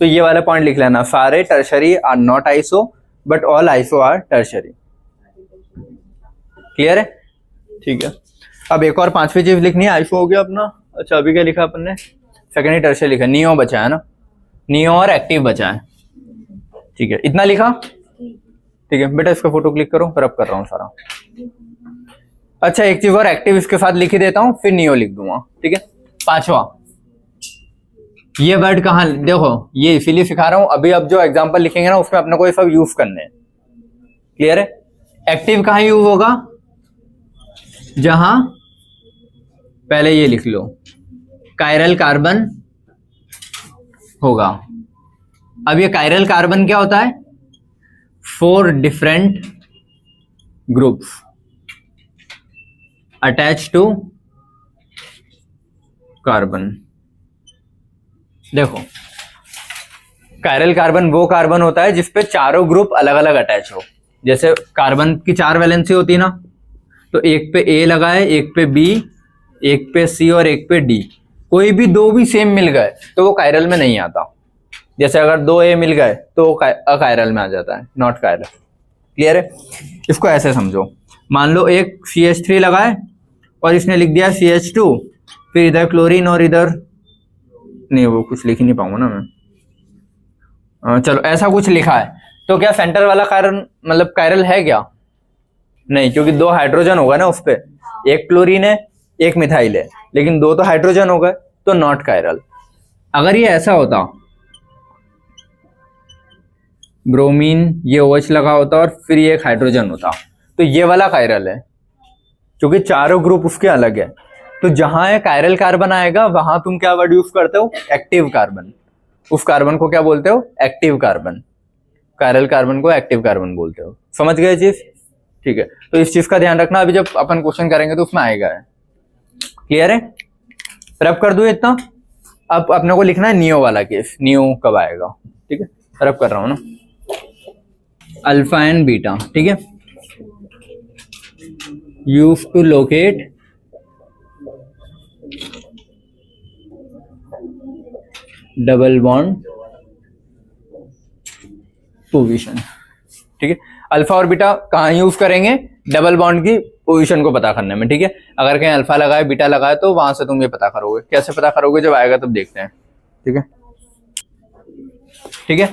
तो ये वाला पॉइंट लिख लेना, सारे tertiary are not iso but all iso are tertiary. Clear है? ठीक है। अब एक और पांचवी चीज लिखनी है, आइसो हो गया अपना। अच्छा अभी क्या लिखा अपन ने? सेकेंडरी टर्शरी लिखा, नियो बचा है ना, नियो और एक्टिव बचा है। ठीक है, इतना लिखा। ठीक है बेटा, इसका फोटो क्लिक करो, रब कर रहा हूँ सारा। अच्छा एक चीज और, एक्टिव इसके साथ लिख ही देता हूँ, फिर नियो लिख दूंगा। ठीक है, पांचवा, ये वर्ड कहाँ, देखो ये इसीलिए सिखा रहा हूं अभी, अब जो एग्जांपल लिखेंगे ना उसमें अपने को ये सब यूज करने हैं। क्लियर है? एक्टिव कहाँ यूज होगा? जहां, पहले ये लिख लो, कायरल कार्बन होगा। अब ये कायरल कार्बन क्या होता है? 4 different groups attach to carbon. देखो कायरल कार्बन वो कार्बन होता है जिसपे चारों ग्रुप अलग अलग अटैच हो। जैसे कार्बन की 4 वैलेंसी होती है ना, तो एक पे ए लगा है, एक पे बी, एक पे सी और एक पे डी। कोई भी 2 भी सेम मिल गए तो वो कायरल में नहीं आता। जैसे अगर 2 ए मिल गए तो वो अकायरल में आ जाता है, नॉट कायरल। क्लियर है? इसको ऐसे समझो, मान लो एक CH3 लगा है और इसने लिख दिया CH2, फिर इधर क्लोरीन और इधर नहीं, वो कुछ लिख ही नहीं पाऊंगा ना मैं। चलो ऐसा कुछ लिखा है, तो क्या सेंटर वाला कार्बन मतलब कायरल है क्या? नहीं, क्योंकि 2 हाइड्रोजन होगा ना उस पे, एक क्लोरीन है एक मिथाइल है, लेकिन 2 तो हाइड्रोजन हो गए, तो नॉट कायरल। अगर ये ऐसा होता, ब्रोमीन ये OH लगा होता और फिर ये एक हाइड्रोजन होता, तो ये वाला कायरल है, क्योंकि चारों ग्रुप उसके अलग है। तो जहां कायरल कार्बन आएगा वहां तुम क्या वर्ड यूज करते हो? Active carbon. उस कार्बन को क्या बोलते हो? Active carbon. कायरल कार्बन को एक्टिव कार्बन बोलते हो। समझ गए चीज? ठीक है, तो इस चीज का ध्यान रखना, अभी जब अपन क्वेश्चन करेंगे तो उसमें आएगा। क्लियर है? रब कर दो इतना। अब अपने को लिखना है नियो वाला केस, नियो कब आएगा। ठीक है, रब कर रहा हूं ना, अल्फा एंड बीटा। ठीक है, use to locate double bond position. ठीक है, अल्फा और बीटा कहाँ यूज करेंगे? डबल बॉन्ड की पोजीशन को पता करने में। ठीक है, अगर कहीं अल्फा लगाए बीटा लगाए तो वहां से तुम ये पता करोगे। कैसे पता करोगे? जब आएगा तब देखते हैं। ठीक है, ठीक है।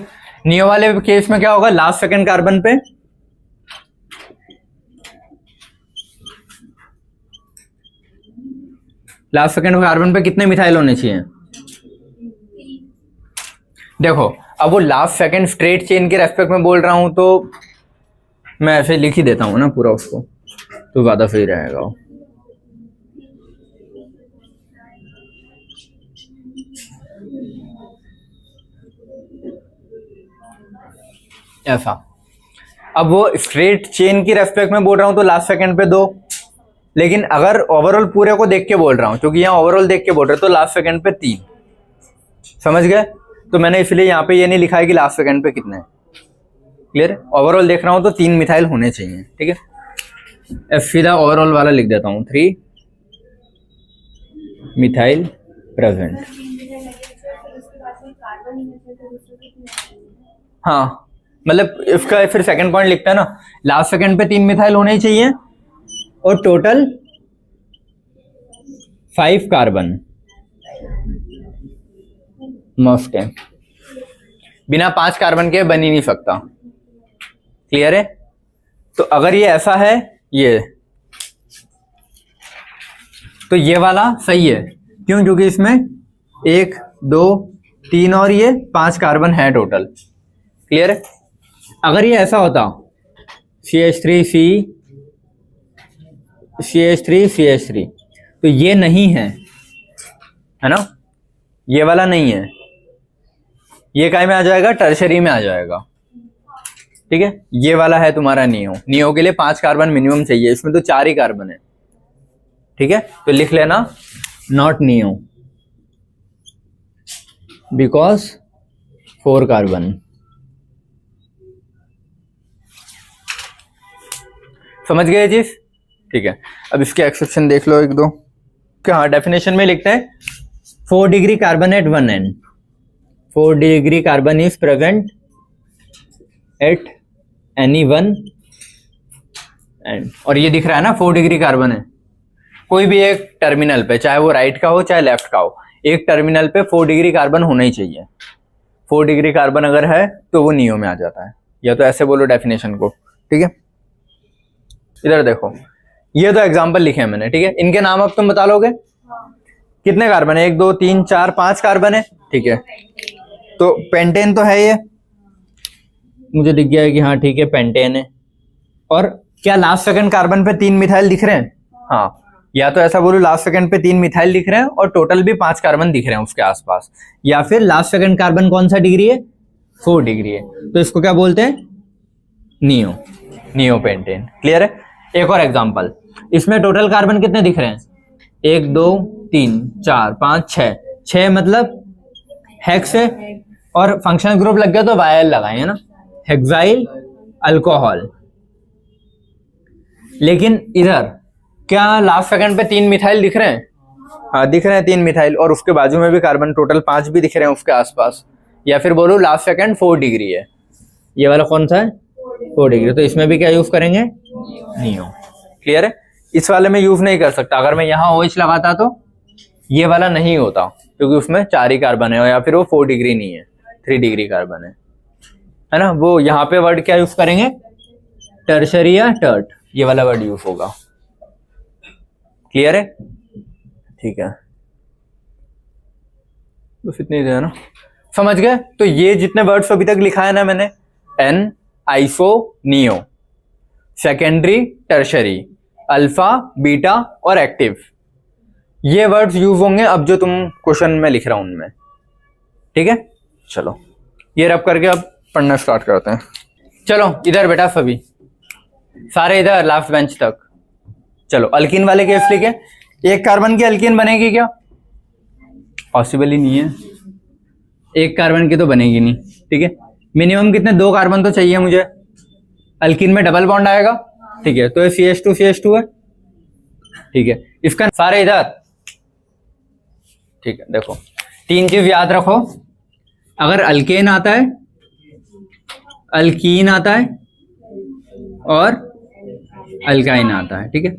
नियो वाले केस में क्या होगा? लास्ट सेकंड कार्बन पे कितने मिथाइल होने चाहिए? देखो अब वो लास्ट सेकंड स्ट्रेट चेन के रेस्पेक्ट में बोल रहा हूं तो मैं ऐसे लिख ही देता हूं ना पूरा उसको, तो ज्यादा सही रहेगा। ऐसा, अब वो स्ट्रेट चेन की रेस्पेक्ट में बोल रहा हूं तो लास्ट सेकंड पे 2, लेकिन अगर ओवरऑल पूरे को देख के बोल रहा हूं, क्योंकि यहाँ ओवरऑल देख के बोल रहे तो लास्ट सेकंड पे 3। समझ गए? तो मैंने इसलिए यहाँ पे ये नहीं लिखा है कि लास्ट सेकंड पे कितने। क्लियर है? ओवरऑल देख रहा हूं तो 3 मिथाइल होने चाहिए। ठीक है, एफ सीधा ओवरऑल वाला लिख देता हूं, 3 मिथाइल प्रेजेंट। हाँ, मतलब इसका फिर सेकंड पॉइंट लिखता है ना, लास्ट सेकंड पे 3 मिथाइल होने ही चाहिए और टोटल 5 कार्बन मस्ट है। बिना 5 कार्बन के बन ही नहीं सकता। क्लियर है? तो अगर ये ऐसा है, ये तो ये वाला सही है। क्यों? क्योंकि इसमें 1 2 3 और ये 5 कार्बन है टोटल। क्लियर है? अगर ये ऐसा होता CH3C CH3 तो ये नहीं है ना, ये वाला नहीं है, ये काय में आ जाएगा? टर्शरी में आ जाएगा। ठीक है, ये वाला है तुम्हारा नियो। नियो के लिए 5 कार्बन मिनिमम चाहिए, इसमें तो 4 ही कार्बन है। ठीक है, तो लिख लेना नॉट नियो बिकॉज 4 कार्बन। समझ गए चीज? ठीक है, अब इसके एक्सेप्शन देख लो 1 2। क्या डेफिनेशन में लिखते हैं 4 degree carbon at 1 end, 4 degree carbon is present at any one end, और ये दिख रहा है ना 4 डिग्री कार्बन है। कोई भी एक टर्मिनल पे, चाहे वो राइट का हो चाहे लेफ्ट का हो, एक टर्मिनल पे 4 डिग्री कार्बन होना ही चाहिए। 4 डिग्री कार्बन अगर है तो वो नियो में आ जाता है, या तो ऐसे बोलो डेफिनेशन को, ठीक है। इधर देखो, ये तो एग्जांपल लिखे हैं मैंने, ठीक है। इनके नाम अब तुम बता लोगे कितने कार्बन है, 1 2 3 4 5 कार्बन है, ठीक है। तो पेंटेन तो है, ये मुझे दिख गया है कि हाँ ठीक है पेंटेन है। और क्या लास्ट सेकंड कार्बन पे 3 मिथाइल दिख रहे हैं? हाँ, या तो ऐसा बोलो लास्ट सेकंड पे 3 मिथाइल दिख रहे हैं और टोटल भी 5 कार्बन दिख रहे हैं उसके आसपास, या फिर लास्ट सेकंड कार्बन कौन सा डिग्री है? 4 डिग्री है, तो इसको क्या बोलते हैं? Neo, neo pentane. क्लियर है। एक और एग्जांपल, इसमें टोटल कार्बन कितने दिख रहे हैं? 1 2 3 4 5 6, 6 मतलब हेक्स है, और फंक्शनल ग्रुप लग गया तो वायल लगाए है ना, हेक्साइल अल्कोहल। लेकिन इधर क्या लास्ट सेकंड पे 3 मिथाइल दिख रहे हैं? हाँ दिख रहे हैं 3 मिथाइल, और उसके बाजू में भी कार्बन टोटल 5 भी दिख रहे हैं उसके आसपास। या फिर बोलो लास्ट सेकंड 4 डिग्री है, ये वाला कौन सा है? 4 डिग्री, तो इसमें भी क्या यूज करेंगे? नियो। क्लियर है। इस वाले में यूज नहीं कर सकता, अगर मैं यहाँ OH लगाता तो ये वाला नहीं होता, क्योंकि उसमें 4 ही कार्बन है, या फिर वो 4 डिग्री नहीं है, 3 डिग्री कार्बन है ना। वो यहाँ पे वर्ड क्या यूज करेंगे? टर्शरी या टर्ट, ये वाला वर्ड यूज होगा। क्लियर है, ठीक है। बस इतनी है ना, समझ गए। तो ये जितने वर्ड्स अभी तक लिखा है ना मैंने, n, iso, neo, secondary, tertiary, alpha, beta और एक्टिव, ये वर्ड्स यूज होंगे अब जो तुम क्वेश्चन में लिख रहा हूं उनमें, ठीक है। चलो ये रब करके अब पढ़ना स्टार्ट करते हैं। चलो इधर बेटा सभी सारे इधर लास्ट बेंच तक। चलो अल्कीन वाले केस लिखे। एक कार्बन की अल्कीन बनेगी क्या? पॉसिबल ही नहीं है, एक कार्बन की तो बनेगी नहीं, ठीक है। मिनिमम कितने? 2 कार्बन तो चाहिए मुझे। अल्कीन में डबल बॉन्ड आएगा, ठीक है, तो ये CH2 है, ठीक है। इसका सारे इधर, ठीक है। देखो 3 चीज याद रखो, अगर अल्केन आता है, अल्कीन आता है और अल्काइन आता है, ठीक है।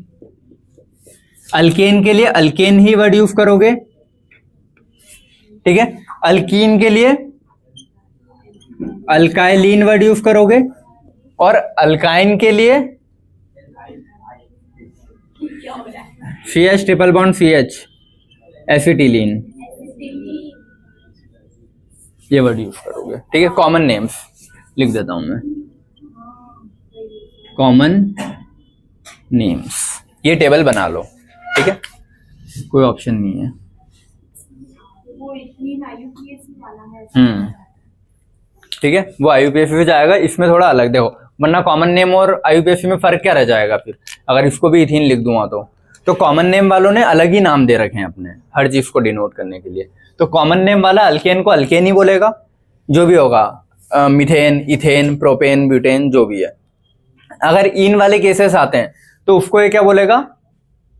अल्केन के लिए अल्केन ही वर्ड यूज करोगे, ठीक है। अल्कीन के लिए अल्काइलिन वर्ड यूज करोगे, और अल्काइन के लिए CH triple bond CH acetylene, ये वर्ड यूज करोगे, ठीक है। कॉमन नेम्स लिख देता हूं मैं, कॉमन नेम्स, ये टेबल बना लो, ठीक है, कोई ऑप्शन नहीं है। ठीक है, वो IUPAC में जाएगा, इसमें थोड़ा अलग देखो, वरना कॉमन नेम और IUPAC में फर्क क्या रह जाएगा फिर, अगर इसको भी इथीन लिख दूंगा तो कॉमन नेम वालों ने अलग ही नाम दे रखे हैं अपने हर चीज को डिनोट करने के लिए। तो कॉमन नेम वाला अल्केन को अल्केन ही बोलेगा, जो भी होगा, मिथेन, इथेन, प्रोपेन, ब्यूटेन, जो भी है। अगर इन वाले केसेस आते हैं तो उसको ये क्या बोलेगा,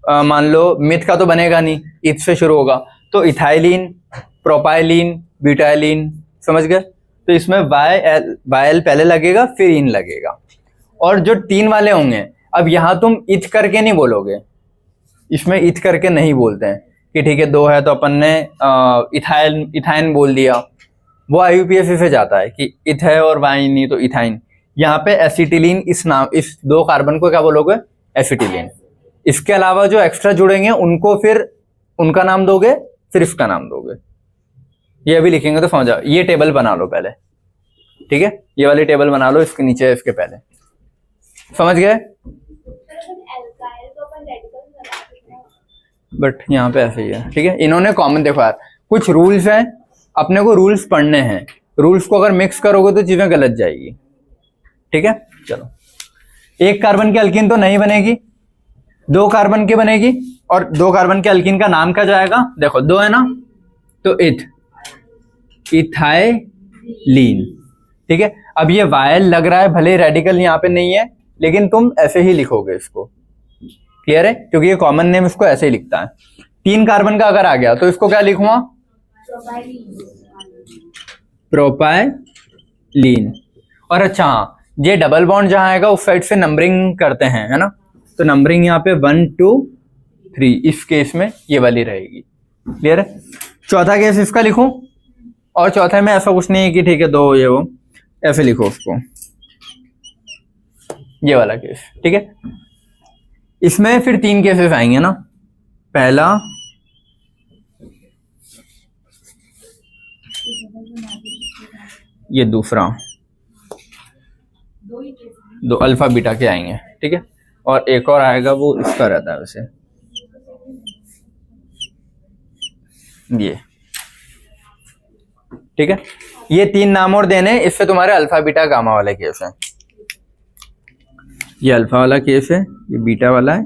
मान लो मिथ का तो बनेगा नहीं, इथ से शुरू होगा, तो इथाइलिन, प्रोपाइलिन, ब्यूटाइलिन, समझ गए। तो इसमें वायल पहले लगेगा फिर इन लगेगा। और जो 3 वाले होंगे, अब यहां तुम इथ करके नहीं बोलोगे, इसमें इथ करके नहीं बोलते हैं कि ठीक है 2 है तो अपन ने इथाइन बोल दिया, वो IUPAC से जाता है कि इथ है और वाइन नहीं तो इथाइन। यहाँ पे एसिटिलीन, इस 2 कार्बन को क्या बोलोगे? एसिटिलीन। इसके अलावा जो एक्स्ट्रा जुड़ेंगे उनको फिर उनका नाम दोगे, फिर इसका नाम दोगे। ये अभी लिखेंगे तो समझ जाओ। ये टेबल बना लो पहले, ठीक है, ये वाली टेबल बना लो, इसके नीचे इसके पहले, समझ गए। बट यहाँ पे ऐसे ही है, ठीक है। इन्होंने कॉमन, देखो यार कुछ रूल्स हैं, अपने को रूल्स पढ़ने हैं, रूल्स को अगर मिक्स करोगे तो चीजें गलत जाएगी, ठीक है। चलो, 1 कार्बन की अल्कीन तो नहीं बनेगी, 2 कार्बन की बनेगी, और 2 कार्बन के अल्कीन का नाम क्या जाएगा? देखो 2 है ना, तो इथाइलीन, ठीक है। अब ये वायल लग रहा है, भले रेडिकल यहाँ पे नहीं है, लेकिन तुम ऐसे ही लिखोगे इसको, क्लियर है, क्योंकि ये कॉमन नेम इसको ऐसे ही लिखता है। 3 कार्बन का अगर आ गया तो इसको क्या लिखूंगा? प्रोपाइलीन। और अच्छा हाँ, ये डबल बॉन्ड जहां आएगा उस साइड से नंबरिंग करते हैं, है ना, तो नंबरिंग यहाँ पे 1 2 3 इस केस में ये वाली रहेगी। क्लियर है। चौथा केस इसका लिखूं, और चौथे में ऐसा कुछ नहीं है कि ठीक है 2 ये वो, ऐसे लिखो उसको, ये वाला केस। ठीक है, इसमें फिर 3 केसेस आएंगे ना, पहला, ये दूसरा, 2 अल्फा बीटा के आएंगे। ठीक है, और एक और आएगा वो इसका रहता है वैसे, ये। ठीक है, ये 3 नाम और देने, इससे तुम्हारे अल्फा बीटा गामा वाले केस है। ये अल्फा वाला केस है, ये बीटा वाला है,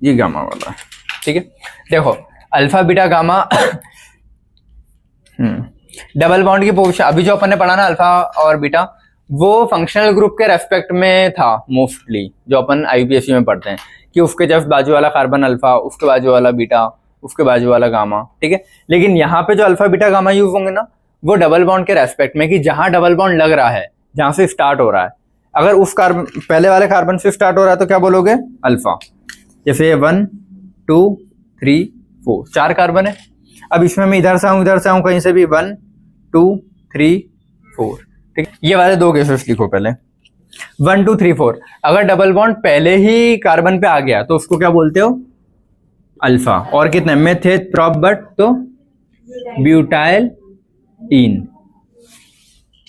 ये गामा वाला है। ठीक है, देखो alpha beta gamma double bond की पोजीशन अभी जो अपन ने पढ़ा ना, अल्फा और बीटा, वो फंक्शनल ग्रुप के रेस्पेक्ट में था मोस्टली, जो अपन आईपीएससी में पढ़ते हैं कि उसके जस्ट बाजू वाला कार्बन अल्फा, उसके बाजू वाला बीटा, उसके बाजू वाला गामा। ठीक है, लेकिन यहाँ पे जो अल्फा बीटा गामा यूज होंगे ना, वो डबल बॉन्ड के रेस्पेक्ट में, कि जहां डबल बॉन्ड लग रहा है, जहां से स्टार्ट हो रहा है, अगर उस कार्बन पहले वाले कार्बन से स्टार्ट हो रहा है तो क्या बोलोगे, अल्फा। जैसे 1 2 3 4 4 कार्बन है। अब इसमें मैं इधर से आऊं कहीं से भी, 1 2 3 4। ठीक, ये वाले 2 केसेस लिखो पहले, 1 2 3 4। अगर डबल बॉन्ड पहले ही कार्बन पे आ गया तो उसको क्या बोलते हो, अल्फा। और कितने, मेथेट प्रॉप बट, तो ब्यूटाइल इन।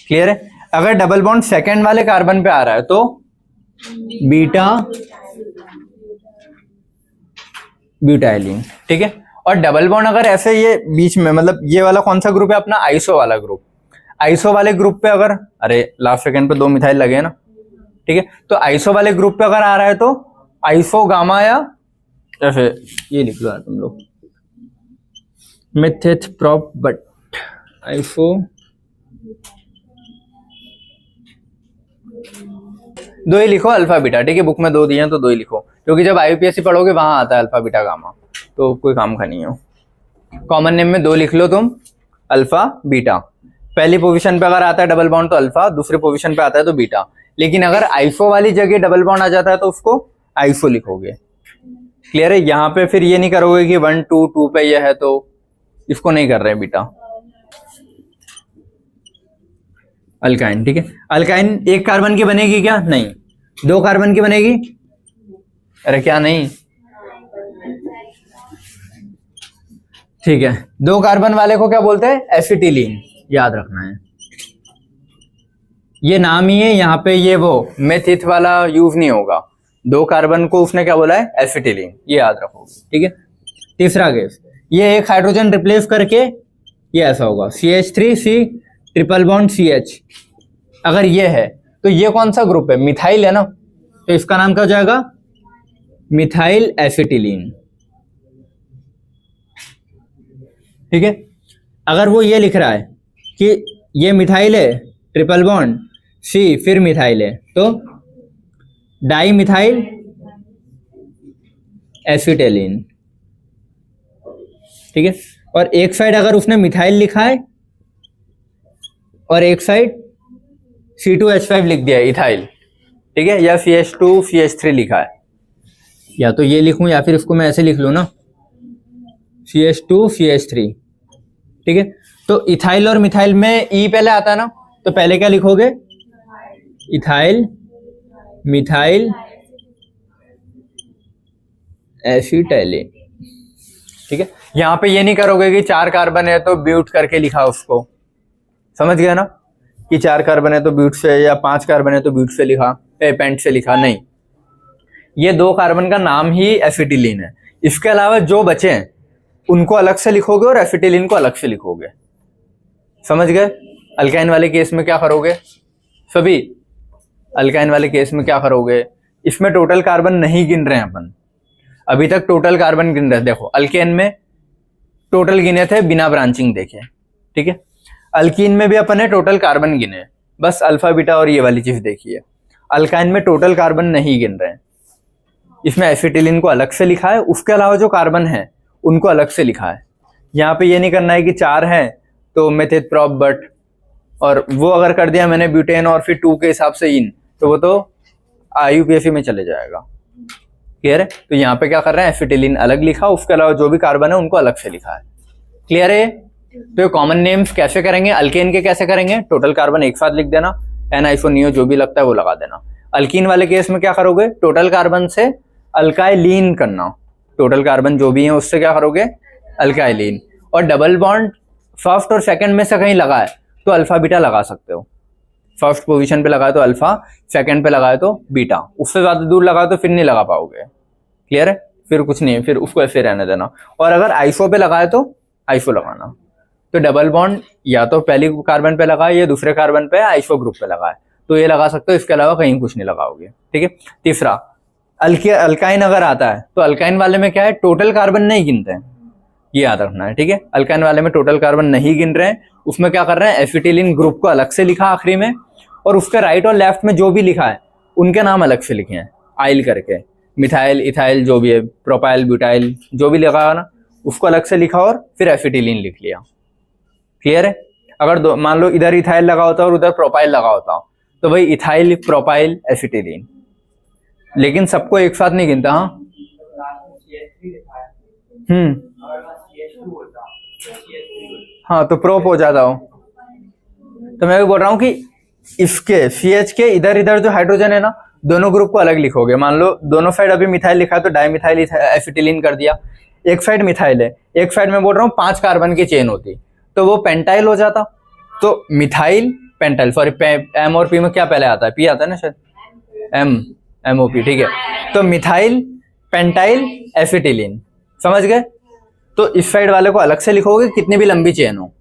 क्लियर है। अगर डबल बॉन्ड सेकंड वाले कार्बन पे आ रहा है तो बीटा ब्यूटाइलिन। ठीक है, और डबल बॉन्ड अगर ऐसे ये बीच में, मतलब ये वाला कौन सा ग्रुप है अपना, आइसो वाला ग्रुप। आइसो वाले ग्रुप पे अगर, अरे लास्ट सेकंड पे 2 मिथाइल लगे ना, ठीक है, तो आइसो वाले ग्रुप पे अगर आ रहा है तो आइसो गामा, या ऐसे ये लिख लो तुम लोग, मेथेट प्रॉप बट आइसो, 2 ही लिखो अल्फा बीटा। ठीक है, बुक में 2 दिए हैं तो 2 ही लिखो, क्योंकि जब आईपीएससी पढ़ोगे वहां आता है अल्फा बीटा गामा, तो कोई काम का नहीं हो। कॉमन नेम में 2 लिख लो तुम, अल्फा बीटा। पहली पोजीशन पे अगर आता है डबल बॉन्ड तो अल्फा, दूसरी पोजीशन पे आता है तो बीटा। लेकिन अगर आइसो वाली जगह डबल बॉन्ड आ जाता है तो उसको आइसो लिखोगे। क्लियर है। यहाँ पे फिर ये नहीं करोगे कि 1 2 2 पे ये है तो इसको नहीं कर रहे हैं बीटा। अल्काइन। ठीक है, अल्काइन 1 कार्बन की बनेगी क्या, नहीं, 2 कार्बन की बनेगी, अरे क्या नहीं, ठीक है, 2 कार्बन वाले को क्या बोलते हैं, एसिटिलीन, याद रखना है, ये नाम ही है। यहाँ पे ये वो मेथिथ वाला यूज नहीं होगा, 2 कार्बन को उसने क्या बोला है, एसिटिलीन, ये याद रखोगे। ठीक है, तीसरा केस, ये एक हाइड्रोजन रिप्लेस करके ये ऐसा होगा, CH3C ट्रिपल बॉन्ड CH। अगर ये है तो ये कौन सा ग्रुप है, मिथाइल है ना, तो इसका नाम क्या हो जाएगा, मिथाइल एसिटिलीन। ठीक है, अगर वो ये लिख रहा है कि ये मिथाइल है, ट्रिपल बॉन्ड C फिर मिथाइल है, तो डाई मिथाइल एसिटिलीन। ठीक है, और एक साइड अगर उसने मिथाइल लिखा है और एक साइड C2H5 लिख दिया है, इथाइल। ठीक है, या CH2CH3 लिखा है, या तो ये लिखूं या फिर इसको मैं ऐसे लिख लूं ना, CH2CH3। ठीक है, तो इथाइल और मिथाइल में ई पहले आता है ना, तो पहले क्या लिखोगे, इथाइल मिथाइल एसिटाइलिन। ठीक है, यहां पे ये नहीं करोगे कि 4 कार्बन है तो ब्यूट करके लिखा उसको, समझ गया ना, कि 4 कार्बन है तो ब्यूट से, या 5 कार्बन है तो ब्यूट से लिखा, पेंट से लिखा, नहीं, ये 2 कार्बन का नाम ही एसिटिलीन है। इसके अलावा जो बचे हैं उनको अलग से लिखोगे और एसिटिलीन को अलग से लिखोगे, समझ गए। अल्काइन वाले केस में क्या करोगे, सभी अल्काइन वाले केस में क्या करोगे, इसमें टोटल कार्बन नहीं गिन रहे हैं अपन, अभी तक टोटल कार्बन गिन रहे हैं। देखो अल्केन में टोटल गिने थे बिना ब्रांचिंग देखे। ठीक है, अल्कीन में भी अपन ने टोटल कार्बन गिने, बस अल्फा बीटा और ये वाली चीज देखी है। अल्काइन में टोटल कार्बन नहीं गिन रहे हैं, इसमें एसिटिलीन को अलग से लिखा है, उसके अलावा जो कार्बन है उनको अलग से लिखा है। यहाँ पे ये नहीं करना है कि 4 हैं तो मेथेट प्रॉप बट और वो अगर कर दिया मैंने ब्यूटेन और फिर 2 के हिसाब से इन, तो वो तो IUPAC में चले जाएगा। क्लियर है? तो यहाँ पे क्या कर रहे हैं, एसिटिलीन अलग लिखा, उसके अलावा जो भी कार्बन है उनको अलग से लिखा है। क्लियर है? तो ये कॉमन नेम्स कैसे करेंगे, अल्केन के कैसे करेंगे, टोटल कार्बन एक साथ लिख देना, एन आइसोनियो जो भी लगता है वो लगा देना। अल्कीन वाले केस में क्या करोगे, टोटल कार्बन से अल्काइलीन करना, टोटल कार्बन जो भी है उससे क्या करोगे, अल्काइलीन। और डबल बॉन्ड फर्स्ट और सेकंड में से कहीं लगा है तो अल्फा बीटा लगा सकते हो। फर्स्ट पोजीशन पे लगाए तो अल्फा, सेकंड पे लगाए तो बीटा, उससे ज्यादा दूर लगाए तो फिर नहीं लगा पाओगे। क्लियर है? फिर कुछ नहीं है, फिर उसको ऐसे रहने देना। और अगर आइसो पे लगाए तो आइसो लगाना। तो डबल बॉन्ड या तो पहली कार्बन पे लगाए या दूसरे कार्बन पे आइसो ग्रुप पे लगाए, तो ये लगा सकते हो, इसके अलावा कहीं कुछ नहीं लगाओगे। ठीक है। तीसरा, अल्काइन अगर आता है तो अल्काइन वाले में क्या है, टोटल कार्बन नहीं गिनते हैं, ये याद रखना है। ठीक है। अल्काइन वाले में टोटल कार्बन नहीं गिन रहे हैं, उसमें क्या कर रहे हैं, एसिटिलीन ग्रुप को अलग से लिखा आखिरी में, और उसके राइट और लेफ्ट में जो भी लिखा है उनके नाम अलग से लिखे हैं आइल करके, मिथाइल, इथाइल जो भी है, प्रोपाइल, ब्यूटाइल जो भी लिखा है ना उसको अलग से लिखा और फिर एसिटिलीन लिख लिया। क्लियर है? अगर मान लो इधर इथाइल लगा होता और उधर प्रोपाइल लगा होता तो भाई इथाइल, प्रोपाइल, एसिटिलीन, लेकिन सबको एक साथ नहीं गिनता। हाँ हाँ, तो प्रोप हो जाता हो। तो मैं भी बोल रहा हूँ कि इसके CH के इधर इधर जो हाइड्रोजन है ना, दोनों ग्रुप को अलग लिखोगे। मान लो दोनों साइड अभी मिथाइल लिखा है तो डाइमिथाइल एसिटिलीन कर दिया, एक साइड मिथाइल है, एक साइड में बोल रहा हूँ 5 कार्बन की चेन होती तो वो पेंटाइल हो जाता। तो मिथाइल पेंटाइल, सॉरी M और P में क्या पहले आता है, P आता है ना शायद, MOP। ठीक है। तो मिथाइल पेंटाइल एसिटिलीन, समझ गए? तो इस साइड वाले को अलग से लिखोगे कितनी भी लंबी चेन हो,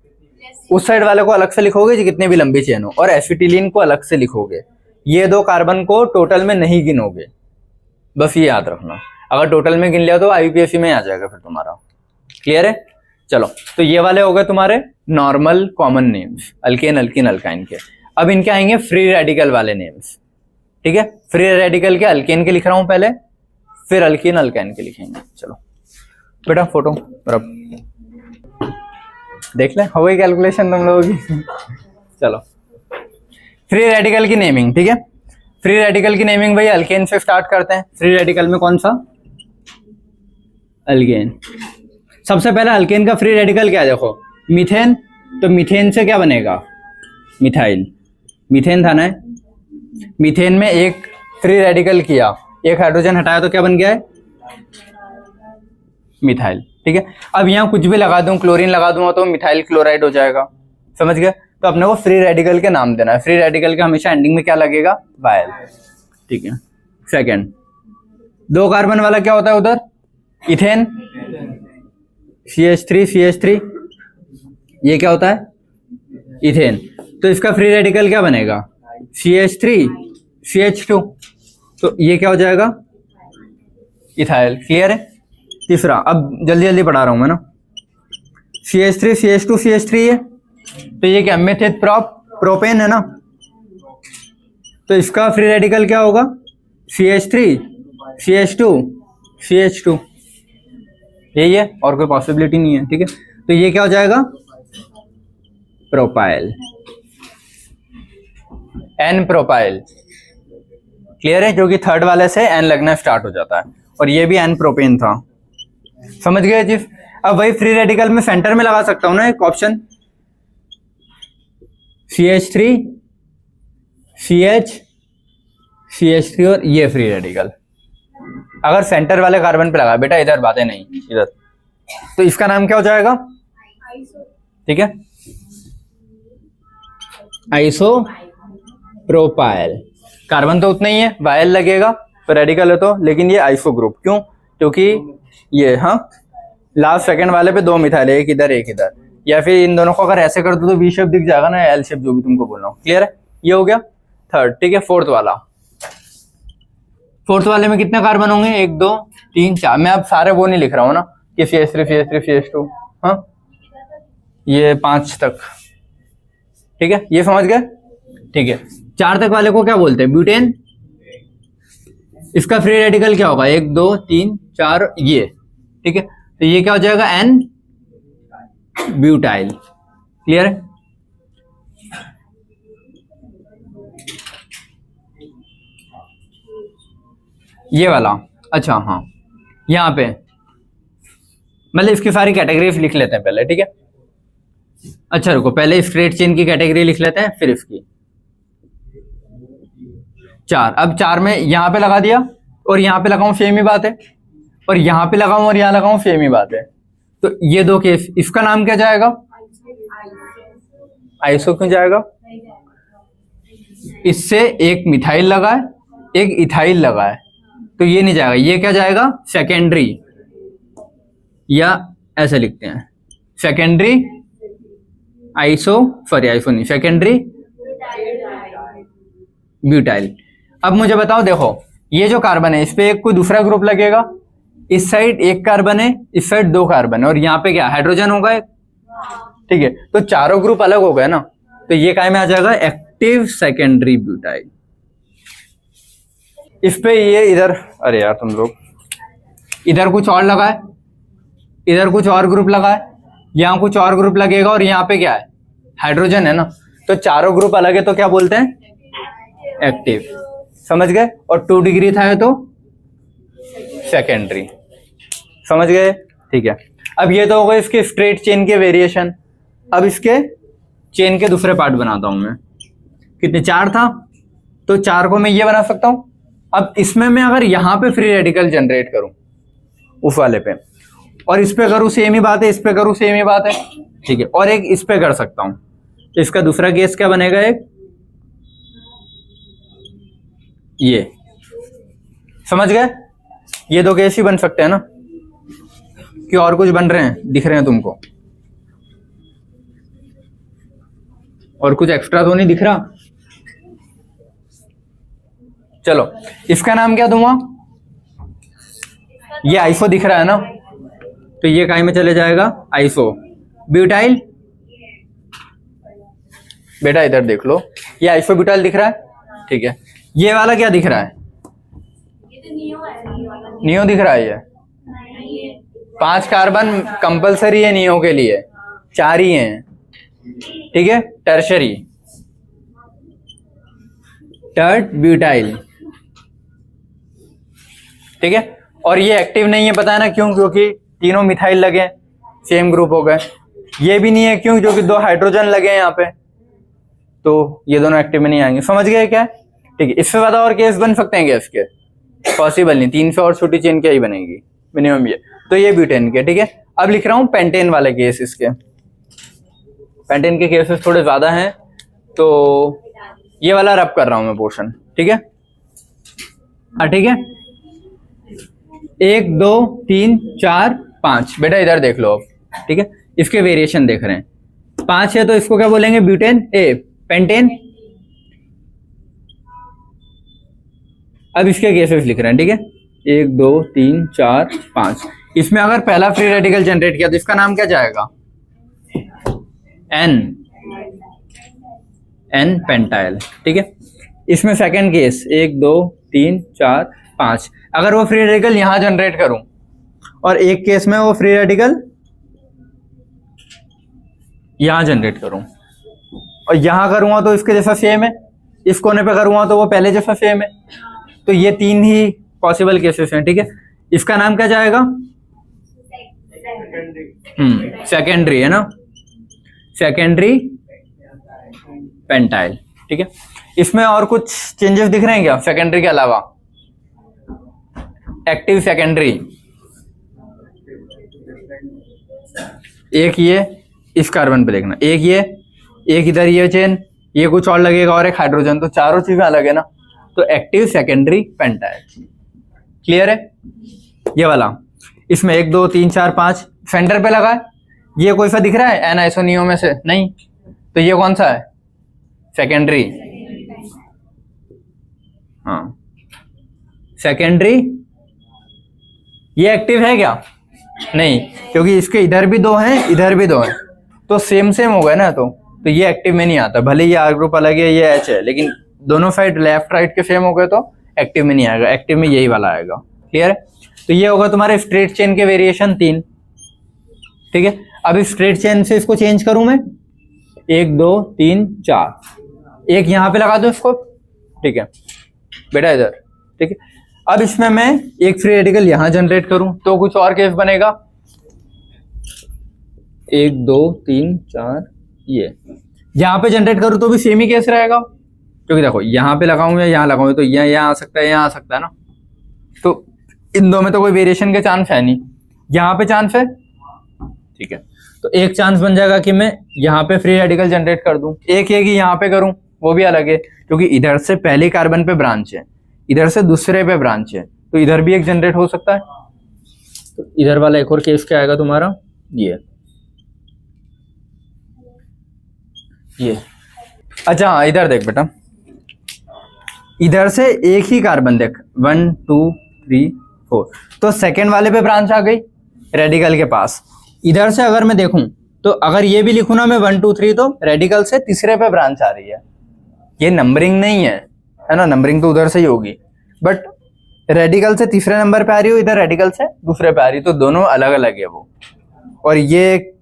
उस साइड वाले को अलग से लिखोगे जितनी भी लंबी चेन हो, और एसिटिलीन को अलग से लिखोगे। ये 2 कार्बन को टोटल में नहीं गिनोगे, बस ये याद रखना। अगर टोटल में गिन लिया तो IUPAC में आ जाएगा फिर तुम्हारा। क्लियर है? चलो, तो ये वाले हो गए तुम्हारे normal common names, alkane, alkyne, alkyne के। अब इनके आएंगे फ्री रेडिकल वाले नेम्स। ठीक है। फ्री रेडिकल के अल्केन के लिख रहा हूं पहले, फिर अल्कीन, अल्काइन के लिखेंगे। चलो बेटा फोटो देख ले, हो गई कैलकुलेशन तुम लोगों की। चलो, फ्री रेडिकल की नेमिंग। ठीक है। फ्री रेडिकल की नेमिंग भाई अल्केन से स्टार्ट करते हैं। फ्री रेडिकल में कौन सा, अल्केन। सबसे पहले अल्केन का फ्री रेडिकल क्या है, देखो मीथेन, तो मीथेन से क्या बनेगा, मिथाइल। मीथेन था ना, मीथेन में एक फ्री रेडिकल किया, एक हाइड्रोजन हटाया तो क्या बन गया है, मिथाइल। ठीक है। अब यहाँ कुछ भी लगा दूं, क्लोरीन लगा दूंगा तो मिथाइल क्लोराइड हो जाएगा। समझ गए? तो अपने को फ्री रेडिकल के नाम देना है। फ्री रेडिकल का हमेशा एंडिंग में क्या लगेगा, वायल। ठीक है। सेकंड, 2 कार्बन वाला क्या होता है उधर, इथेन, CH3, ये क्या होता है, इथेन। तो इसका फ्री रेडिकल क्या बनेगा, CH3, CH2, तो ये क्या हो जाएगा, इथाइल। क्लियर है? तीसरा, अब जल्दी जल्दी पढ़ा रहा हूं मैं ना, CH3, CH2, CH3 है, तो ये क्या, मेथित प्रोपेन है ना, तो इसका फ्री रेडिकल क्या होगा, CH3, CH2, CH2, यही है, और कोई पॉसिबिलिटी नहीं है। ठीक है। तो ये क्या हो जाएगा, प्रोपाइल, N प्रोपाइल। क्लियर है? जो कि थर्ड वाले से N लगना स्टार्ट हो जाता है, और ये भी N प्रोपेन था। समझ गए चीज? अब वही फ्री रेडिकल में सेंटर में लगा सकता हूं ना एक ऑप्शन, CH3, CH3 और ये फ्री रेडिकल। अगर सेंटर वाले कार्बन पे लगा, बेटा इधर बातें नहीं, इधर, तो इसका नाम क्या हो जाएगा, ठीक है, आइसो प्रोपाइल। कार्बन तो उतना ही है, वायल लगेगा तो रेडिकल है तो, लेकिन ये आइसो ग्रुप क्यों, क्योंकि ये हाँ लास्ट सेकंड वाले पे 2 मिथाइल है, एक इधर एक इधर, या फिर इन दोनों को अगर ऐसे कर दो तो वी शेप दिख जाएगा ना, एल शेप, जो भी तुमको बोल रहा हूँ। क्लियर है? ये हो गया थर्ड। ठीक है। फोर्थ वाले में कितने कार्बन होंगे, 1 2 3 4। मैं अब सारे वो नहीं लिख रहा हूँ ना कि CH3, CH3, CH2, हाँ ये 5 तक। ठीक है, ये समझ गए? ठीक है। 4 तक वाले को क्या बोलते हैं, ब्यूटेन। इसका फ्री रेडिकल क्या होगा, 1 2 3 4 ये। ठीक है, तो ये क्या हो जाएगा, N ब्यूटाइल। क्लियर है? ये वाला, अच्छा हाँ, यहाँ पे मतलब इसकी सारी कैटेगरीज लिख लेते हैं पहले, ठीक है। अच्छा रुको, पहले स्ट्रेट चेन की कैटेगरी लिख लेते हैं, फिर इसकी। 4, अब 4 में यहाँ पे लगा दिया और यहाँ पे लगाऊं, सेम ही बात है, और यहाँ पे लगाऊं और यहाँ लगाऊं, सेम ही बात है। तो ये दो केस, इसका नाम क्या जाएगा? आइसो क्यों जाएगा? इससे एक मिथाइल लगा है, एक इथाइल लगा है, तो ये नहीं जाएगा। ये क्या जाएगा? सेकेंडरी, या ऐसे लिखते हैं सेकेंडरी आइसो, सॉरी आइसो नहीं, सेकेंडरी ब्यूटाइल। अब मुझे बताओ, देखो ये जो कार्बन है इस पे एक कोई दूसरा ग्रुप लगेगा, इस साइड एक कार्बन है, इस साइड 2 कार्बन है, और यहाँ पे क्या हाइड्रोजन होगा एक, ठीक है। तो चारों ग्रुप अलग हो गए ना, तो ये काय में आ जाएगा? Active secondary butyl. इस पे ये इधर, अरे यार तुम लोग, इधर कुछ और लगा है, इधर कुछ और ग्रुप लगा है, यहाँ कुछ और ग्रुप लगेगा, और यहाँ पे क्या है? हाइड्रोजन है ना, तो चारों ग्रुप अलग है, तो क्या बोलते हैं? एक्टिव। समझ गए? और 2 डिग्री था है तो सेकेंडरी। समझ गए? ठीक है। अब ये तो हो गए इसके स्ट्रेट चेन के वेरिएशन। अब इसके चेन के दूसरे पार्ट बनाता हूं मैं। कितने? 4 था, तो 4 को मैं ये बना सकता हूं। अब इसमें मैं अगर यहां पे फ्री रेडिकल जनरेट करूं उस वाले पे, और इस पे करूं सेम ही बात है, इस पे करूं सेम ही बात है, ठीक है। और एक इस पे कर सकता हूं, तो इसका दूसरा केस क्या बनेगा? एक ये, समझ गए? ये 2 केस ही बन सकते हैं ना, कि और कुछ बन रहे हैं, दिख रहे हैं तुमको? और कुछ एक्स्ट्रा तो नहीं दिख रहा? चलो इसका नाम क्या दूंगा? ये आइसो दिख रहा है ना, तो ये काय में चले जाएगा? Iso butyl. बेटा इधर देख लो, ये आइसो ब्यूटाइल दिख रहा है, ठीक है। ये वाला क्या दिख रहा है? ये तो नियो है, नियो वाला। नियो दिख रहा है। ये 5 कार्बन कंपलसरी है नियो के लिए, 4 ही हैं, ठीक है। टर्शरी, टर्ट ब्यूटाइल, ठीक है। और ये एक्टिव नहीं है, पता है ना क्यों? क्योंकि तीनों मिथाइल लगे, सेम ग्रुप हो गए। ये भी नहीं है, क्यों? क्योंकि 2 हाइड्रोजन लगे हैं यहाँ पे, तो ये दोनों एक्टिव में नहीं आएंगे। समझ गए क्या? ठीक है। इससे ज्यादा और केस बन सकते हैं क्या इसके? पॉसिबल नहीं, 3 से और छोटी चेन क्या ही बनेगी मिनिमम ये। तो ये ब्यूटेन के, ठीक है। अब लिख रहा हूं पेंटेन वाले केस। इसके पेंटेन के केसेस थोड़े ज्यादा हैं, तो ये वाला रब कर रहा हूं मैं पोर्शन, ठीक है। हाँ ठीक है। 1 2 3 4 5, बेटा इधर देख लो अब, ठीक है। इसके वेरिएशन देख रहे हैं, 5 है तो इसको क्या बोलेंगे? Butane, pentane. अब इसके केसेस लिख रहे हैं, ठीक है। 1 2 3 4 5। इसमें अगर पहला फ्री रेडिकल जनरेट किया तो इसका नाम क्या जाएगा? एन पेंटाइल, ठीक है। इसमें सेकंड केस 1 2 3 4 5, अगर वो फ्री रेडिकल यहां जनरेट करूं और एक केस में वो फ्री रेडिकल यहां जनरेट करूं और यहां करूंगा तो इसके जैसा सेम है, इस कोने पे करूंगा तो वो पहले जैसा सेम है, तो ये 3 ही पॉसिबल केसेस हैं, ठीक है। इसका नाम क्या जाएगा? सेकेंडरी है ना, सेकेंडरी पेंटाइल, ठीक है। इसमें और कुछ चेंजेस दिख रहे हैं क्या सेकेंडरी के अलावा? एक्टिव सेकेंडरी, एक ये इस कार्बन पे देखना, एक ये, एक इधर ये चेन, ये कुछ और लगेगा और एक हाइड्रोजन, तो चारों चीजें अलग है ना, तो एक्टिव सेकेंडरी पेंटाइल। क्लियर है ये वाला? इसमें 1 2 3 4 5 सेंटर पे लगा है, ये कोई सा दिख रहा है एन आइसोनियो में से? नहीं, तो ये कौन सा है? सेकेंडरी। हाँ सेकेंडरी। ये एक्टिव है क्या? नहीं, क्योंकि इसके इधर भी 2 हैं, इधर भी 2 हैं, तो सेम सेम हो गए ना, तो ये एक्टिव में नहीं आता। भले ये आर ग्रुप अलग है, ये एच है, लेकिन दोनों साइड लेफ्ट राइट के सेम हो गए तो एक्टिव में नहीं आएगा, एक्टिव में यही वाला आएगा। क्लियर है? तो ये होगा तुम्हारे स्ट्रेट चेन के वेरिएशन 3, ठीक है। अब इस स्ट्रेट चेन से इसको चेंज करूं मैं, 1 2 3 4, एक यहां पे लगा दो इसको, ठीक है बेटा इधर, ठीक है। अब इसमें मैं एक फ्री रेडिकल यहां जनरेट करूं तो कुछ और केस बनेगा, 1 2 3 4, ये यहां पे जनरेट करूं तो भी सेम ही केस रहेगा, क्योंकि देखो यहां पे लगाऊं या यहां लगाऊं तो यहाँ आ सकता है, यहाँ आ सकता है ना, तो इन दो में तो कोई वेरिएशन के चांस है नहीं, यहाँ पे चांस है, ठीक है। तो एक चांस बन जाएगा कि मैं यहाँ पे फ्री रेडिकल जनरेट कर दूं, एक ये कि यहाँ पे करूं, वो भी अलग है, क्योंकि इधर से पहले कार्बन पे ब्रांच है, इधर से दूसरे पे ब्रांच है, तो इधर भी एक जनरेट हो सकता है। तो इधर वाला एक और केस क्या आएगा तुम्हारा, ये अच्छा हाँ, इधर देख बेटा, इधर से एक ही कार्बन देख, 1 2 3 4, तो सेकेंड वाले पे ब्रांच आ गई रेडिकल के पास। इधर से अगर मैं देखूं तो अगर ये भी लिखूं ना मैं 1 2 3, तो रेडिकल से तीसरे पे ब्रांच आ रही है, ये नंबरिंग नहीं है ना, नंबरिंग तो उधर से ही होगी, बट रेडिकल से तीसरे नंबर पे आ रही हो, इधर रेडिकल से दूसरे पे आ रही, तो दोनों अलग अलग है वो। और ये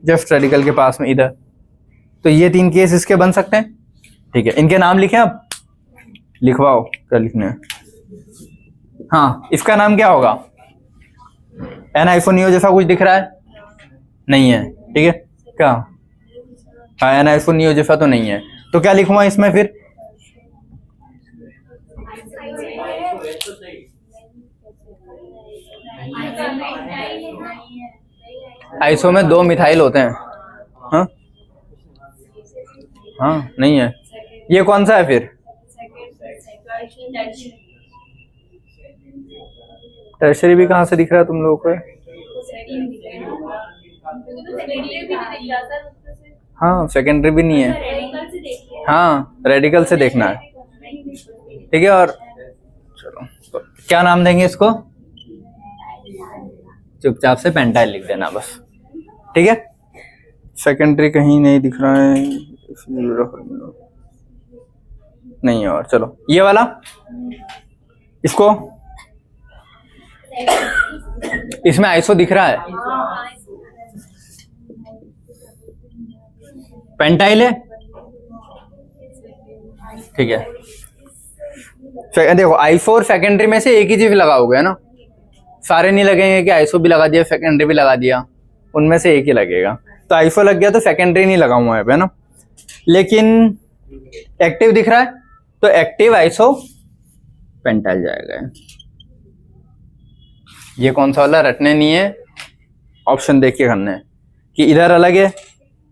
जस्ट रेडिकल के पास में इधर, तो ये 3 केस इसके बन सकते हैं, ठीक है। इनके नाम लिखें, आप लिखवाओ क्या लिखने हैं। हाँ, इसका नाम क्या होगा, एन आइसोनियो जैसा कुछ दिख रहा है, नहीं है, ठीक है, क्या, हाँ एन आइसोनियो जैसा तो नहीं है, तो क्या लिखूंगा इसमें फिर, आइसो में 2 मिथाइल होते हैं, हाँ हाँ नहीं है, ये कौन सा है फिर, टर्शरी भी कहाँ से दिख रहा है तुम लोगों को, हाँ सेकेंडरी भी नहीं है, हाँ रेडिकल से देखना है, ठीक है। और चलो तो क्या नाम देंगे इसको, चुपचाप से पेंटाइल लिख देना बस, ठीक है। सेकेंडरी कहीं नहीं दिख रहा है, नहीं है, और चलो ये वाला, इसको इसमें आइसो दिख रहा है, पेंटाइल है, ठीक है। देखो आइसो और सेकेंडरी में से एक ही चीज लगाओगे है ना, सारे नहीं लगेंगे कि आइसो भी लगा दिया सेकेंडरी भी लगा दिया, उनमें से एक ही लगेगा, तो आइसो लग गया तो सेकेंडरी नहीं लगाऊंगा यहाँ पे ना। लेकिन एक्टिव दिख रहा है तो एक्टिव आइसो पेंटाइल जाएगा। ये कौन सा वाला रटने नहीं है, ऑप्शन देख के करना है कि इधर अलग है,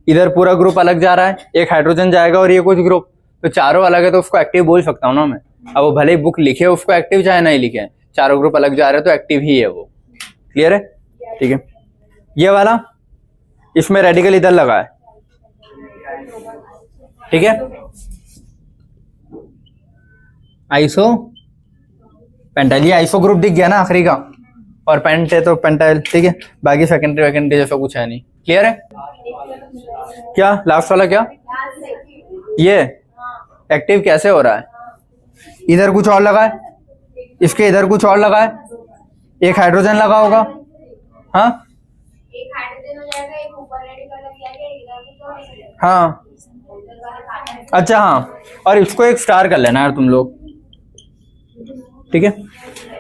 इधर पूरा ग्रुप अलग जा रहा है, एक हाइड्रोजन जाएगा और ये कुछ ग्रुप, तो चारों अलग है तो उसको एक्टिव बोल सकता हूँ ना मैं। अब वो भले ही बुक लिखे उसको एक्टिव चाहे नहीं लिखे, चारों ग्रुप अलग जा रहे हैं तो एक्टिव ही है वो। क्लियर है, ठीक है। ये वाला इसमें रेडिकल इधर लगा है, ठीक है, आइसो पेंटाइल, ये आइसो ग्रुप दिख गया ना आखिरी का, और पेंट है तो पेंटाइल, ठीक है। बाकी सेकेंडरी वैकेंडरी जैसा कुछ है नहीं। क्लियर है, क्या लास्ट वाला क्या, ये एक्टिव कैसे हो रहा है, इधर कुछ और लगा है, इसके इधर कुछ और लगा है, एक हाइड्रोजन लगा होगा, हाँ एक हाइड्रोजन हो जाएगा, एक ऊपर रेडिकल लग जाएगा, इधर कुछ और हो जाएगा। हाँ अच्छा हाँ, और इसको एक स्टार कर लेना यार तुम लोग, ठीक है।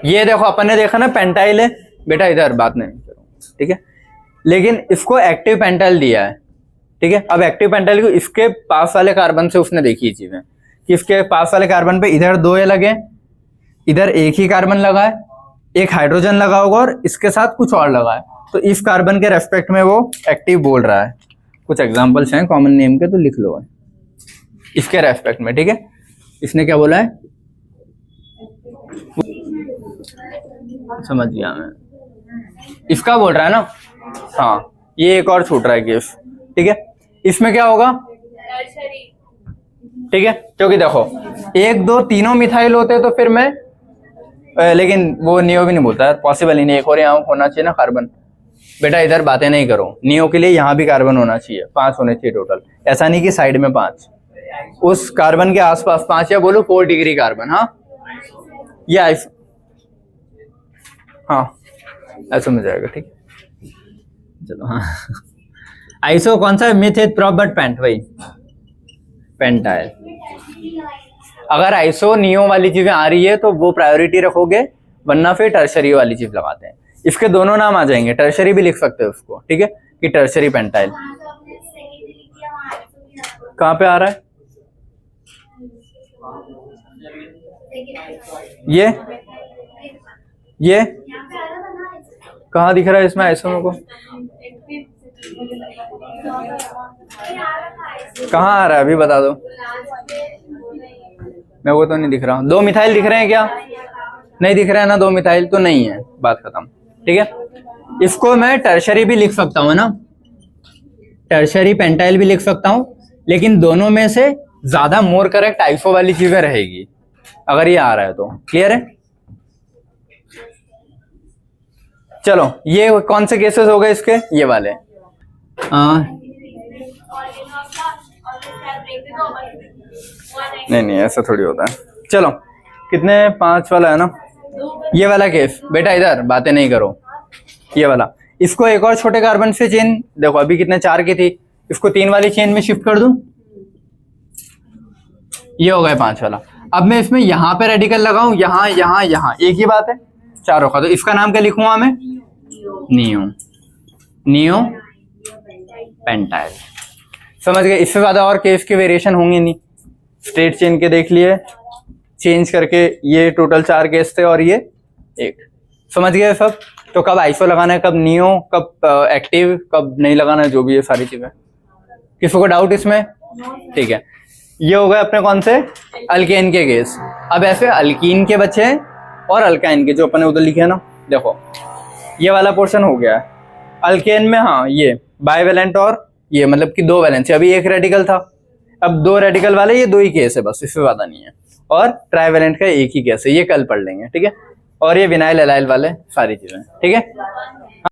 ये देखो अपन ने देखा ना पेंटाइल है बेटा, इधर बात नहीं, ठीक है, लेकिन इसको एक्टिव पेंटाइल दिया है, ठीक है। अब एक्टिव पेंटाइल को इसके पास वाले कार्बन से उसने देखी चीजें कि इसके पास वाले कार्बन पे इधर 2 लगे, इधर एक ही कार्बन लगा है, एक हाइड्रोजन लगा होगा और इसके साथ कुछ और लगा है, तो इस कार्बन के रेस्पेक्ट में वो एक्टिव बोल रहा है। कुछ एग्जांपल्स हैं कॉमन नेम के, तो लिख लो इसके रेस्पेक्ट में, ठीक है। इसने क्या बोला है, समझ गया मैं, इसका बोल रहा है ना, हाँ ये एक और छूट रहा है केस, ठीक है। इसमें क्या होगा, ठीक है, क्योंकि देखो 1 2 तीनों मिथाइल होते तो फिर मैं लेकिन वो नियो भी नहीं बोलता है, पॉसिबल ही नहीं, एक और यहाँ होना चाहिए ना कार्बन। बेटा इधर बातें नहीं करो, नियो के लिए यहाँ भी कार्बन होना चाहिए, 5 होने चाहिए टोटल, ऐसा नहीं कि साइड में 5, उस कार्बन के आसपास 5 या बोलो 4 डिग्री कार्बन, हाँ ये हाँ ऐसा मिल जाएगा, ठीक है। चलो हाँ आइसो कौन सा, मिथ प्रोप बट पेंट, वही पेंटाइल। अगर आइसो नियो वाली चीजें आ रही है तो वो प्रायोरिटी रखोगे, वरना फिर टर्शरी वाली चीज लगाते हैं। इसके दोनों नाम आ जाएंगे, टर्शरी भी लिख सकते हो उसको, ठीक है, कि टर्शरी पेंटाइल। वहाँ से आपने सेकेंडरी लिख दिया, वहाँ आइसो भी रखा। कहाँ पे आ रहा है ये यहाँ पे आ रहा था ना आइसो। कहाँ दिख रहा है इसमें आइसो मेरे को? ये आ रहा था आइसो। कहाँ आ रहा है अभी बता दो, लास्ट में मेरे को तो नहीं दिख रहा। 2 मिथाइल दिख रहे हैं क्या? नहीं दिख रहा है ना 2 मिथाइल, तो नहीं है, बात खत्म, ठीक है। इसको मैं टर्शरी भी लिख सकता हूँ ना, टर्शरी पेंटाइल भी लिख सकता हूँ, लेकिन दोनों में से ज्यादा मोर करेक्ट आइसो वाली चीजें रहेगी अगर ये आ रहा है तो। क्लियर है? चलो ये कौन से केसेस हो गए इसके? ये वाले। नहीं ऐसा थोड़ी होता है। चलो कितने, 5 वाला है ना ये वाला केस। बेटा इधर बातें नहीं करो, ये वाला। इसको एक और छोटे कार्बन से चेन, देखो अभी कितने 4 की थी, इसको 3 वाली चेन में शिफ्ट कर दूं, ये हो गया 5 वाला। अब मैं इसमें यहाँ पे रेडिकल लगाऊं, यहाँ यहाँ यहाँ, एक ही बात है चारों का। तो इसका नाम क्या लिखूंगा मैं? Neo pentyl. समझ गए? इससे ज्यादा और केस के वेरिएशन होंगे नहीं। स्ट्रेट चेन के देख लिए, चेंज करके ये टोटल 4 केस थे और ये 1। समझ गए सब? तो कब आइसो लगाना है, कब नियो, कब एक्टिव, कब नहीं लगाना है, जो भी ये सारी चीजें। किसी को डाउट इसमें? ठीक है, ये हो गए अपने कौन से? अल्केन के केस। अब ऐसे अल्कीन के बच्चे हैं और अल्काइन के, जो अपने उधर लिखे है ना, देखो ये वाला पोर्शन हो गया है। अल्केन में हाँ ये बाइवेलेंट और ये मतलब कि 2 वैलेंसी, अभी 1 रेडिकल था, अब 2 रेडिकल वाले ये 2 ही केस है बस, इससे ज्यादा नहीं है। और ट्राइवेलेंट का 1 ही केस है, ये कल पढ़ लेंगे, ठीक है। और ये विनाइल एलाइल वाले सारी चीजें, ठीक है।